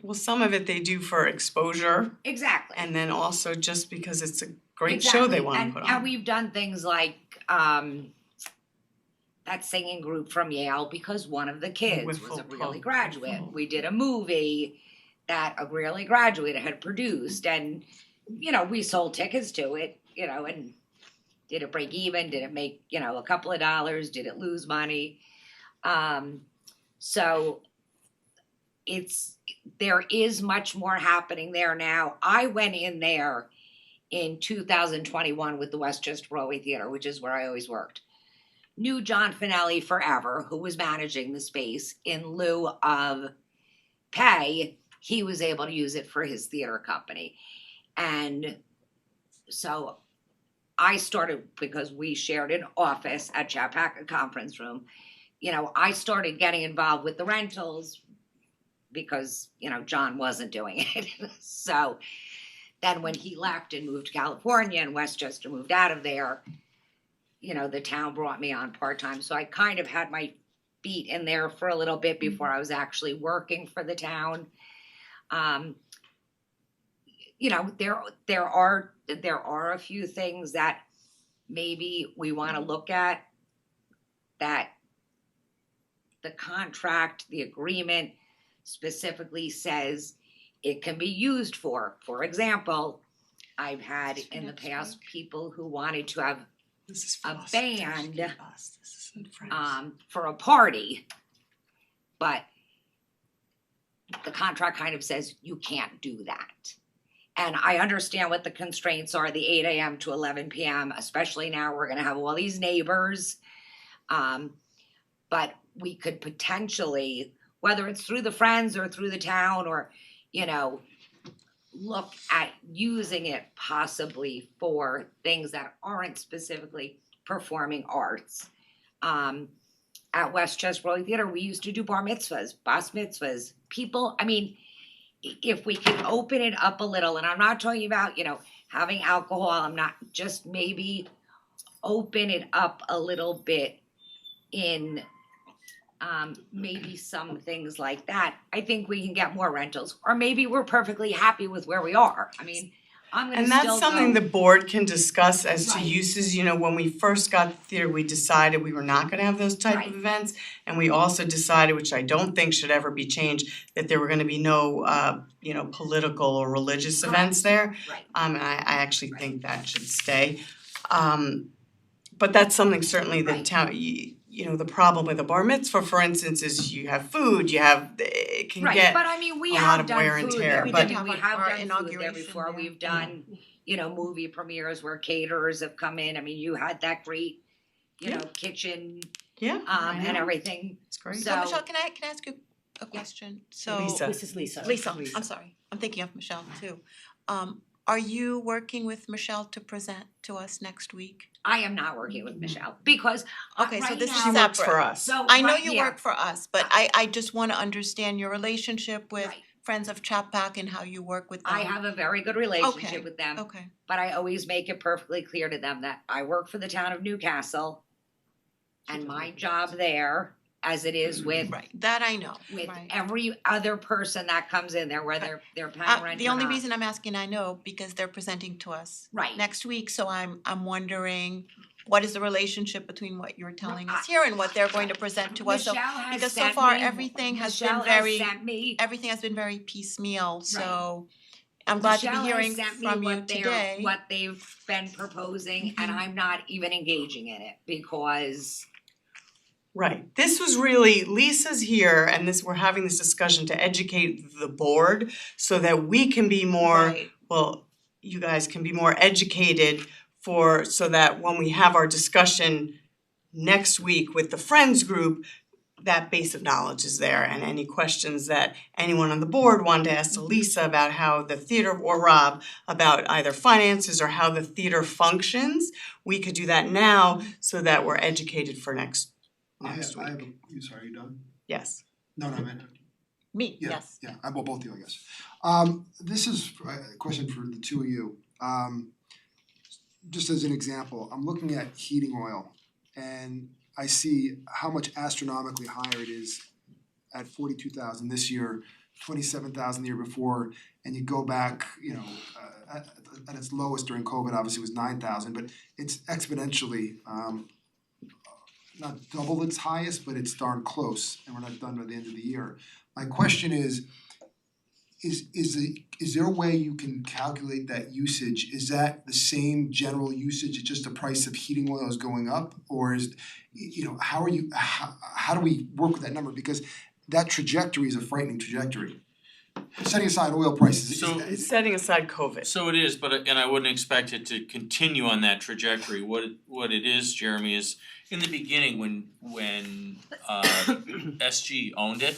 Well, some of it they do for exposure exactly. and then also just because it's a great show they wanna put on. And we've done things like that singing group from Yale because one of the kids was a Greeley graduate. We did a movie that a Greeley graduate had produced, and we sold tickets to it, and did it break even? Did it make, a couple of dollars? Did it lose money? So there is much more happening there now. I went in there in 2021 with the Westchester Broadway Theater, which is where I always worked. Knew John Finelli forever, who was managing the space. In lieu of pay, he was able to use it for his theater company. And so I started, because we shared an office at ChapPAC, a conference room, I started getting involved with the rentals because, John wasn't doing it. So then when he left and moved to California and Westchester moved out of there, the town brought me on part-time. So I kind of had my feet in there for a little bit before I was actually working for the town. There are a few things that maybe we want to look at, that the contract, the agreement specifically says it can be used for. For example, I've had in the past people who wanted to have a band for a party, but the contract kind of says you can't do that. And I understand what the constraints are, the 8 a.m. to 11 p.m., especially now we're gonna have all these neighbors. But we could potentially, whether it's through the Friends or through the town or, look at using it possibly for things that aren't specifically performing arts. At Westchester Broadway Theater, we used to do bar mitzvahs, bas mitzvahs. People, if we can open it up a little, and I'm not talking about, having alcohol, I'm not, just maybe open it up a little bit in maybe some things like that, I think we can get more rentals, or maybe we're perfectly happy with where we are. I'm gonna And still that's something go- the board can discuss as to Right. uses, when we first got the theater, we decided we were not gonna have those type Right. of events. And we also decided, which I don't think should ever be changed, that there were gonna be no political or religious Correct. events there. Right. And I actually think that should stay. But that's something certainly the Right. town, the problem with a bar mitzvah, for instance, is you have food, it can Right, get but we a lot have of done wear and food tear, there, but- we have our done food there inauguration before, there. we've done, movie premieres where caterers have come in. I mean, you had that great, kitchen, Yeah, I and know. everything. It's great. So Michelle, can I ask you a question? So Lisa. This is Lisa. Lisa, I'm sorry, I'm thinking of Michelle too. Are you working with Michelle to present to us next week? I am not working with Michelle because Okay, so right this is She now- works for separate. us. So I know right- you yeah, work for us, but I just wanna understand your relationship with right. Friends of ChapPAC and how you work with them. I have a very good relationship Okay. with them, Okay, but I always make it perfectly clear to them that I work for the town of Newcastle. And my job there, as it is with right, that I know, with right. every other person that comes in there, whether they're paying rent The or only not. reason I'm asking, I know, because they're presenting to us Right. next week, so I'm wondering what is the relationship between what you're telling us I- here and what they're going to present to us, so Michelle has because so sent far me- everything has been Michelle very, has sent me, everything has been very piecemeal, so I'm glad to be Michelle hearing has sent me from you what they're, today. what they've been proposing, and Mhm. I'm not even engaging in it because Right, this was really, Lisa's here and we're having this discussion to educate the board so that we can be more, Right. well, you guys can be more educated so that when we have our discussion next week with the Friends group, that base of knowledge is there, and any questions that anyone on the board wanted to ask to Lisa about how the theater, or Rob, about either finances or how the theater functions, we could do that now so that we're educated for next week. You sorry, you done? Yes. No, I meant, Me, yeah, yes. yeah, well, both of you, I guess. This is a question for the two of you. Just as an example, I'm looking at heating oil and I see how much astronomically higher it is at 42,000 this year, 27,000 the year before, and you go back, at its lowest during COVID, obviously it was 9,000, but it's exponentially not double its highest, but it's darn close, and we're not done by the end of the year. My question is there a way you can calculate that usage? Is that the same general usage, it's just the price of heating oil is going up? Or is, how do we work with that number? Because that trajectory is a frightening trajectory. Setting aside oil prices, So- It's setting aside COVID. So it is, and I wouldn't expect it to continue on that trajectory. What it is, Jeremy, is in the beginning when SG owned it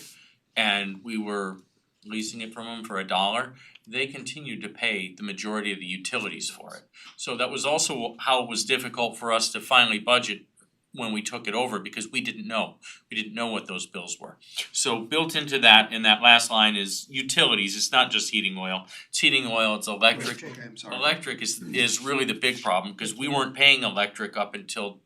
and we were leasing it from them for $1, they continued to pay the majority of the utilities for it. So that was also how it was difficult for us to finally budget when we took it over, because we didn't know. We didn't know what those bills were. So built into that, in that last line, is utilities. It's not just heating oil. It's heating oil, it's electric. Okay, I'm sorry. Electric is really the big problem, because we weren't paying electric up until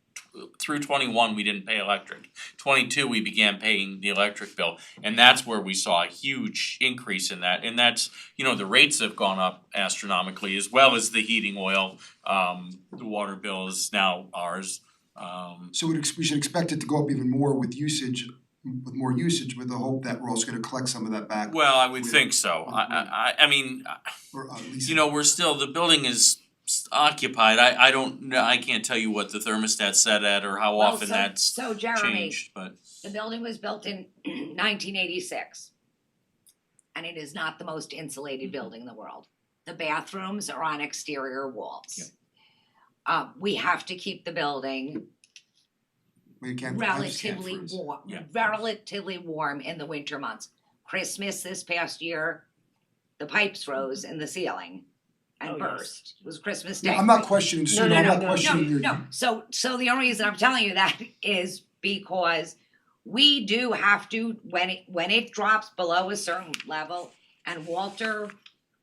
through 21 we didn't pay electric. 22 we began paying the electric bill, and that's where we saw a huge increase in that. And that's, the rates have gone up astronomically, as well as the heating oil. The water bill is now ours. So we should expect it to go up even more with more usage, with the hope that we're also gonna collect some of that back, Well, I would think so. I mean, or at least. we're still, the building is occupied. I don't know, I can't tell you what the thermostat's set at or how Well, often so- that's so Jeremy, changed, but the building was built in 1986. And it is not the most insulated building in the world. The bathrooms are on exterior walls. We have to keep the building We can't, relatively freeze. warm, Yeah. relatively warm in the winter months. Christmas this past year, the pipes rose in the ceiling and Oh, yes. burst. It was Christmas Day. Yeah, I'm not questioning Sue, I'm not no, questioning your. No, so the only reason I'm telling you that is because we do have to, when it drops below a certain level, and Walter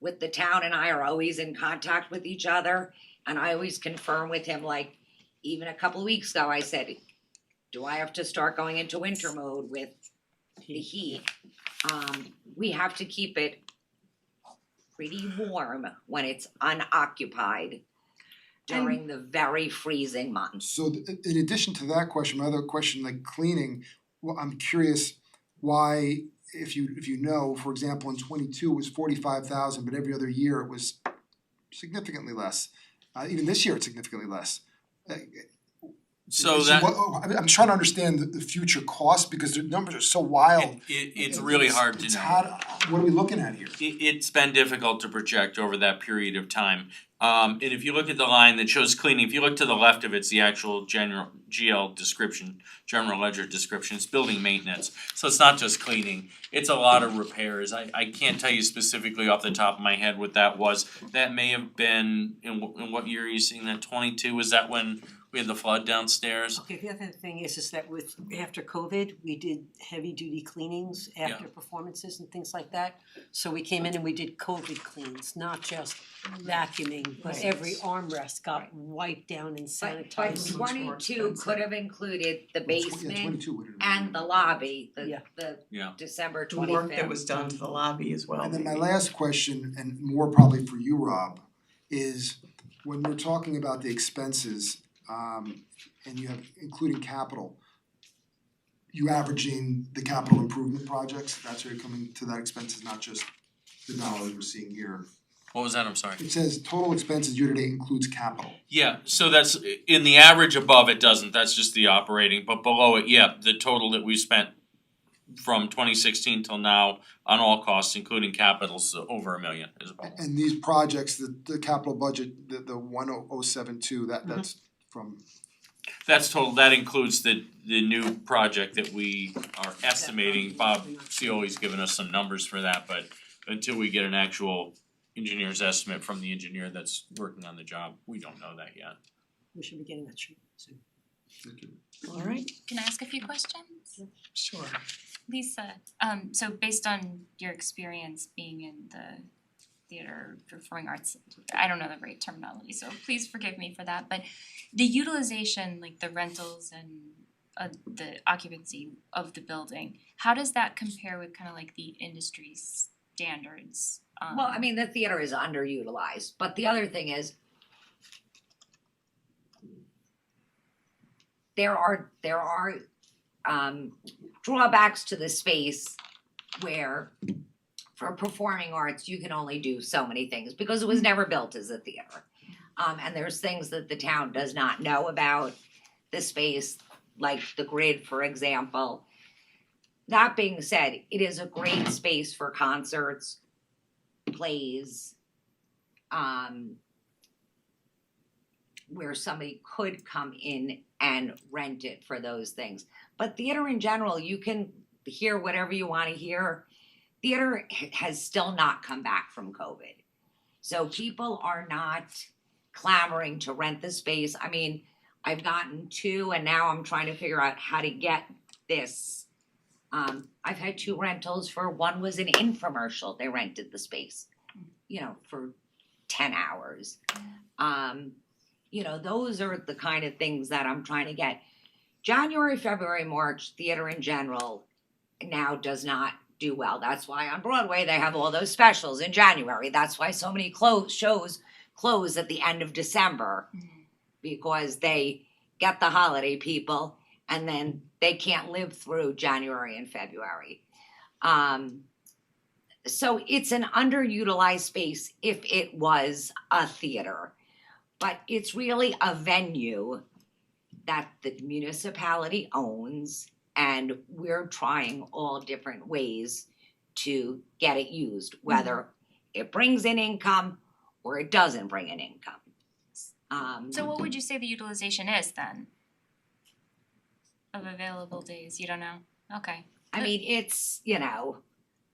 with the town and I are always in contact with each other, and I always confirm with him, like, even a couple of weeks ago, I said, do I have to start going into winter mode with the heat? We have to keep it pretty warm when it's unoccupied during the very freezing months. So in addition to that question, my other question, like cleaning, well, I'm curious why, if you know, for example, in 22 it was 45,000, but every other year it was significantly less. Even this year it's significantly less. So that, I'm trying to understand the future costs because the numbers are so wild. it's really hard to know. It's hard, what are we looking at here? It's been difficult to project over that period of time. And if you look at the line that shows cleaning, if you look to the left of it's the actual general GL description, general ledger description, it's building maintenance. So it's not just cleaning, it's a lot of repairs. I can't tell you specifically off the top of my head what that was. That may have been, in what year are you seeing that, 22, was that when we had the flood downstairs? Okay, the other thing is that with, after COVID, we did heavy duty cleanings after performances and things like that. So we came in and we did COVID cleans, not just vacuuming, but Right. every armrest got wiped down and But sanitized. 22 could have included the Yeah, basement 22 would have- and the lobby, Yeah. the Yeah. December The 25th. work that was done to the lobby as well. And then my maybe. last question, and more probably for you, Rob, is when we're talking about the expenses, and you have including capital, you averaging the capital improvement projects, that's where you're coming to that expenses, not just the dollars we're seeing here. What was that, I'm sorry? It says total expenses year to date includes capital. Yeah, so that's, in the average above it doesn't, that's just the operating, but below it, yeah, the total that we spent from 2016 till now on all costs, including capitals, over $1 million is about. And these projects, the capital budget, the 10072, that's from, That's total, that includes the new project that we are estimating. Bob Cioli's given us some numbers for that, but until we get an actual engineer's estimate from the engineer that's working on the job, we don't know that yet. We should be getting that soon. Alright, Can I ask a few questions? sure. Lisa, so based on your experience being in the theater, performing arts, I don't know the right terminology, so please forgive me for that, but the utilization, like the rentals and the occupancy of the building, how does that compare with kind of like the industry standards? Well, I mean, the theater is underutilized, but the other thing is there are drawbacks to the space where for performing arts, you can only do so many things because it was never built as a theater. And there's things that the town does not know about the space, like the grid, for example. That being said, it is a great space for concerts, plays, where somebody could come in and rent it for those things. But theater in general, you can hear whatever you wanna hear. Theater has still not come back from COVID. So people are not clamoring to rent the space. I mean, I've gotten 2 and now I'm trying to figure out how to get this. I've had 2 rentals for, one was an infomercial, they rented the space, for 10 hours. Those are the kind of things that I'm trying to get. January, February, March, theater in general now does not do well. That's why on Broadway they have all those specials in January. That's why so many shows close at the end of December, because they get the holiday people and then they can't live through January and February. So it's an underutilized space if it was a theater, but it's really a venue that the municipality owns, and we're trying all different ways to get it used, whether it brings in income or it doesn't bring in income. So what would you say the utilization is then? Of available days, you don't know? Okay. I mean, it's,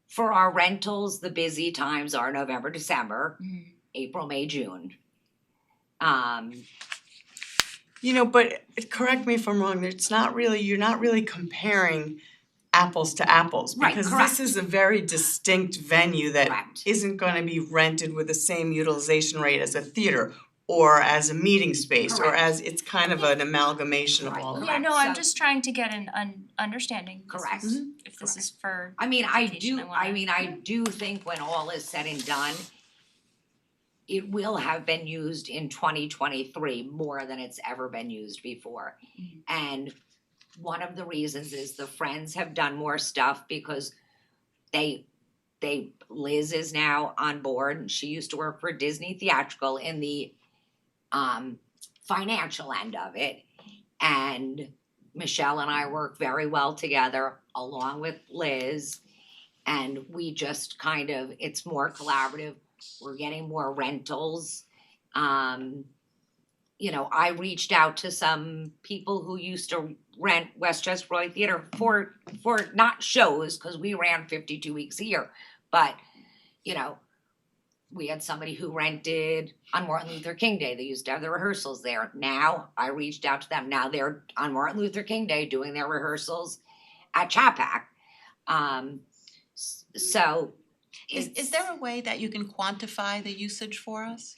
for our rentals, the busy times are November, December, April, May, June. But correct me if I'm wrong, you're not really comparing apples to apples. Right, Because correct. this is a very distinct venue that Correct. isn't gonna be rented with the same utilization rate as a theater or as a meeting space, or Correct. as, it's kind of an amalgamation of Right. all of Yeah, that. no, I'm So- just trying to get an understanding. This Correct. is- If this is for I mean, I education, do, wanna- I do think when all is said and done, it will have been used in 2023 more than it's ever been used before. And one of the reasons is the Friends have done more stuff because Liz is now on board, and she used to work for Disney Theatrical in the financial end of it. And Michelle and I work very well together, along with Liz. And we just kind of, it's more collaborative. We're getting more rentals. You know, I reached out to some people who used to rent Westchester Roy Theater for not shows, because we ran 52 weeks a year, but, you know, we had somebody who rented on Martin Luther King Day. They used to have the rehearsals there. Now I reached out to them. Now they're on Martin Luther King Day doing their rehearsals at ChapPAC. So Is there a way that you can quantify the usage for us?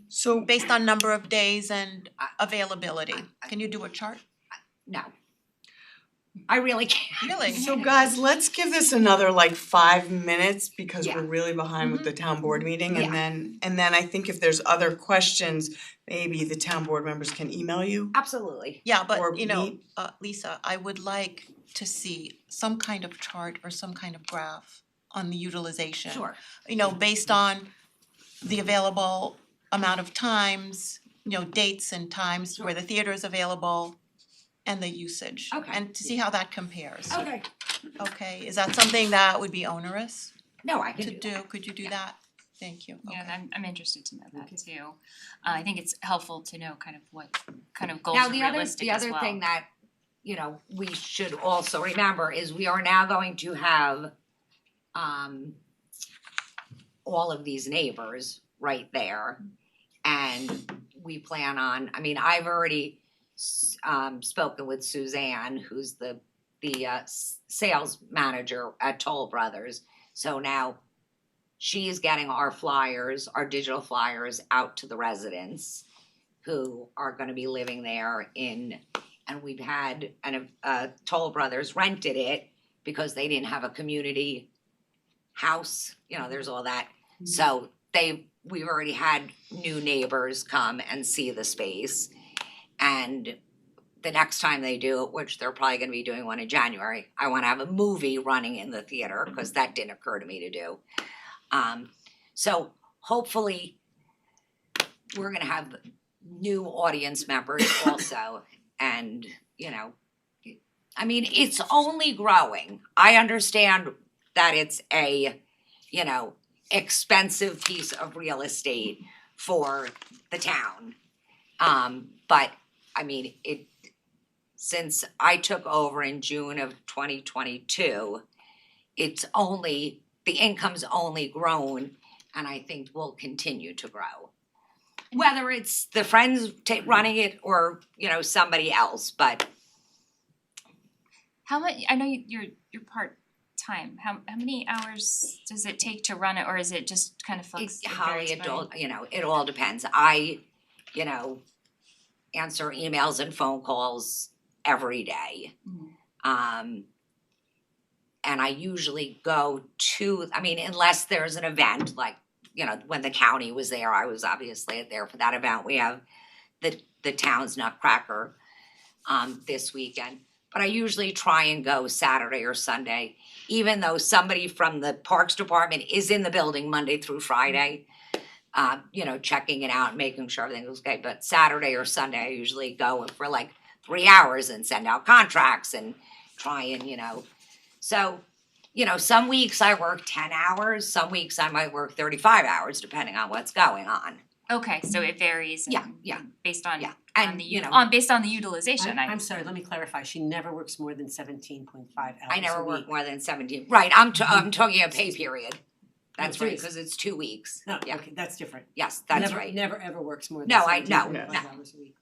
So Based on number of days and availability? Can you do a chart? no. I really can't. Really? So guys, let's give this another like 5 minutes because Yeah. we're really behind with the town board meeting, Yeah. and then I think if there's other questions, maybe the town board members can email you. Absolutely. Yeah, Or but you know, meet. Lisa, I would like to see some kind of chart or some kind of graph on the utilization. Sure. You know, based on the available amount of times, you know, dates and times where the theater is available and the usage. Okay. And to see how that compares. Okay. Okay, is that something that would be onerous No, I can to do that. do? Could you do that? Thank you. Yeah, Okay. I'm interested to know that too. I think it's helpful to know kind of what kind of goals Now, are the realistic as other well. thing that, you know, we should also remember is we are now going to have all of these neighbors right there. And we plan on, I mean, I've already spoken with Suzanne, who's the sales manager at Toll Brothers. So now she's getting our flyers, our digital flyers, out to the residents who are gonna be living there and we've had, Toll Brothers rented it because they didn't have a community house, you know, there's all that. So we've already had new neighbors come and see the space. And the next time they do it, which they're probably gonna be doing one in January, I wanna have a movie running in the theater, cause that didn't occur to me to do. So hopefully, we're gonna have new audience members also, and, you know, I mean, it's only growing. I understand that it's a, you know, expensive piece of real estate for the town. But I mean, since I took over in June of 2022, the income's only grown, and I think will continue to grow. Whether it's the friends running it or, you know, somebody else, but How much? I know you're part time. How many hours does it take to run it, or is it just kind of it's flexible? Holly, it all depends. I, you know, answer emails and phone calls every day. And I usually go to, I mean, unless there's an event, like, you know, when the county was there, I was obviously there for that event. We have the town's Nutcracker this weekend. But I usually try and go Saturday or Sunday, even though somebody from the Parks Department is in the building Monday through Friday, you know, checking it out and making sure everything was okay. But Saturday or Sunday, I usually go for like 3 hours and send out contracts and try and, you know. So, you know, some weeks I work 10 hours, some weeks I might work 35 hours, depending on what's going on. Okay, so it varies. Yeah, and yeah. Based on Yeah, on and, the you know, based on the utilization. I'm sorry, let me clarify, she never works more than 17.5 hours a week. I never work more than 17, right, I'm talking a pay period. That's No, right, please. cause it's 2 weeks. No, Yeah. okay, that's different. Yes, that's Never- right. Never ever works more than No, 17.5 no. hours a week.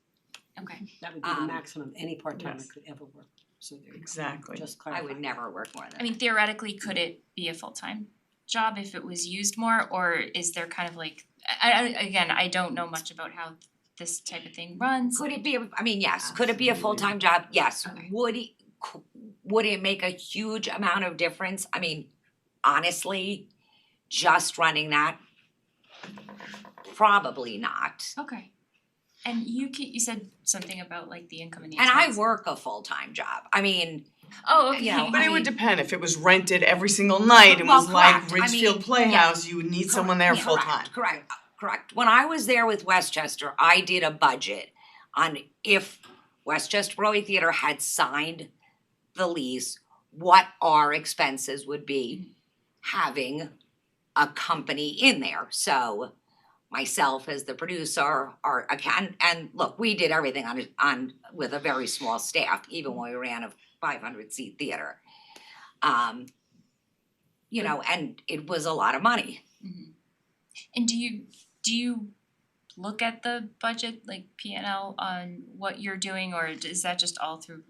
Okay. That would be the Um, maximum any part-timer yes. could ever work, so there you go. Exactly. Just I clarify. would never work more than. I mean, theoretically, could it be a full-time job if it was used more, or is there kind of like, I don't know much about how this type of thing runs. Could it be, yes, could it be a full-time job? Yes. Okay. Would it make a huge amount of difference? I mean, honestly, just running that, probably not. Okay. And you said something about like the income and the And I expense. work a full-time job. I mean, Oh, okay. you know, But I it would mean- depend, if it was rented every single night and Well, was like correct. I Ridgefield mean, Playhouse, you would need someone there Correct, full time. Correct. When I was there with Westchester, I did a budget on if Westchester Broadway Theater had signed the lease, what our expenses would be having a company in there. So myself as the producer, our account, and look, we did everything on with a very small staff, even when we ran a 500-seat theater. You know, and it was a lot of money. And do you look at the budget, like P&L, on what you're doing, or is that just all through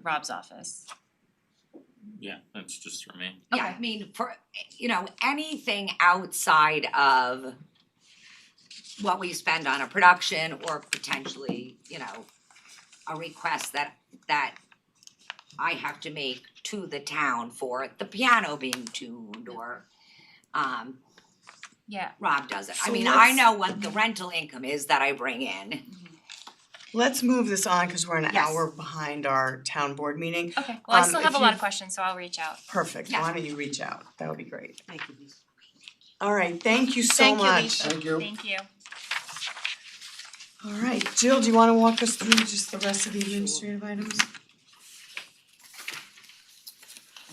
Rob's office? Yeah, that's just for me. Yeah, I mean, for, you know, anything outside of what we spend on a production or potentially, you know, a request that I have to make to the town for the piano being tuned or Yeah. Rob does it. I So mean, I let's- know what the rental income is that I bring in. Let's move this on because we're an Yes. hour behind our town board meeting. Okay, well, I still if have a lot you- of questions, so I'll reach out. Perfect, Yeah. why don't you reach out, that would be great. Thank you, Lisa. All right, thank you so Thank you, much. Lisa. Thank you. Thank you. All right, Jill, do you wanna walk us through just the rest of the administrative items?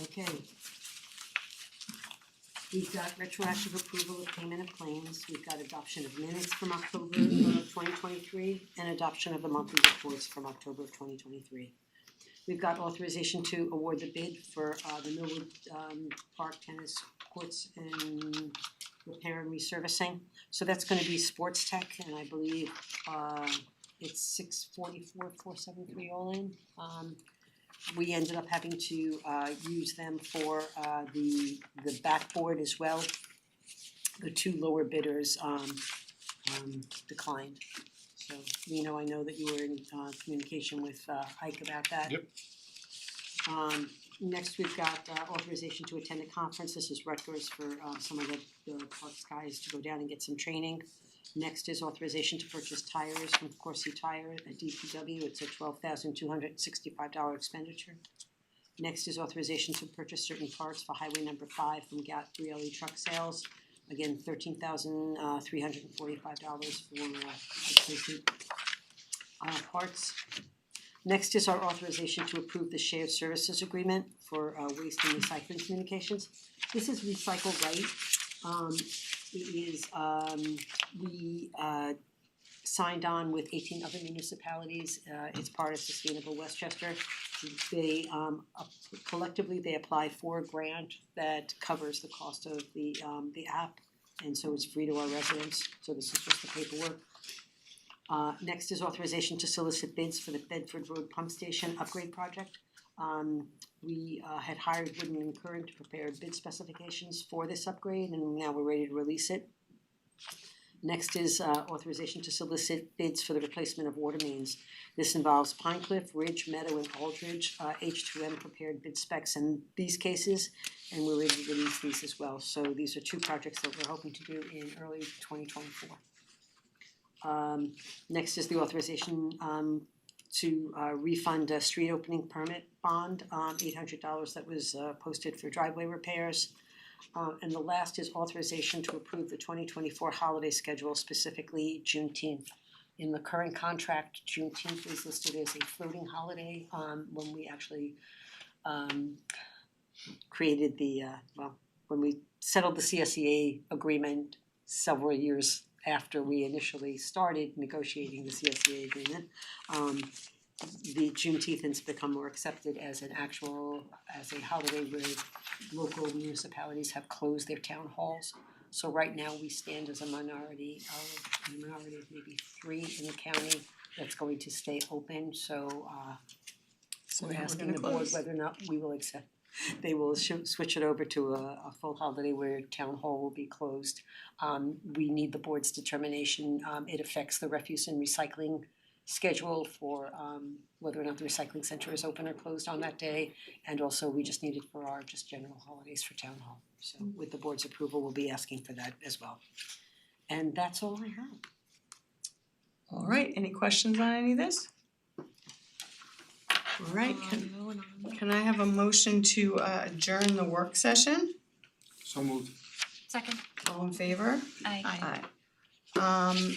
Okay. We've got retroactive approval of payment of claims, we've got adoption of minutes from October of 2023, and adoption of the monthly reports from October of 2023. We've got authorization to award the bid for the Millwood Park tennis courts and repair and resurfacing. So that's gonna be Sports Tech, and I believe it's 644,473 all in. We ended up having to use them for the backboard as well. The two lower bidders declined. So Lino, I know that you were in communication with Ike about that. Yep. Next, we've got authorization to attend a conference. This is Rutgers for some of the parks guys to go down and get some training. Next is authorization to purchase tires from Corsi Tire at DPW. It's a $12,265 expenditure. Next is authorization to purchase certain parts for Highway number 5 from GAT 3LE Truck Sales. Again, $13,345 for replacement parts. Next is our authorization to approve the shared services agreement for waste and recycling communications. This is Recycle Right. It is, we signed on with 18 other municipalities. It's part of Sustainable Westchester. They collectively they apply for a grant that covers the cost of the app, and so it's free to our residents. So this is just the paperwork. Next is authorization to solicit bids for the Bedford Road Pump Station Upgrade Project. We had hired Woodman and Curran to prepare bid specifications for this upgrade, and now we're ready to release it. Next is authorization to solicit bids for the replacement of water mains. This involves Pine Cliff, Ridge, Meadow, and Aldridge. H2M prepared bid specs in these cases, and we're ready to release these as well. So these are two projects that we're hoping to do in early 2024. Next is the authorization to refund a street opening permit bond, $800 that was posted for driveway repairs. And the last is authorization to approve the 2024 holiday schedule, specifically Juneteenth. In the current contract, Juneteenth is listed as a floating holiday, when we actually created the, when we settled the CSEA agreement several years after we initially started negotiating the CSEA agreement. The Juneteenth has become more accepted as an actual, as a holiday where local municipalities have closed their town halls. So right now, we stand as a minority of maybe 3 in the county that's going to stay open, so So we're now we're asking gonna the board close. whether or not we will accept. They will switch it over to a full holiday where town hall will be closed. We need the board's determination. It affects the refuse and recycling schedule for whether or not the recycling center is open or closed on that day. And also, we just need it for our just general holidays for town hall. So with the board's approval, we'll be asking for that as well. And that's all I have. All right, any questions on any of this? All right, can I have a motion to adjourn the work session? So moved. Second. All in favor? Aye. Aye.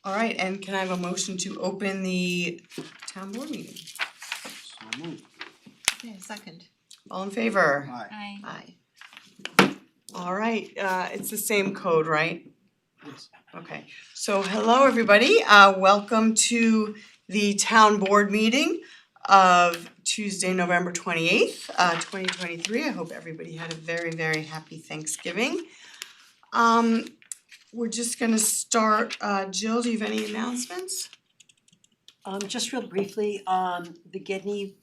Alright, and can I have a motion to open the town board meeting? So moved. Yeah, second. All in favor? Aye. Aye. Alright, it's the same code, right? Yes. Okay, so hello everybody, welcome to the town board meeting of Tuesday, November 28th, 2023. I hope everybody had a very, very happy Thanksgiving. We're just gonna start, Jill, do you have any announcements? Just real briefly, the Gedney,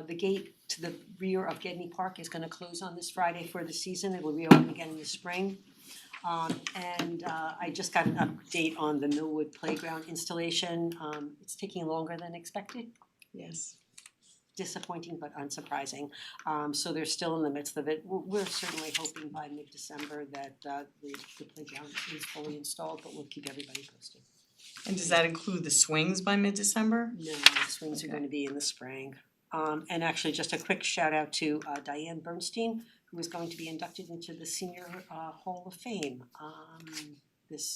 the gate to the rear of Gedney Park is gonna close on this Friday for the season. It will reopen again in the spring. I just got an update on the Millwood Playground installation. It's taking longer than expected. Yes. Disappointing but unsurprising. So they're still in the midst of it. We're certainly hoping by mid-December that the playground is fully installed, but we'll keep everybody posted. And does that include the swings by mid-December? No, the swings are gonna be in the spring. And actually, just a quick shout out to Diane Bernstein, who is going to be inducted into the Senior Hall of Fame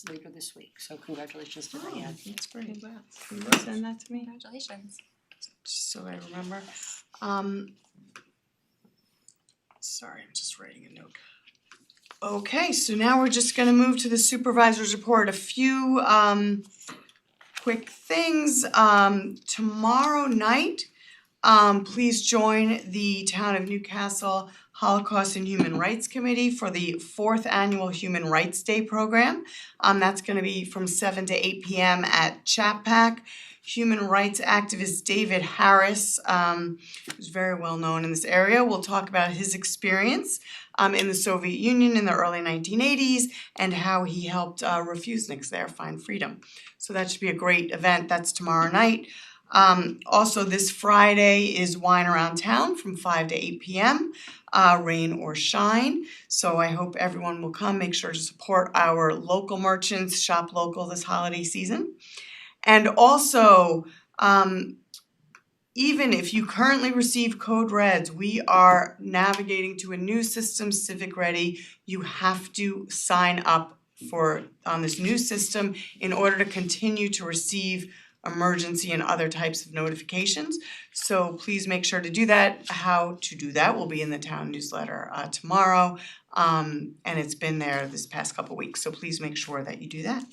later this week. So congratulations to Diane. That's great. Congrats. Can you send that to me? Congratulations. Just so I remember. Sorry, I'm just writing a note. Okay, so now we're just gonna move to the supervisor's report. A few quick things. Tomorrow night, please join the Town of Newcastle Holocaust and Human Rights Committee for the 4th Annual Human Rights Day program. That's gonna be from 7 to 8 p.m. at ChapPAC. Human rights activist David Harris, who's very well known in this area, will talk about his experience in the Soviet Union in the early 1980s and how he helped refuseniks there find freedom. So that should be a great event. That's tomorrow night. Also this Friday is Wine Around Town from 5 to 8 p.m., rain or shine. So I hope everyone will come. Make sure to support our local merchants, shop local this holiday season. And also, even if you currently receive code reds, we are navigating to a new system, Civic Ready. You have to sign up on this new system in order to continue to receive emergency and other types of notifications. So please make sure to do that. How to do that will be in the town newsletter tomorrow. And it's been there this past couple weeks, so please make sure that you do that.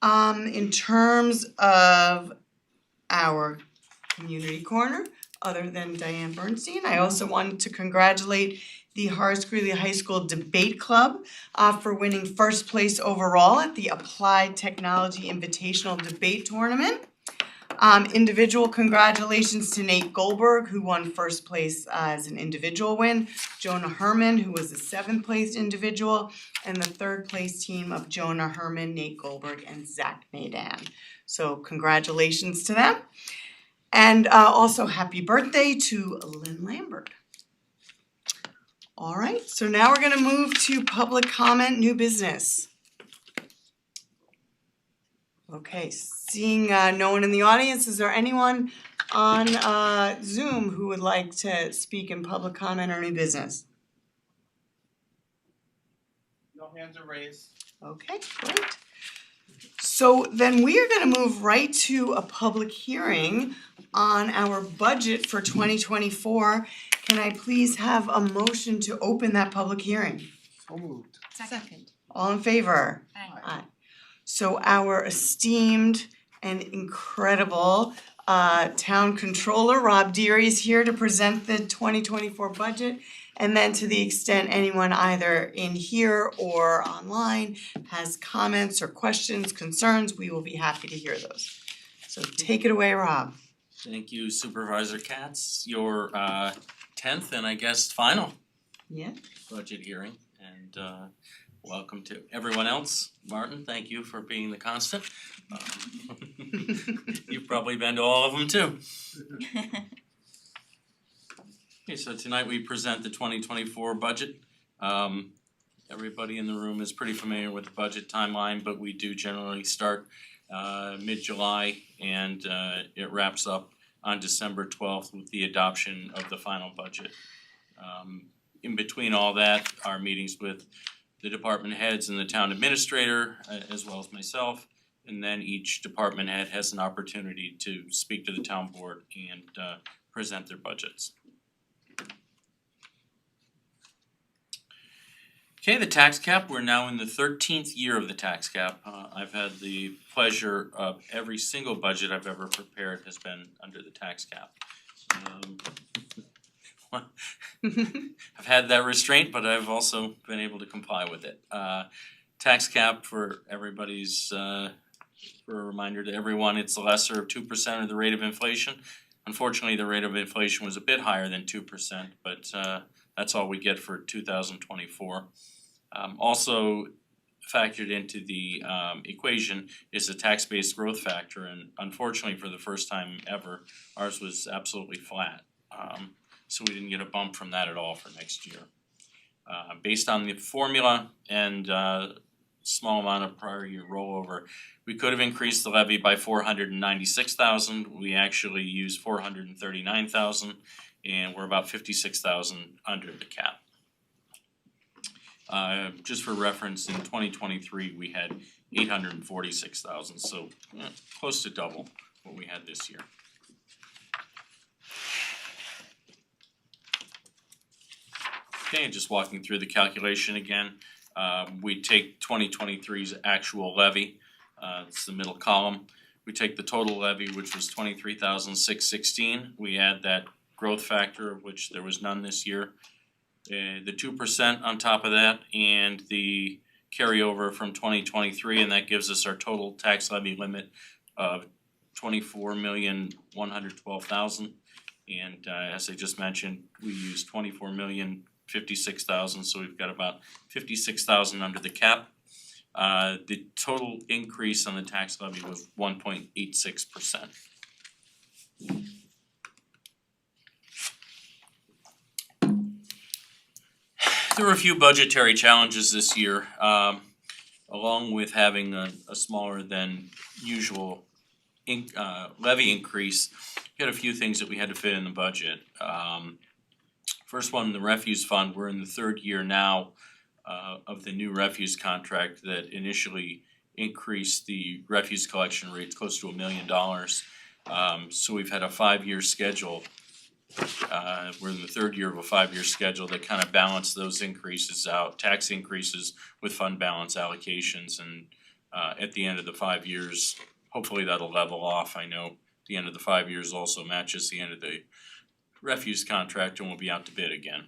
In terms of our community corner, other than Diane Bernstein, I also wanted to congratulate the Horace Greeley High School Debate Club for winning first place overall at the Applied Technology Invitational Debate Tournament. Individual congratulations to Nate Goldberg, who won first place as an individual win, Jonah Herman, who was the 7th place individual, and the 3rd place team of Jonah Herman, Nate Goldberg, and Zach Nadan. So congratulations to them. And also happy birthday to Lynn Lambert. All right, so now we're gonna move to public comment, new business. Okay, seeing no one in the audience, is there anyone on Zoom who would like to speak in public comment or new business? No hands are raised. Okay, great. So then we are gonna move right to a public hearing on our budget for 2024. Can I please have a motion to open that public hearing? So moved. Second. All in favor? Aye. Aye. So our esteemed and incredible town controller, Rob Deary, is here to present the 2024 budget. And then to the extent anyone either in here or online has comments or questions, concerns, we will be happy to hear those. So take it away, Rob. Thank you Supervisor Katz, your 10th and I guess final Yeah. budget hearing, and welcome to everyone else. Martin, thank you for being the constant. You've probably been to all of them too. Okay, so tonight we present the 2024 budget. Everybody in the room is pretty familiar with the budget timeline, but we do generally start mid-July and it wraps up on December 12th with the adoption of the final budget. In between all that, our meetings with the department heads and the town administrator, as well as myself, And then each department head has an opportunity to speak to the town board and present their budgets. Okay, the tax cap, we're now in the 13th year of the tax cap. I've had the pleasure of every single budget I've ever prepared has been under the tax cap. I've had that restraint, but I've also been able to comply with it. Tax cap for everybody's, for a reminder to everyone, it's the lesser of 2% of the rate of inflation. Unfortunately, the rate of inflation was a bit higher than 2%, but that's all we get for 2024. Also factored into the equation is the tax-based growth factor, and unfortunately for the first time ever, ours was absolutely flat. So we didn't get a bump from that at all for next year. Based on the formula and small amount of prior year rollover, we could have increased the levy by $496,000. We actually used $439,000, and we're about $56,000 under the cap. Just for reference, in 2023, we had $846,000, so close to double what we had this year. Okay, and just walking through the calculation again, we take 2023's actual levy, it's the middle column. We take the total levy, which was $23,616. We add that growth factor, of which there was none this year. The 2% on top of that, and the carryover from 2023, and that gives us our total tax levy limit of $24,112,000. And as I just mentioned, we used $24,056,000, so we've got about $56,000 under the cap. The total increase on the tax levy was 1.86%. There were a few budgetary challenges this year, along with having a smaller than usual levy increase. We had a few things that we had to fit in the budget. First one, the refuse fund, we're in the third year now of the new refuse contract that initially increased the refuse collection rates close to $1 million. So we've had a 5-year schedule. We're in the third year of a 5-year schedule that kind of balanced those increases out, tax increases with fund balance allocations, and at the end of the 5 years, hopefully that'll level off. I know the end of the 5 years also matches the end of the refuse contract and we'll be out to bid again.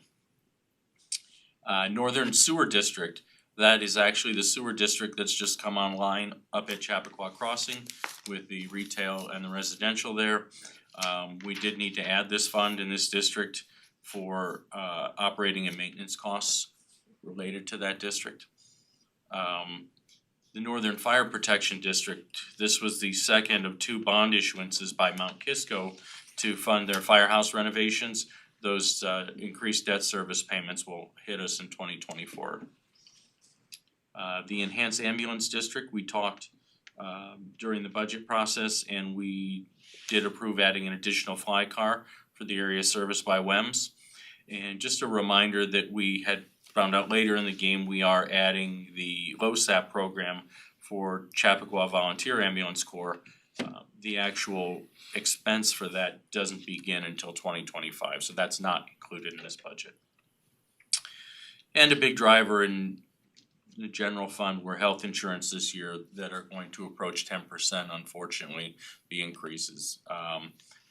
Northern Sewer District, that is actually the sewer district that's just come online up at ChapPAC Crossing with the retail and the residential there. We did need to add this fund in this district for operating and maintenance costs related to that district. The Northern Fire Protection District, this was the second of 2 bond issuances by Mount Kisco to fund their firehouse renovations. Those increased debt service payments will hit us in 2024. The Enhanced Ambulance District, we talked during the budget process, and we did approve adding an additional fly car for the area serviced by WEMS. And just a reminder that we had found out later in the game, we are adding the LoSAP program for Chappaqua Volunteer Ambulance Corps. The actual expense for that doesn't begin until 2025, so that's not included in this budget. And a big driver in the general fund were health insurance this year that are going to approach 10%, unfortunately, the increases.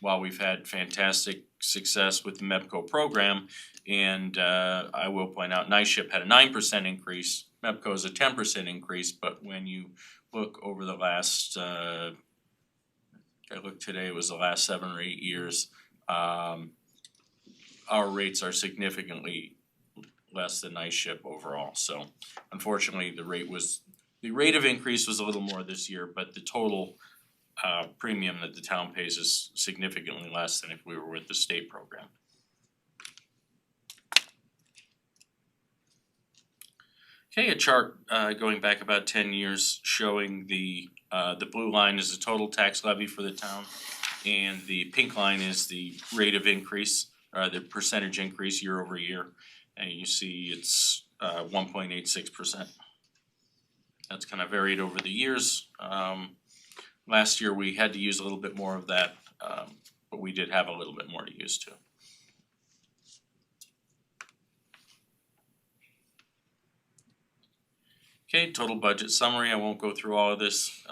While we've had fantastic success with the MEPCO program, and I will point out NISHIP had a 9% increase, MEPCO is a 10% increase, but when you look over the last, I looked today, it was the last 7 or 8 years, our rates are significantly less than NISHIP overall. So unfortunately, the rate of increase was a little more this year, but the total premium that the town pays is significantly less than if we were with the state program. Okay, a chart going back about 10 years showing the blue line is the total tax levy for the town, and the pink line is the rate of increase, the percentage increase year over year. And you see it's 1.86%. That's kind of varied over the years. Last year we had to use a little bit more of that, but we did have a little bit more to use too. Okay, total budget summary, I won't go through all of this,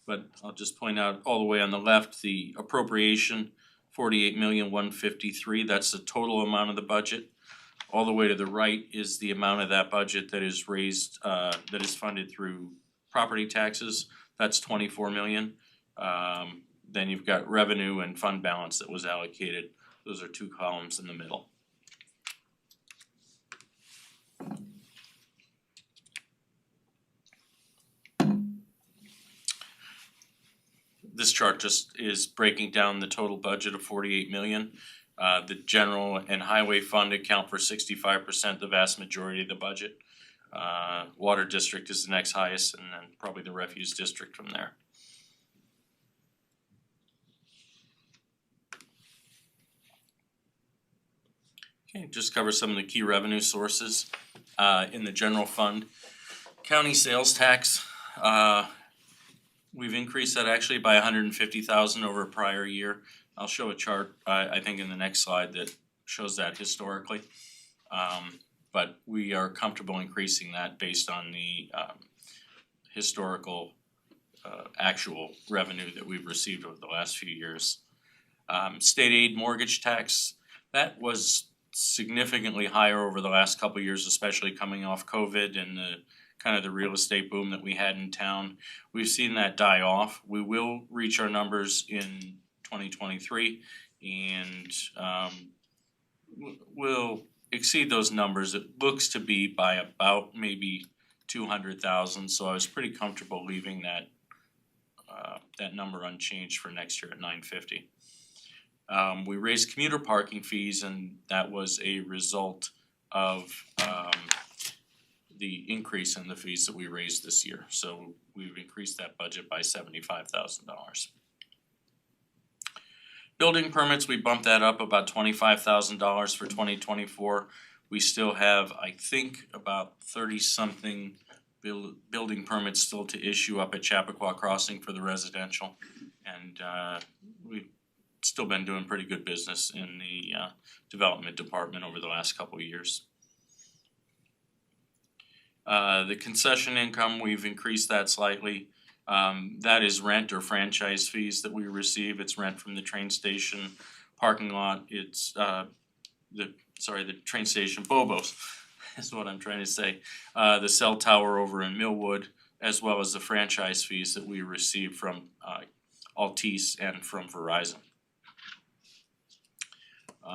but I'll just point out all the way on the left, the appropriation, 48,153,000, that's the total amount of the budget. All the way to the right is the amount of that budget that is raised, that is funded through property taxes, that's 24 million. Then you've got revenue and fund balance that was allocated, those are two columns in the middle. This chart just is breaking down the total budget of 48 million. The general and highway fund account for 65%, the vast majority of the budget. Water district is the next highest, and then probably the refuse district from there. Okay, just cover some of the key revenue sources in the general fund. County sales tax, we've increased that actually by 150,000 over a prior year. I'll show a chart, I think in the next slide that shows that historically. But we are comfortable increasing that based on the historical actual revenue that we've received over the last few years. State aid mortgage tax, that was significantly higher over the last couple of years, especially coming off COVID and the kind of the real estate boom that we had in town. We've seen that die off. We will reach our numbers in 2023 and we'll exceed those numbers. It looks to be by about maybe 200,000, so I was pretty comfortable leaving that that number unchanged for next year at 950. We raised commuter parking fees, and that was a result of the increase in the fees that we raised this year. So we've increased that budget by $75,000. Building permits, we bumped that up about $25,000 for 2024. We still have, I think, about 30-something building permits still to issue up at ChapPAC Crossing for the residential. And we've still been doing pretty good business in the development department over the last couple of years. The concession income, we've increased that slightly. That is rent or franchise fees that we receive. It's rent from the train station parking lot. It's the train station Bobos is what I'm trying to say. The cell tower over in Millwood, as well as the franchise fees that we receive from Altice and from Verizon.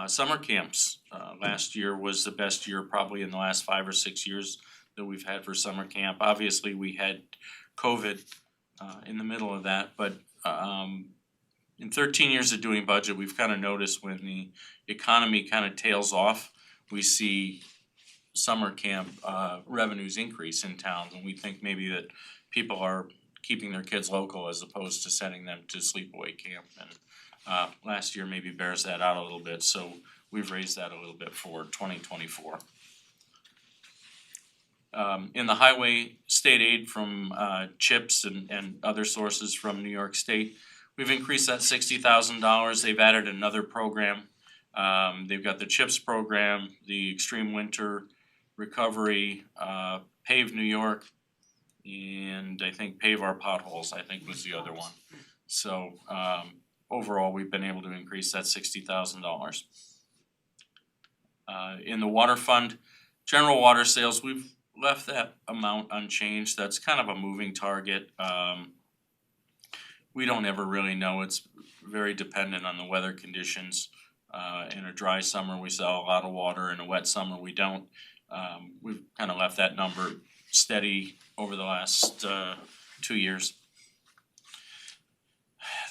Summer camps, last year was the best year probably in the last 5 or 6 years that we've had for summer camp. Obviously, we had COVID in the middle of that, but in 13 years of doing budget, we've kind of noticed when the economy kind of tails off, we see summer camp revenues increase in towns, and we think maybe that people are keeping their kids local as opposed to sending them to sleepaway camp. And last year maybe bears that out a little bit, so we've raised that a little bit for 2024. In the highway state aid from CHIPS and other sources from New York State, we've increased that $60,000. They've added another program. They've got the CHIPS program, the extreme winter recovery, Pave New York, and I think Pave Our Potholes, I think was the other one. So overall, we've been able to increase that $60,000. In the water fund, general water sales, we've left that amount unchanged. That's kind of a moving target. We don't ever really know. It's very dependent on the weather conditions. In a dry summer, we sell a lot of water. In a wet summer, we don't. We've kind of left that number steady over the last 2 years.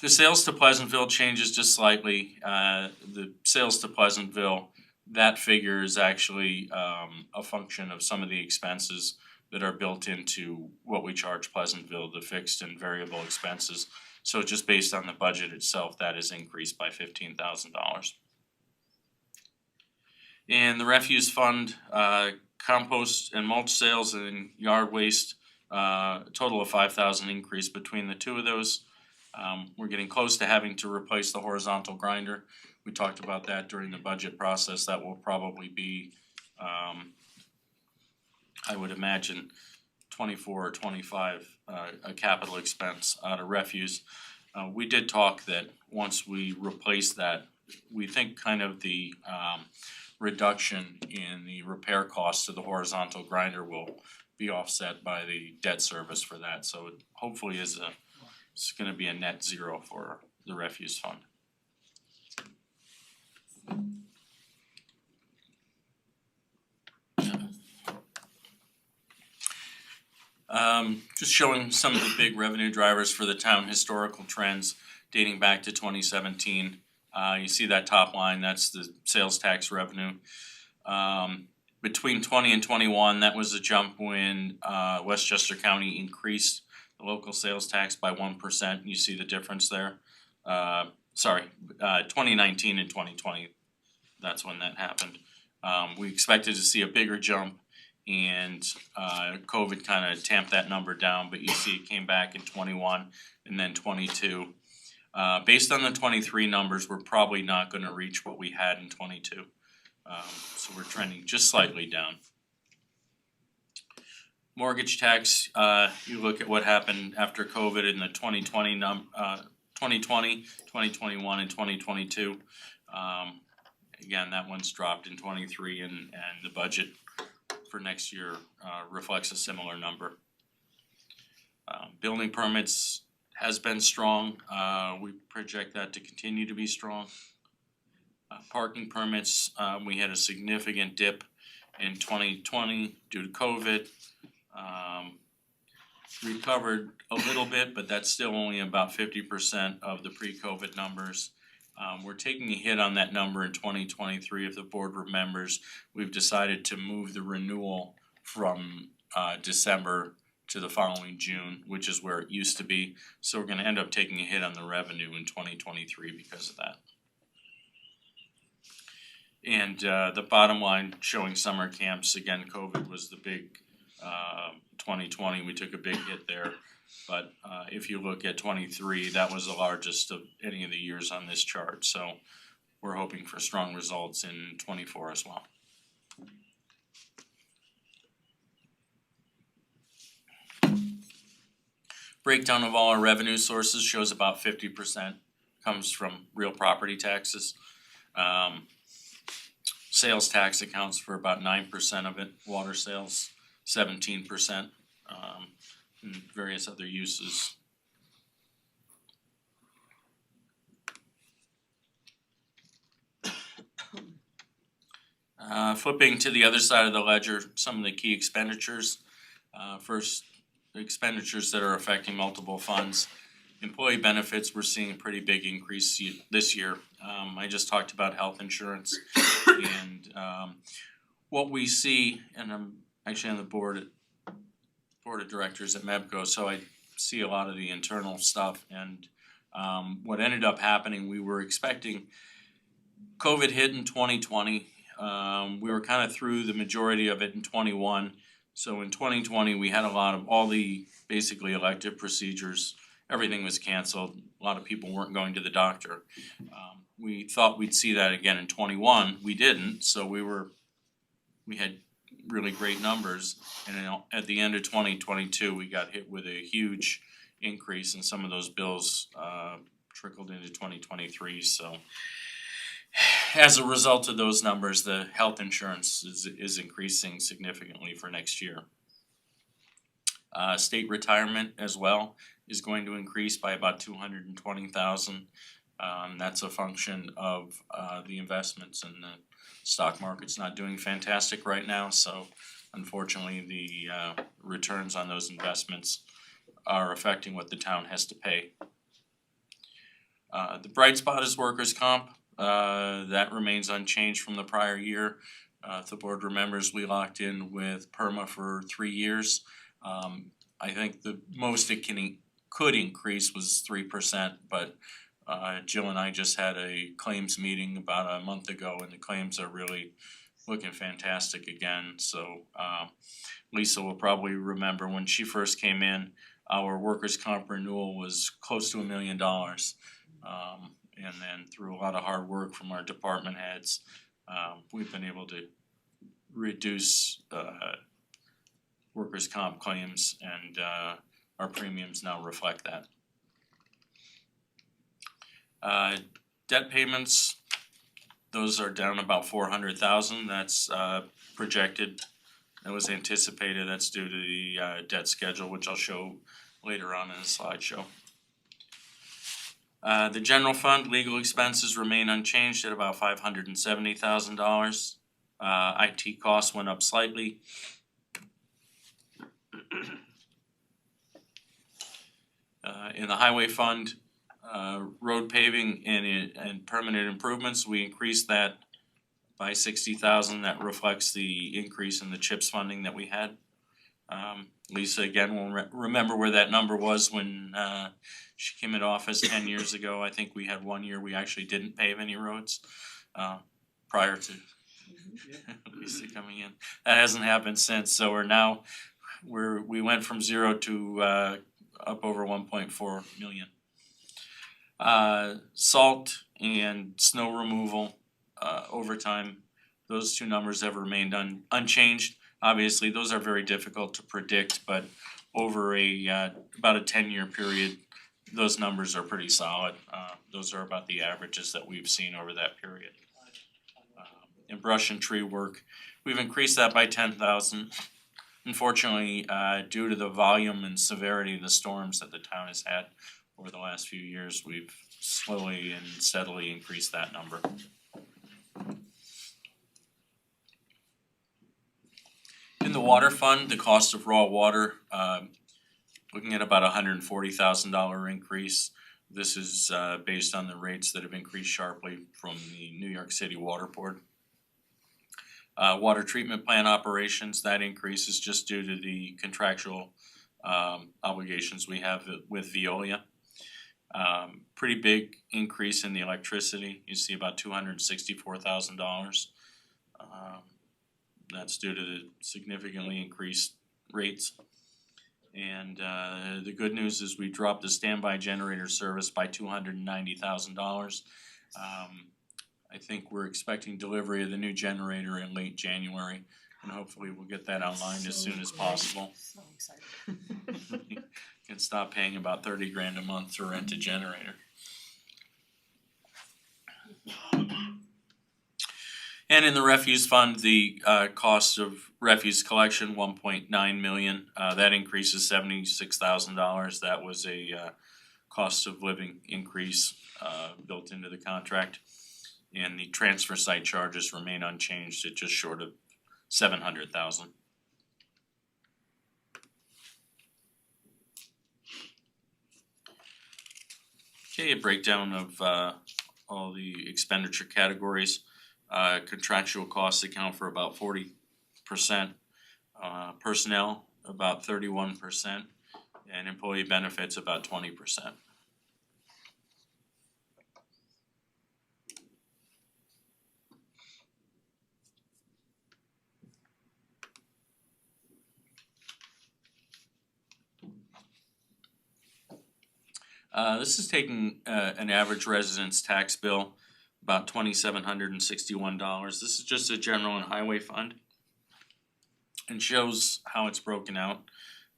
The sales to Pleasantville changes just slightly. The sales to Pleasantville, that figure is actually a function of some of the expenses that are built into what we charge Pleasantville, the fixed and variable expenses. So just based on the budget itself, that is increased by $15,000. In the refuse fund, compost and mulch sales and yard waste a total of 5,000 increase between the two of those. We're getting close to having to replace the horizontal grinder. We talked about that during the budget process. That will probably be, I would imagine, 24 or 25 a capital expense out of refuse. We did talk that once we replace that, we think kind of the reduction in the repair costs of the horizontal grinder will be offset by the debt service for that. So it hopefully it's gonna be a net zero for the refuse fund. Just showing some of the big revenue drivers for the town, historical trends dating back to 2017. You see that top line, that's the sales tax revenue. Between 20 and 21, that was a jump when Westchester County increased the local sales tax by 1%. You see the difference there. 2019 and 2020, that's when that happened. We expected to see a bigger jump, and COVID kind of tamped that number down, but you see it came back in 21 and then 22. Based on the 23 numbers, we're probably not gonna reach what we had in 22. So we're trending just slightly down. Mortgage tax, you look at what happened after COVID in the 2020, 2021 and 2022. Again, that one's dropped in 23 and the budget for next year reflects a similar number. Building permits has been strong, we project that to continue to be strong. Parking permits, we had a significant dip in 2020 due to COVID. Recovered a little bit, but that's still only about 50% of the pre-COVID numbers. We're taking a hit on that number in 2023. If the board remembers, we've decided to move the renewal from December to the following June, which is where it used to be. So we're gonna end up taking a hit on the revenue in 2023 because of that. And the bottom line showing summer camps, again, COVID was the big 2020, we took a big hit there. But if you look at 23, that was the largest of any of the years on this chart, so we're hoping for strong results in 24 as well. Breakdown of all our revenue sources shows about 50% comes from real property taxes. Sales tax accounts for about 9% of it, water sales 17%, and various other uses. Flipping to the other side of the ledger, some of the key expenditures. First, the expenditures that are affecting multiple funds. Employee benefits, we're seeing a pretty big increase this year. I just talked about health insurance and what we see, and I'm actually on the board of directors at MEBCO, so I see a lot of the internal stuff, and what ended up happening, we were expecting COVID hit in 2020. We were kind of through the majority of it in 21. So in 2020, we had a lot of all the basically elective procedures. Everything was canceled. A lot of people weren't going to the doctor. We thought we'd see that again in 21. We didn't. So we had really great numbers. And then at the end of 2022, we got hit with a huge increase, and some of those bills trickled into 2023. So as a result of those numbers, the health insurance is increasing significantly for next year. State retirement as well is going to increase by about 220,000. That's a function of the investments, and the stock market's not doing fantastic right now, so unfortunately the returns on those investments are affecting what the town has to pay. The bright spot is workers' comp. That remains unchanged from the prior year. If the board remembers, we locked in with PERMA for 3 years. I think the most it could increase was 3%, but Jill and I just had a claims meeting about a month ago, and the claims are really looking fantastic again, so Lisa will probably remember when she first came in, our workers' comp renewal was close to $1 million. And then through a lot of hard work from our department heads, we've been able to reduce workers' comp claims, and our premiums now reflect that. Debt payments, those are down about 400,000. That's projected. That was anticipated. That's due to the debt schedule, which I'll show later on in the slideshow. The general fund legal expenses remain unchanged at about $570,000. IT costs went up slightly. In the highway fund, road paving and permanent improvements, we increased that by 60,000. That reflects the increase in the CHIPS funding that we had. Lisa again will remember where that number was when she came into office 10 years ago. I think we had 1 year we actually didn't pave any roads prior to Lisa coming in. That hasn't happened since, so we went from 0 to up over 1.4 million. Salt and snow removal overtime, those two numbers have remained unchanged. Obviously, those are very difficult to predict, but over about a 10-year period, those numbers are pretty solid. Those are about the averages that we've seen over that period. And brush and tree work, we've increased that by 10,000. Unfortunately, due to the volume and severity of the storms that the town has had over the last few years, we've slowly and steadily increased that number. In the water fund, the cost of raw water, looking at about $140,000 increase. This is based on the rates that have increased sharply from the New York City Water Board. Water treatment plant operations, that increase is just due to the contractual obligations we have with Veolia. Pretty big increase in the electricity, you see about $264,000. That's due to the significantly increased rates. And the good news is we dropped the standby generator service by $290,000. I think we're expecting delivery of the new generator in late January, and hopefully we'll get that online as soon as possible. So excited. Can stop paying about 30 grand a month to rent a generator. And in the refuse fund, the cost of refuse collection, 1.9 million, that increases $76,000. That was a cost of living increase built into the contract. And the transfer site charges remain unchanged at just short of 700,000. Okay, a breakdown of all the expenditure categories. Contractual costs account for about 40%, personnel about 31%, and employee benefits about 20%. This is taking an average resident's tax bill, about $2,761. This is just a general and highway fund, and shows how it's broken out.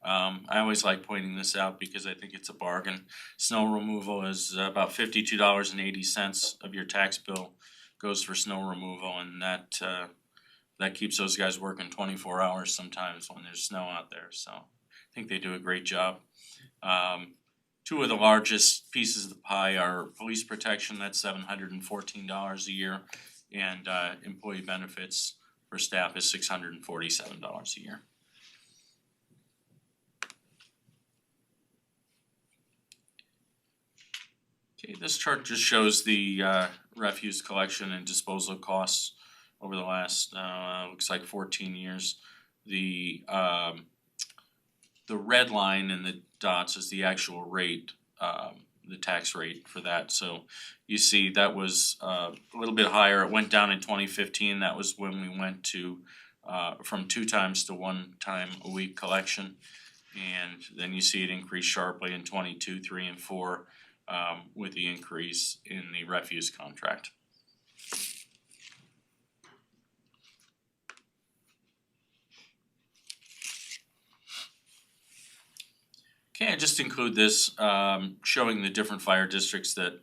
I always like pointing this out because I think it's a bargain. Snow removal is about $52.80 of your tax bill goes for snow removal, and that keeps those guys working 24 hours sometimes when there's snow out there. So I think they do a great job. Two of the largest pieces of the pie are police protection, that's $714 a year, and employee benefits for staff is $647 a year. Okay, this chart just shows the refuse collection and disposal costs over the last looks like 14 years. The red line and the dots is the actual rate the tax rate for that. So you see that was a little bit higher. It went down in 2015. That was when we went to from 2 times to 1 time a week collection. And then you see it increase sharply in 22, 3 and 4 with the increase in the refuse contract. Okay, I just include this showing the different fire districts that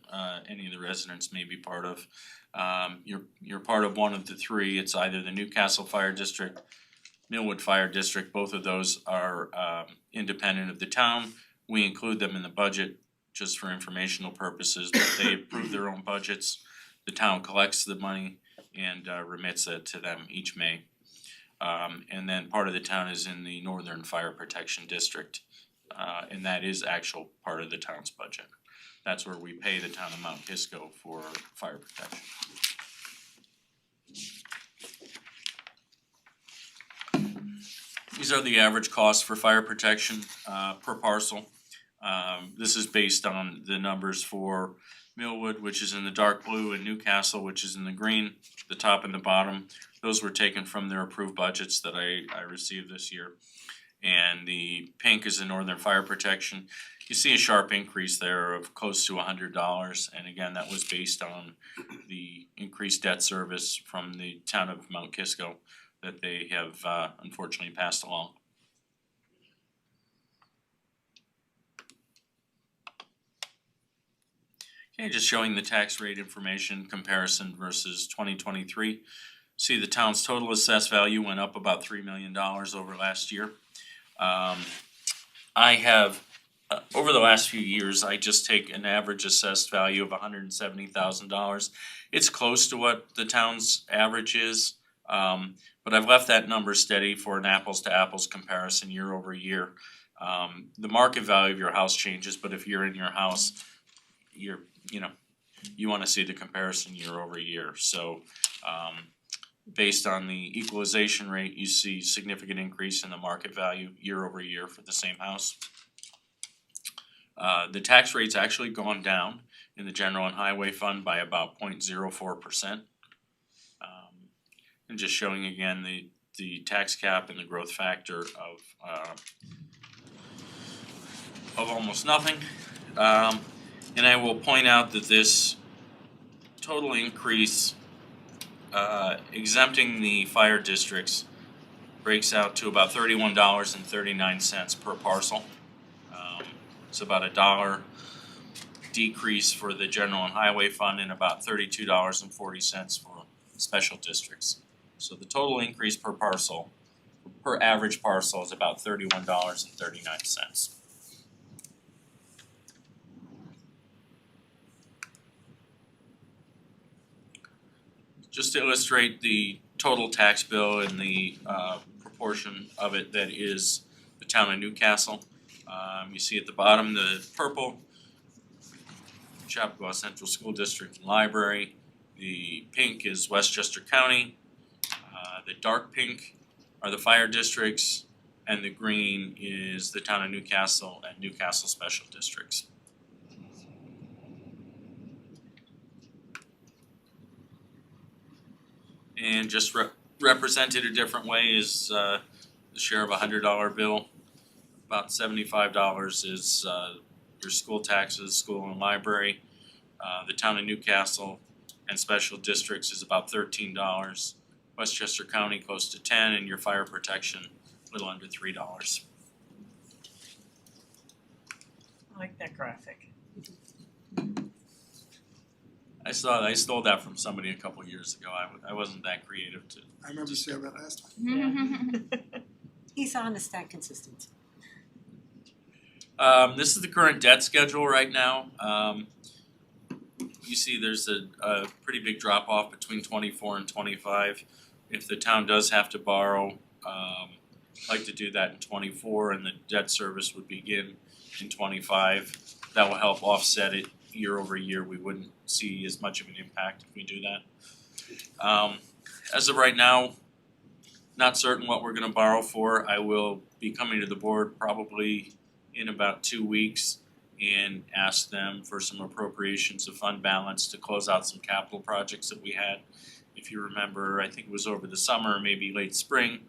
any of the residents may be part of. You're part of one of the 3. It's either the Newcastle Fire District, Millwood Fire District. Both of those are independent of the town. We include them in the budget just for informational purposes, but they approve their own budgets. The town collects the money and remits it to them each May. And then part of the town is in the Northern Fire Protection District. And that is actual part of the town's budget. That's where we pay the town of Mount Kisco for fire protection. These are the average costs for fire protection per parcel. This is based on the numbers for Millwood, which is in the dark blue, and Newcastle, which is in the green, the top and the bottom. Those were taken from their approved budgets that I received this year. And the pink is the Northern Fire Protection. You see a sharp increase there of close to $100, and again, that was based on the increased debt service from the town of Mount Kisco that they have unfortunately passed along. Okay, just showing the tax rate information comparison versus 2023. See the town's total assessed value went up about $3 million over last year. I have, over the last few years, I just take an average assessed value of $170,000. It's close to what the town's average is, but I've left that number steady for an apples to apples comparison year over year. The market value of your house changes, but if you're in your house, you wanna see the comparison year over year. So, based on the equalization rate, you see significant increase in the market value year over year for the same house. The tax rate's actually gone down in the general and highway fund by about 0.04%. And just showing again the tax cap and the growth factor of almost nothing. And I will point out that this total increase exempting the fire districts breaks out to about $31.39 per parcel. It's about $1 decrease for the general and highway fund and about $32.40 for special districts. So the total increase per parcel, per average parcel, is about $31.39. Just to illustrate the total tax bill and the proportion of it that is the town of Newcastle. You see at the bottom the purple, Chappaqua Central School District and Library. The pink is Westchester County. The dark pink are the fire districts, and the green is the town of Newcastle and Newcastle Special Districts. And just represented a different way is the share of $100 bill. About $75 is your school taxes, school and library. The town of Newcastle and special districts is about $13. Westchester County close to $10, and your fire protection a little under $3. I like that graphic. I stole that from somebody a couple years ago. I wasn't that creative to. I remember seeing that last time. He's honest and consistent. This is the current debt schedule right now. You see there's a pretty big drop off between 24 and 25. If the town does have to borrow, like to do that in 24, and the debt service would begin in 25. That will help offset it year over year. We wouldn't see as much of an impact if we do that. As of right now, not certain what we're gonna borrow for. I will be coming to the board probably in about 2 weeks and asked them for some appropriations of fund balance to close out some capital projects that we had. If you remember, I think it was over the summer, maybe late spring,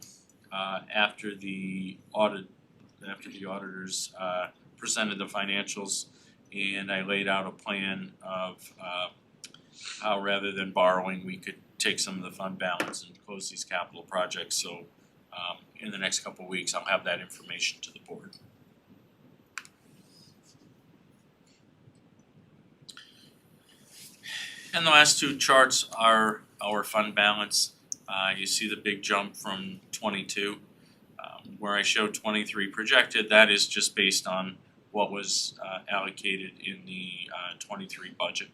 after the auditors presented the financials, and I laid out a plan of how rather than borrowing, we could take some of the fund balance and close these capital projects. So in the next couple of weeks, I'll have that information to the board. And the last two charts are our fund balance. You see the big jump from 22, where I showed 23 projected. That is just based on what was allocated in the 23 budget.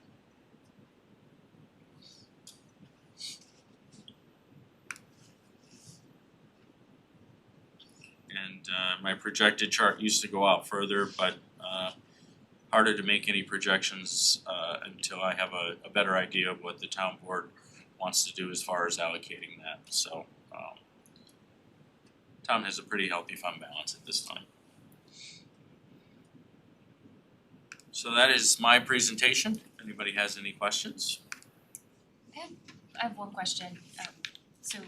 And my projected chart used to go out further, but harder to make any projections until I have a better idea of what the town board wants to do as far as allocating that. So town has a pretty healthy fund balance at this time. So that is my presentation. If anybody has any questions? I have one question. So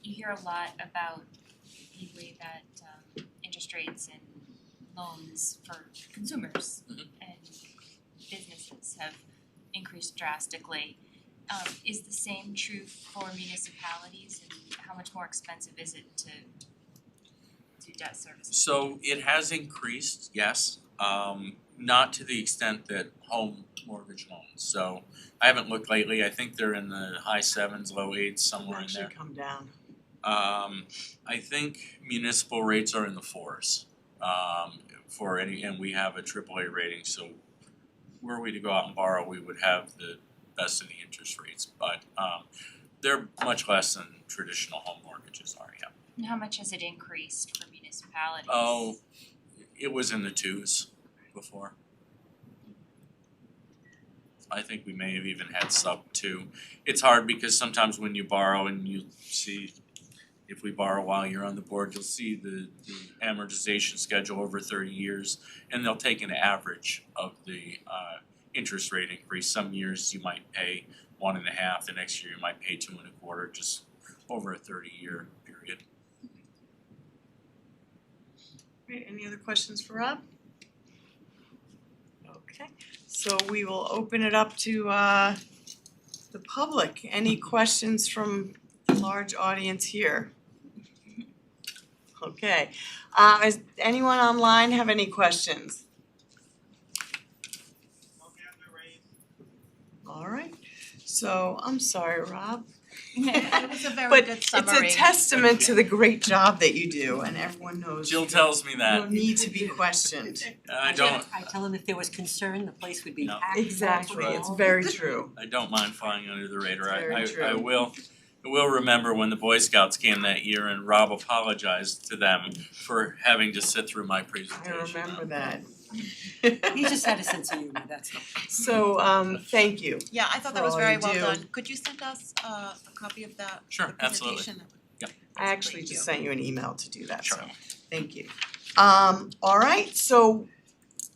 you hear a lot about the way that interest rates and loans for consumers and businesses have increased drastically. Is the same true for municipalities, and how much more expensive is it to do debt service? So it has increased, yes, not to the extent that home mortgage loans. So I haven't looked lately. I think they're in the high 7s, low 8s, somewhere in there. Actually come down. I think municipal rates are in the 4s for any, and we have a AAA rating, so were we to go out and borrow, we would have the best of the interest rates, but they're much less than traditional home mortgages are, yeah. And how much has it increased for municipalities? Oh, it was in the 2s before. I think we may have even had sub 2. It's hard because sometimes when you borrow and you see, if we borrow while you're on the board, you'll see the amortization schedule over 30 years, and they'll take an average of the interest rate increase. Some years you might pay 1.5, the next year you might pay 2.25, just over a 30-year period. Great, any other questions for Rob? Okay, so we will open it up to the public. Any questions from the large audience here? Okay, does anyone online have any questions? All right, so I'm sorry, Rob. It was a very But good summary. it's a testament to the great job that you do, and everyone knows Jill you tells me that. don't need to be questioned. I don't. I tell them if there was concern, the place would be No. packed. Exactly, Right. it's very true. I don't mind flying under the radar. Very I true. will remember when the Boy Scouts came that year and Rob apologized to them for having to sit through my I presentation. remember that. He just had a sense of humor, that's all. So, thank you. Yeah, I thought that for was all very you well do. done. Could you send us a copy of that? Sure, the absolutely. presentation? I actually just sent you an email to do that, so Sure. thank you. All right, so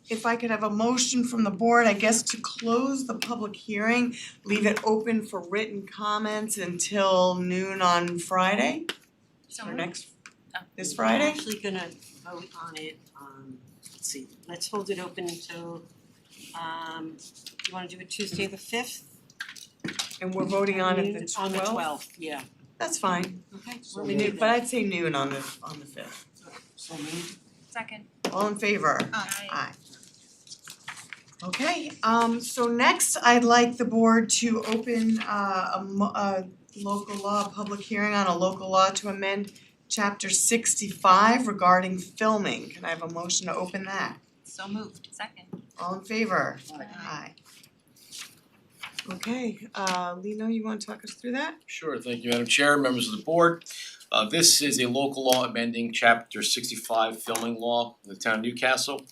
if I could have a motion from the board, I guess to close the public hearing, leave it open for written comments until noon on Friday, So or moved. this We're Friday? actually gonna vote on it, let's see, let's hold it open until, you wanna do it Tuesday the 5th? And we're voting on it the 12th? On the 12th, yeah. That's fine, Okay. So I mean, but I'd say noon on the 5th. So moved. Second. All in favor? Aye. Aye. Okay, so next I'd like the board to open a local law, a public hearing on a local law to amend chapter 65 regarding filming. Can I have a motion to open that? So moved. Second. All in favor? Aye. Aye. Okay, Lino, you wanna talk us through that? Sure, thank you, Madam Chair, members of the board. This is a local law amending chapter 65 filming law in the town of Newcastle.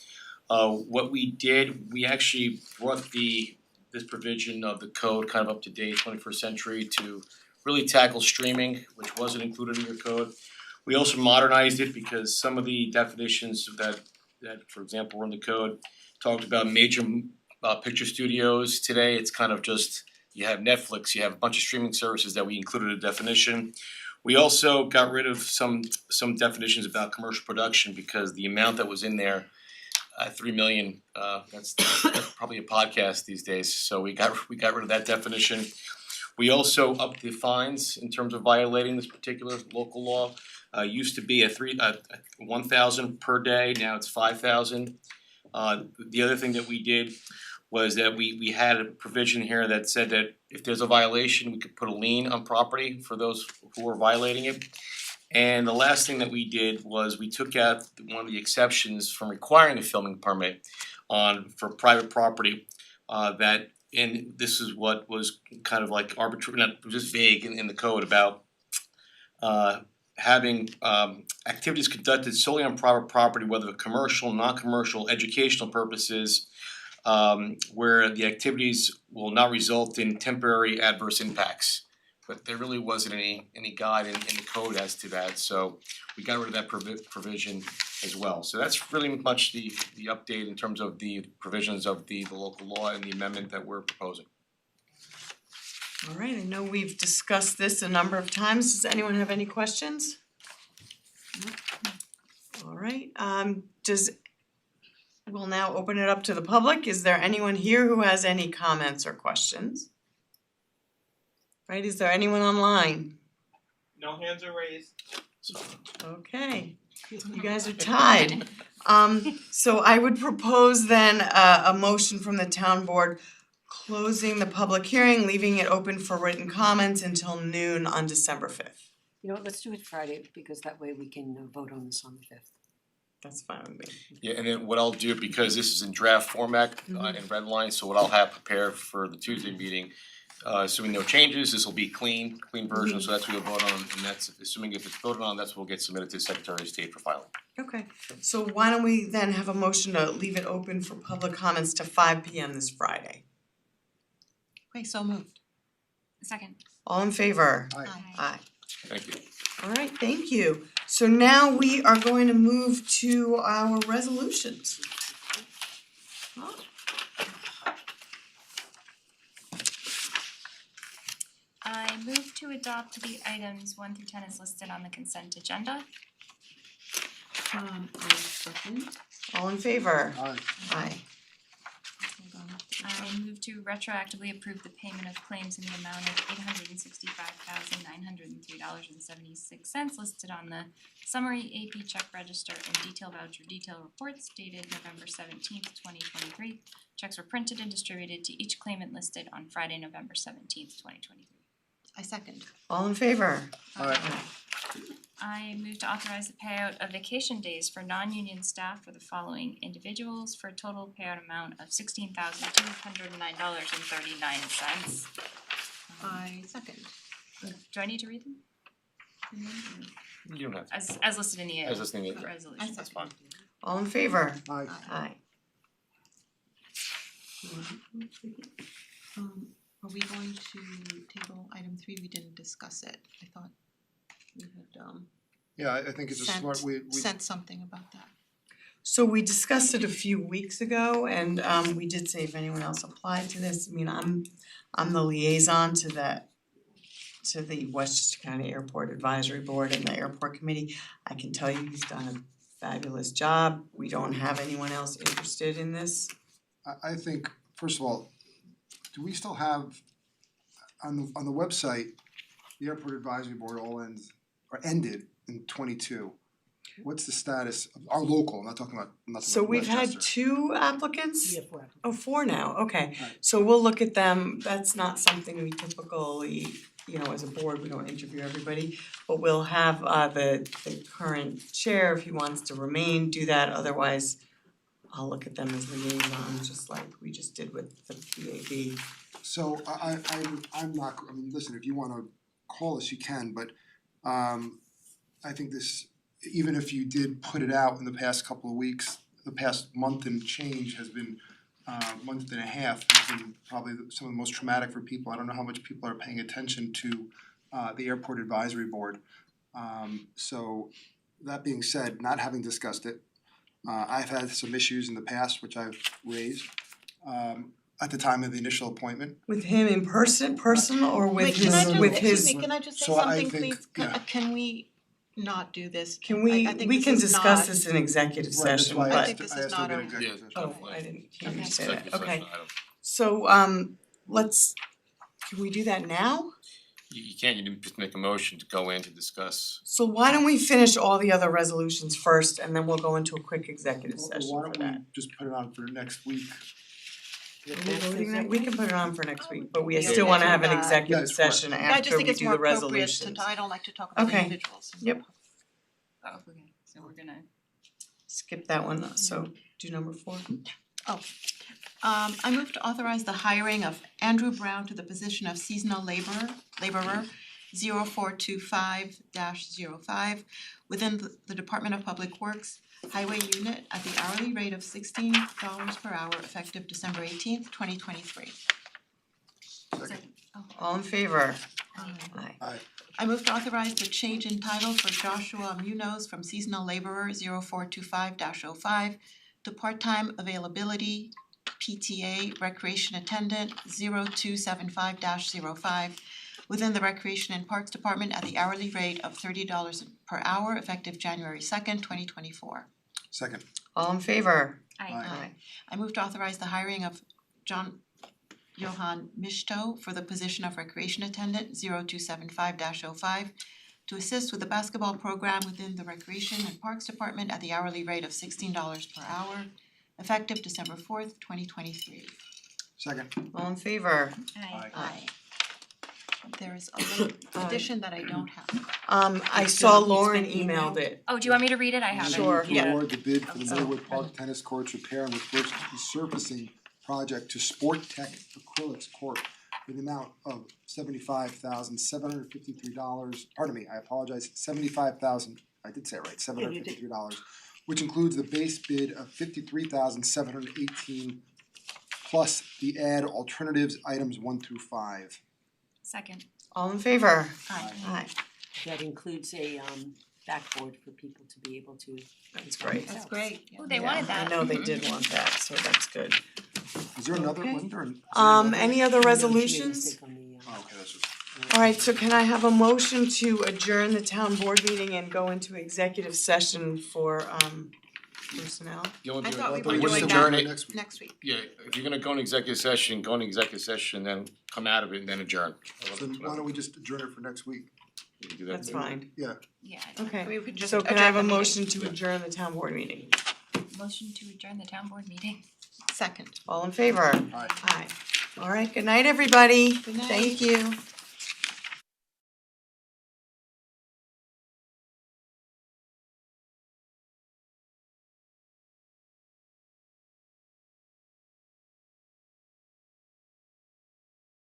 What we did, we actually brought this provision of the code kind of up to date, 21st century, to really tackle streaming, which wasn't included in your code. We also modernized it because some of the definitions that for example were in the code talked about major picture studios. Today, it's kind of just, you have Netflix, you have a bunch of streaming services that we included a definition. We also got rid of some definitions about commercial production because the amount that was in there, 3 million, that's probably a podcast these days, so we got rid of that definition. We also upped the fines in terms of violating this particular local law. Used to be 1,000 per day, now it's 5,000. The other thing that we did was that we had a provision here that said that if there's a violation, we could put a lien on property for those who are violating it. And the last thing that we did was we took out one of the exceptions from requiring a filming permit for private property, and this is what was kind of like arbitrary, not just vague in the code about having activities conducted solely on private property, whether commercial, non-commercial, educational purposes, where the activities will not result in temporary adverse impacts. But there really wasn't any guide in the code as to that, so we got rid of that provision as well. So that's really much the update in terms of the provisions of the local law and the amendment that we're proposing. All right, I know we've discussed this a number of times. Does anyone have any questions? No? All right, we'll now open it up to the public. Is there anyone here who has any comments or questions? Right, is there anyone online? No hands are raised. Okay, you guys are tied. So I would propose then a motion from the town board closing the public hearing, leaving it open for written comments until noon on December 5th. You know what, let's do it Friday, because that way we can vote on this on the 5th. That's fine with me. Yeah, and then what I'll do, because this is in draft format in red line, so what I'll have prepared for the Tuesday meeting, assuming no changes, this will be clean version, so that's what we'll vote on, and that's assuming if it's voted on, that's what will get submitted to the Secretary of State for filing. Okay, so why don't we then have a motion to leave it open for public comments to 5 p.m. this Friday? Okay, so moved. Second. All in favor? Aye. Aye. Thank you. All right, thank you. So now we are going to move to our resolutions. Oh. I move to adopt the items 1 through 10 as listed on the consent agenda. I second. All in favor? Aye. Aye. I move to retroactively approve the payment of claims in the amount of $865,903.76 listed on the summary AP check register and detail voucher detail reports dated November 17th, 2023. Checks were printed and distributed to each claimant listed on Friday, November 17th, 2023. I second. All in favor? Aye. I move to authorize the payout of vacation days for non-union staff for the following individuals for a total payout amount of $16,209.39. I second. Do I need to read them? You don't have to. As listed in the As listed in the- resolution. That's fine. All in favor? Aye. Aye. Are we going to table item 3? We didn't discuss it. I thought we had Yeah, I think it's a smart, we sent something about that. So we discussed it a few weeks ago and we did say if anyone else applied to this, I mean, I'm the liaison to the Westchester County Airport Advisory Board and the Airport Committee. I can tell you he's done a fabulous job. We don't have anyone else interested in this. I think, first of all, do we still have, on the website, the Airport Advisory Board ended in 22. What's the status of our local, I'm not talking about So we've had Westchester. 2 applicants? We have 4 applicants. Oh, 4 now, okay. Right. So we'll look at them, that's not something we typically, as a board, we don't interview everybody. But we'll have the current chair, if he wants to remain, do that, otherwise I'll look at them as liaisons, just like we just did with the PAB. So I'm not, I mean, listen, if you wanna call us, you can, but I think this, even if you did put it out in the past couple of weeks, the past month and change has been month and a half has been probably some of the most traumatic for people. I don't know how much people are paying attention to the Airport Advisory Board. So that being said, not having discussed it, I've had some issues in the past which I've raised at the time of the initial appointment. With him in person or with Wait, his, can I just, with excuse his, me, can I just say So I something, think- please? Can we not do this? can we, I think we this can is discuss not- this in executive Right, that's session, why I but, think this is asked to not get a- executive session. oh, I didn't hear you Okay. say that, Executive okay. session item. So, let's, can we do that now? You can't, you didn't just make a motion to go in to discuss. So why don't we finish all the other resolutions first and then we'll go into a quick executive session Why for don't we that. just put it on for next week? Are we voting that? We can put it on for next week, but we Yeah, still yeah, wanna yeah. have an Yeah, executive that's correct. session Yeah, I after just think we it's do more the appropriate resolutions. to, I don't like to talk about Okay. individuals. Yep. Oh, okay, so we're gonna. Skip that one, so do number 4. I move to authorize the hiring of Andrew Brown to the position of seasonal laborer 0425-05 within the Department of Public Works Highway Unit at the hourly rate of $16 per hour effective December 18th, 2023. Second. All in favor? Aye. Aye. I move to authorize the change in title for Joshua Munoz from seasonal laborer 0425-05 to part-time availability PTA recreation attendant 0275-05 within the Recreation and Parks Department at the hourly rate of $30 per hour effective January 2nd, 2024. Second. All in favor? Aye. I move to authorize the hiring of John Johan Mishto for the position of recreation attendant 0275-05 to assist with the basketball program within the Recreation and Parks Department at the hourly rate of $16 per hour effective December 4th, 2023. Second. All in favor? Aye. There is a little addition that I don't have. I saw It's Lauren been emailed emailed. it. Oh, do you want me to read it? I have it. Sure. To Yeah. award the bid for the So- Millwood Park Tennis Courts Repair and Resurfacing Project to Sport Tech Acrylics Corp. for the amount of $75,753, pardon me, I apologize, $75,000, I did say it right, $753, which includes the base bid of $53,718 plus the add alternatives items 1 through 5. Second. All in favor? Aye. Aye. That includes a backboard for people to be able to. That's great. That's great. Oh, they wanted that. I know they did want that, so that's good. Is there another Okay. one, or? is there Any other resolutions? Oh, okay, that's just. Alright, so can I have a motion to adjourn the town board meeting and go into executive session for personnel? The only I thing, thought we I were would doing adjourn that it, next week. yeah, if you're gonna go in executive session, go in executive session, then come out of it and then adjourn. So why don't we just adjourn it for next week? You can do that That's too. fine. Yeah. Yeah. Okay, We could just so can I have a adjourn the motion meeting. to adjourn the town board meeting? Motion to adjourn the town board meeting. Second. All in favor? Aye. Aye. Alright, good night, everybody. Good night. Thank you.